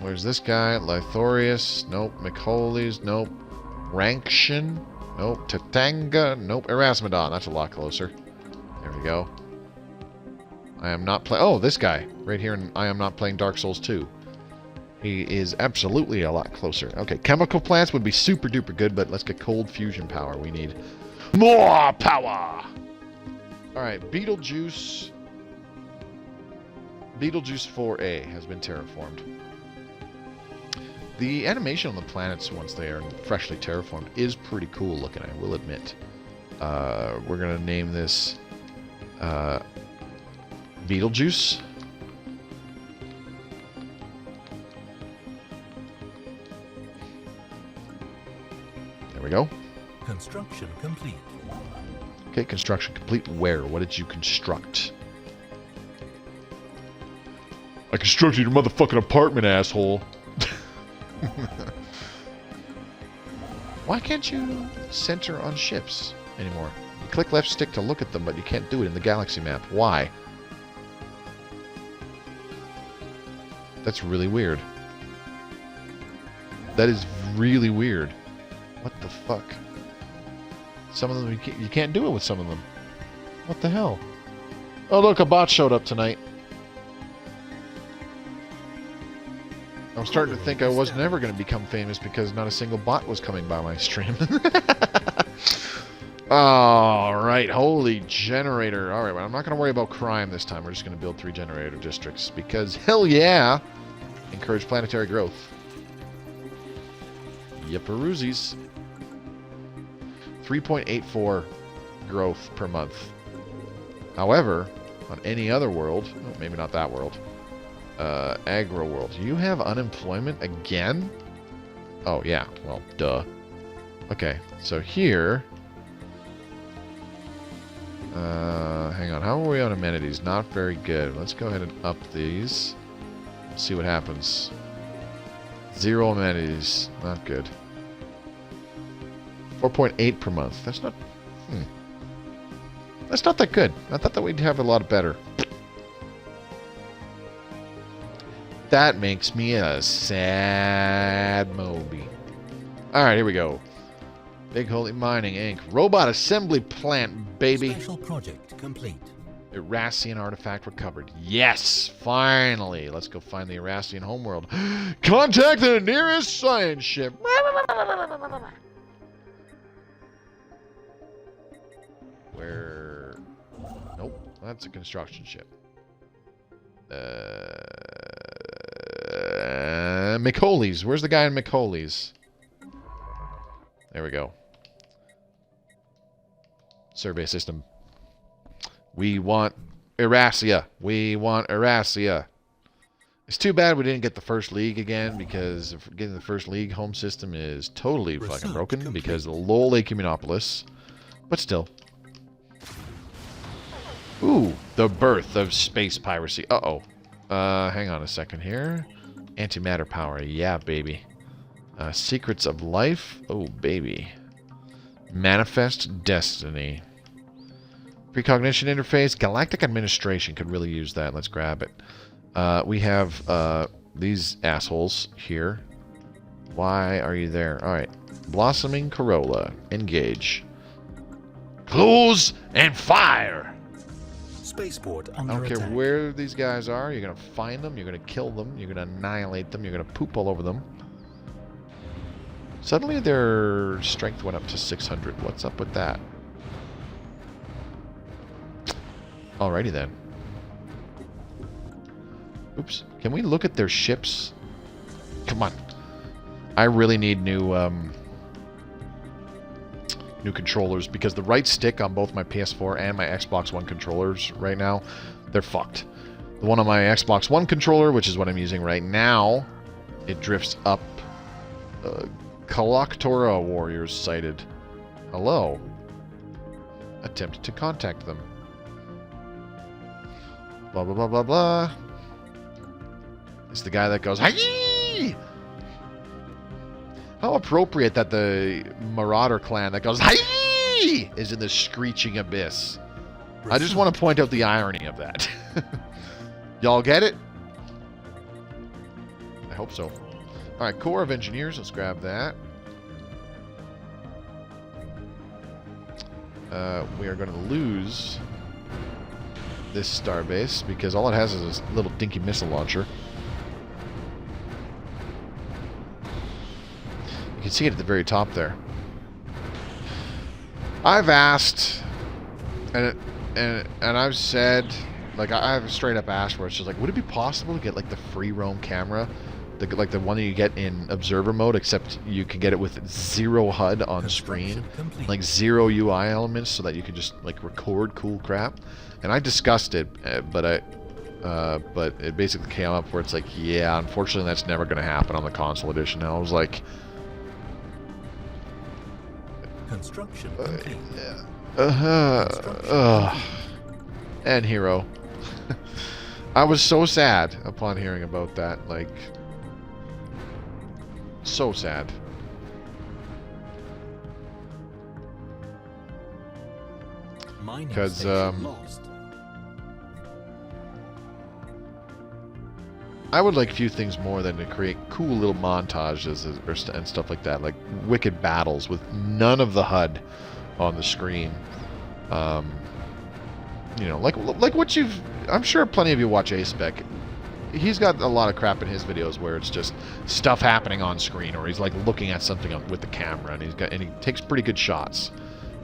Where's this guy? Lythorius. Nope. McHoly's. Nope. Rankshin. Nope. Tatanga. Nope. Erasmodon. That's a lot closer. There we go. I am not playing. Oh, this guy right here. I am not playing Dark Souls 2. He is absolutely a lot closer. Okay, chemical plants would be super duper good, but let's get cold fusion power. We need more power. All right, Beetlejuice 4A has been terraformed. The animation on the planets once they are freshly terraformed is pretty cool looking, I will admit. We're going to name this Beetlejuice. There we go. Construction complete. Okay, construction complete. Where? What did you construct? I constructed your motherfucking apartment, asshole. Why can't you center on ships anymore? You click left stick to look at them, but you can't do it in the galaxy map. Why? That's really weird. That is really weird. What the fuck? Some of them, you can't do it with some of them. What the hell? Oh look, a bot showed up tonight. I'm starting to think I was never going to become famous because not a single bot was coming by my stream. Alright, holy generator. Alright, well, I'm not going to worry about crime this time. We're just going to build 3 generator districts because, hell yeah! Encourage planetary growth. Yipperoozies. 3.84 growth per month. However, on any other world, oh, maybe not that world, agro world, you have unemployment again? Oh, yeah, well, duh. Okay, so here, hang on, how are we on amenities? Not very good. Let's go ahead and up these. See what happens. 0 amenities, not good. 4.8 per month. That's not... That's not that good. I thought that we'd have a lot better. That makes me a sad Moby. Alright, here we go. Big Holy Mining, Inc. Robot Assembly Plant, baby. Special project complete. Erassian artifact recovered. Yes! Finally! Let's go find the Erassian homeworld. Contact the nearest science ship! Where... Nope. That's a construction ship. McCauley's. Where's the guy in McCauley's? There we go. Survey system. We want Erassia. We want Erassia. It's too bad we didn't get the first league again, because getting the first league home system is totally fucking broken because of the Lowell Lake Communopolis. But still. Ooh, the birth of space piracy. Uh-oh. Hang on a second here. Antimatter power. Yeah, baby. Secrets of life. Oh, baby. Manifest destiny. Precognition interface. Galactic administration could really use that. Let's grab it. We have these assholes here. Why are you there? Alright. Blossoming Corolla. Engage. Close and fire! Spaceport I under don't care attack. where these guys are. You're going to find them. You're going to kill them. You're going to annihilate them. You're going to poop all over them. Suddenly their strength went up to 600. What's up with that? Alrighty then. Oops. Can we look at their ships? Come on. I really need new new controllers because the right stick on both my PS4 and my Xbox One controllers right now, they're fucked. The one on my Xbox One controller, which is what I'm using right now, it drifts up. Kalaktora warriors sighted. Hello. Attempt to contact them. Blah, blah, blah, blah, blah. It's the guy that goes, hi! How appropriate that the Marauder clan that goes, hi! is in the screeching abyss. I just want to point out the irony of that. Y'all get it? I hope so. Alright, Corps of Engineers. Let's grab that. We are going to lose this Starbase because all it has is this little dinky missile launcher. You can see it at the very top there. I've asked, and I've said, like, I've straight up asked where it's just like, would it be possible to get like the free roam camera like the one that you get in observer mode, except you can get it with 0 HUD on screen, like 0 UI elements, so that you can just like record cool crap. And I discussed it, but it basically came up where it's like, yeah, unfortunately that's never going to happen on the console edition. And I was like, Construction complete. And Hero. I was so sad upon hearing about that, like, so sad. Because I would like few things more than to create cool little montages and stuff like that, like wicked battles with none of the HUD on the screen. You know, like what you've... I'm sure plenty of you watch A-Spec. He's got a lot of crap in his videos where it's just stuff happening on screen, or he's like looking at something with the camera, and he takes pretty good shots.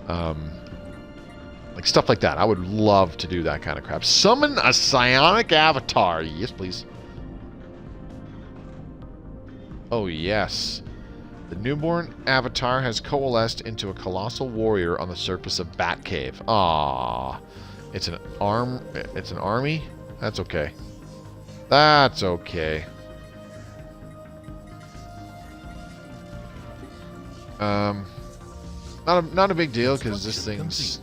Like stuff like that. I would love to do that kind of crap. Summon a psionic avatar. Yes, please. Oh, yes. The newborn avatar has coalesced into a colossal warrior on the surface of Batcave. Ah, it's an army? That's okay. That's okay. Not a big deal, because this thing's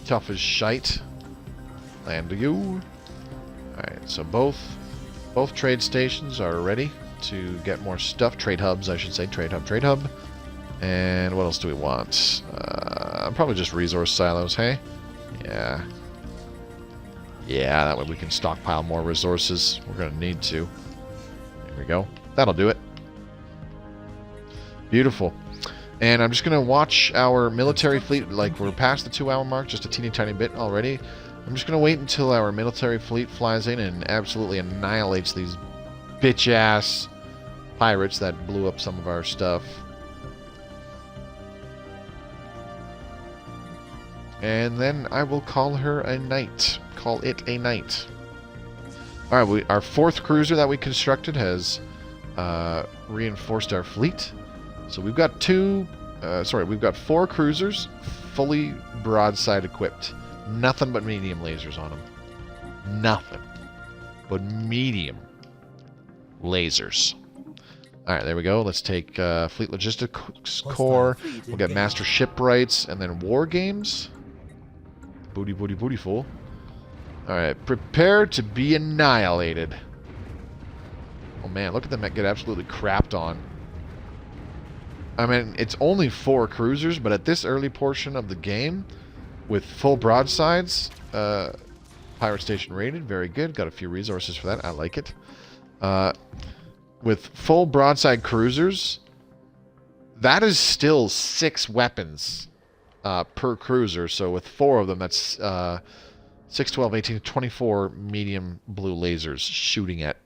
tough as shite. Land to you. Alright, so both trade stations are ready to get more stuff. Trade hubs, I should say. Trade hub. And what else do we want? Probably just resource silos, hey? Yeah. Yeah, that way we can stockpile more resources. We're going to need to. There we go. That'll do it. Beautiful. And I'm just going to watch our military fleet. Like, we're past the 2-hour mark, just a teeny tiny bit already. I'm just going to wait until our military fleet flies in and absolutely annihilates these bitch-ass pirates that blew up some of our stuff. And then I will call her a night. Call it a night. Alright, our 4th cruiser that we constructed has reinforced our fleet. So we've got we've got 4 cruisers fully broadside equipped. Nothing but medium lasers on them. Nothing but medium lasers. Alright, there we go. Let's take Fleet Logistics Core. We'll get Master Shipwrights and then War Games. Booty fool. Alright, prepare to be annihilated. Oh man, look at them get absolutely crapped on. I mean, it's only 4 cruisers, but at this early portion of the game, with full broadsides, Pirate Station rated, very good. Got a few resources for that. I like it. With full broadside cruisers, that is still 6 weapons per cruiser. So with 4 of them, that's 6, 12, 18, 24 medium blue lasers shooting at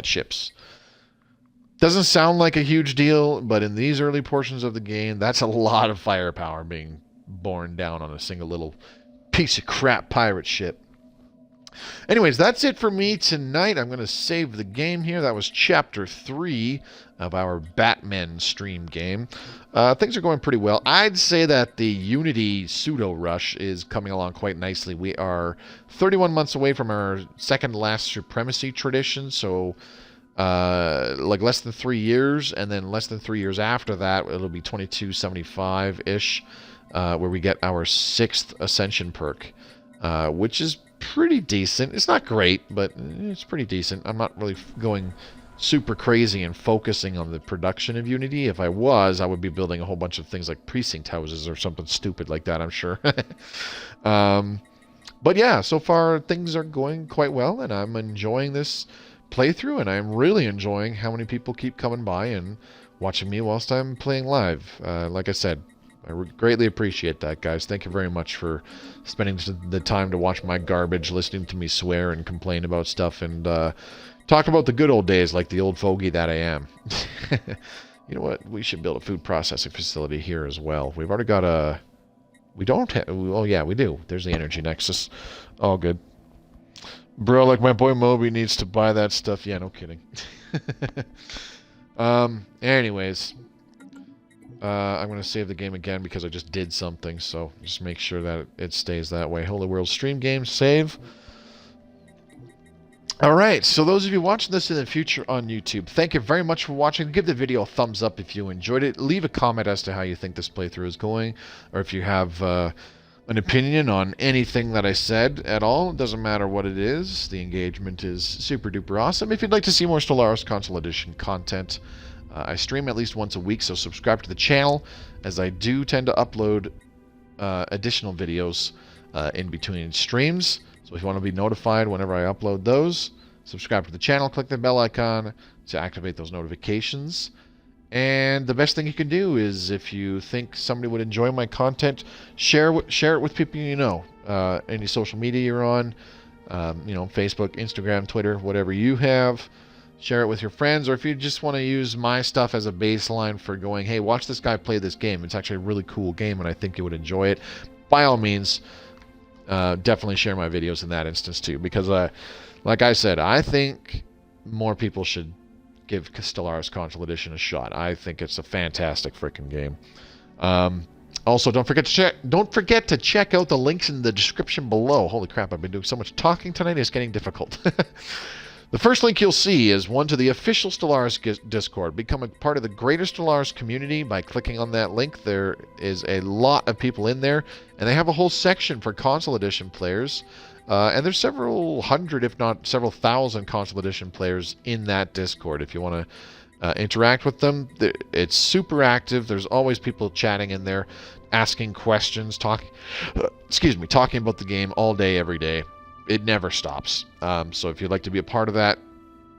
ships. Doesn't sound like a huge deal, but in these early portions of the game, that's a lot of firepower being borne down on a single little piece of crap pirate ship. Anyways, that's it for me tonight. I'm going to save the game here. That was Chapter 3 of our Batmen stream game. Things are going pretty well. I'd say that the Unity pseudo-rush is coming along quite nicely. We are 31 months away from our second last Supremacy tradition, so like less than 3 years, and then less than 3 years after that, it'll be 2275-ish, where we get our 6th Ascension perk, which is pretty decent. It's not great, but it's pretty decent. I'm not really going super crazy and focusing on the production of Unity. If I was, I would be building a whole bunch of things like precinct houses or something stupid like that, I'm sure. But yeah, so far things are going quite well, and I'm enjoying this playthrough, and I'm really enjoying how many people keep coming by and watching me whilst I'm playing live. Like I said, I greatly appreciate that, guys. Thank you very much for spending the time to watch my garbage, listening to me swear and complain about stuff, and talk about the good old days like the old fogey that I am. You know what? We should build a food processing facility here as well. We've already got a... We don't have... Oh, yeah, we do. There's the energy nexus. All good. Bro, like my boy Moby needs to buy that stuff. Yeah, no kidding. Anyways, I'm going to save the game again because I just did something, so just make sure that it stays that way. Holy World Stream Game, save. Alright, so those of you watching this in the future on YouTube, thank you very much for watching. Give the video a thumbs up if you enjoyed it. Leave a comment as to how you think this playthrough is going, or if you have an opinion on anything that I said at all. It doesn't matter what it is. The engagement is super duper awesome. If you'd like to see more Stellaris Console Edition content, I stream at least once a week, so subscribe to the channel, as I do tend to upload additional videos in between streams. So if you want to be notified whenever I upload those, subscribe to the channel, click the bell icon to activate those notifications. And the best thing you can do is, if you think somebody would enjoy my content, share it with people you know. Any social media you're on, Facebook, Instagram, Twitter, whatever you have. Share it with your friends, or if you just want to use my stuff as a baseline for going, hey, watch this guy play this game. It's actually a really cool game, and I think you would enjoy it. By all means, definitely share my videos in that instance too, because like I said, I think more people should give Stellaris Console Edition a shot. I think it's a fantastic freaking game. Also, don't forget to check out the links in the description below. Holy crap, I've been doing so much talking tonight, it's getting difficult. The first link you'll see is one to the official Stellaris Discord. Become a part of the greater Stellaris community by clicking on that link. There is a lot of people in there, and they have a whole section for Console Edition players. And there's several hundred, if not several thousand, Console Edition players in that Discord. If you want to interact with them, it's super active. There's always people chatting in there, asking questions, talking about the game all day, every day. It never stops. So if you'd like to be a part of that,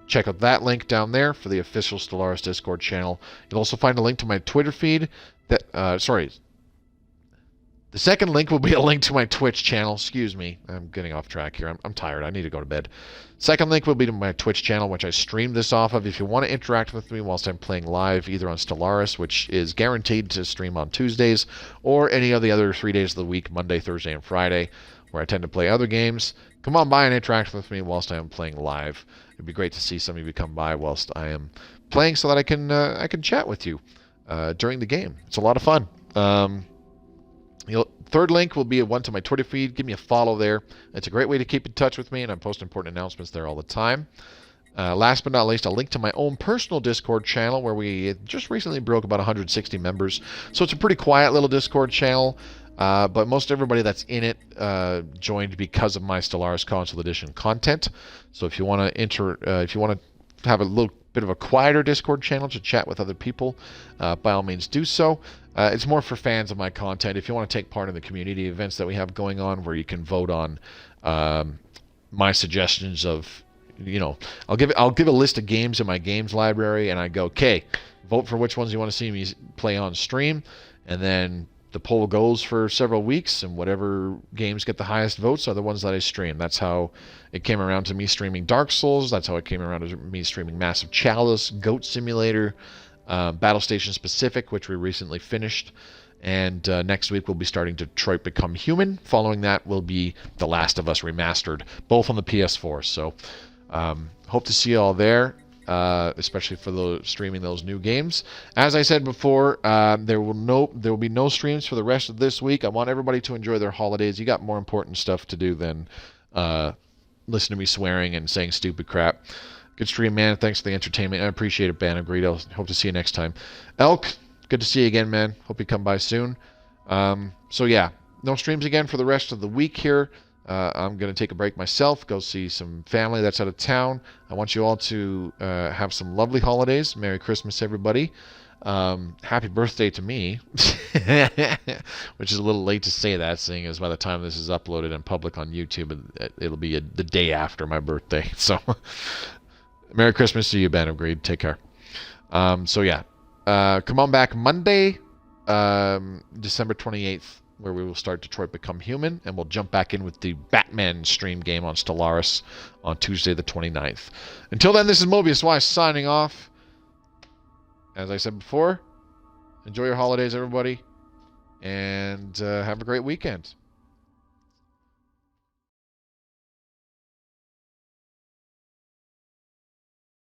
check out that link down there for the official Stellaris Discord channel. You'll also find a link to my Twitter feed. The second link will be a link to my Twitch channel. Excuse me. I'm getting off track here. I'm tired. I need to go to bed. Second link will be to my Twitch channel, which I stream this off of. If you want to interact with me whilst I'm playing live, either on Stellaris, which is guaranteed to stream on Tuesdays, or any of the other 3 days of the week, Monday, Thursday, and Friday, where I tend to play other games, come on by and interact with me whilst I am playing live. It'd be great to see some of you come by whilst I am playing, so that I can chat with you during the game. It's a lot of fun. Third link will be one to my Twitter feed. Give me a follow there. It's a great way to keep in touch with me, and I post important announcements there all the time. Last but not least, a link to my own personal Discord channel, where we just recently broke about 160 members. So it's a pretty quiet little Discord channel, but most everybody that's in it joined because of my Stellaris Console Edition content. So if you want to have a little bit of a quieter Discord channel to chat with other people, by all means do so. It's more for fans of my content. If you want to take part in the community events that we have going on, where you can vote on my suggestions of, I'll give a list of games in my games library, and I go, okay, vote for which ones you want to see me play on stream, and then the poll goes for several weeks, and whatever games get the highest votes are the ones that I stream. That's how it came around to me streaming Dark Souls. That's how it came around to me streaming Massive Chalice, Goat Simulator, Battle Station Specific, which we recently finished. And next week we'll be starting Detroit Become Human. Following that will be The Last of Us Remastered, both on the PS4. So hope to see you all there, especially for streaming those new games. As I said before, there will be no streams for the rest of this week. I want everybody to enjoy their holidays. You got more important stuff to do than listen to me swearing and saying stupid crap. Good stream, man. Thanks for the entertainment. I appreciate it, Banagredo. Hope to see you next time. Elk, good to see you again, man. Hope you come by soon. So yeah, no streams again for the rest of the week here. I'm going to take a break myself, go see some family that's out of town. I want you all to have some lovely holidays. Merry Christmas, everybody. Happy birthday to me, which is a little late to say that, seeing as by the time this is uploaded and public on YouTube, it'll be the day after my birthday. So Merry Christmas to you, Ben. Agreed. Take care. So yeah, come on back Monday, December 28th, where we will start Detroit Become Human, and we'll jump back in with the Batman stream game on Stellaris on Tuesday the 29th. Until then, this is Mobius Y signing off. As I said before, enjoy your holidays, everybody, and have a great weekend.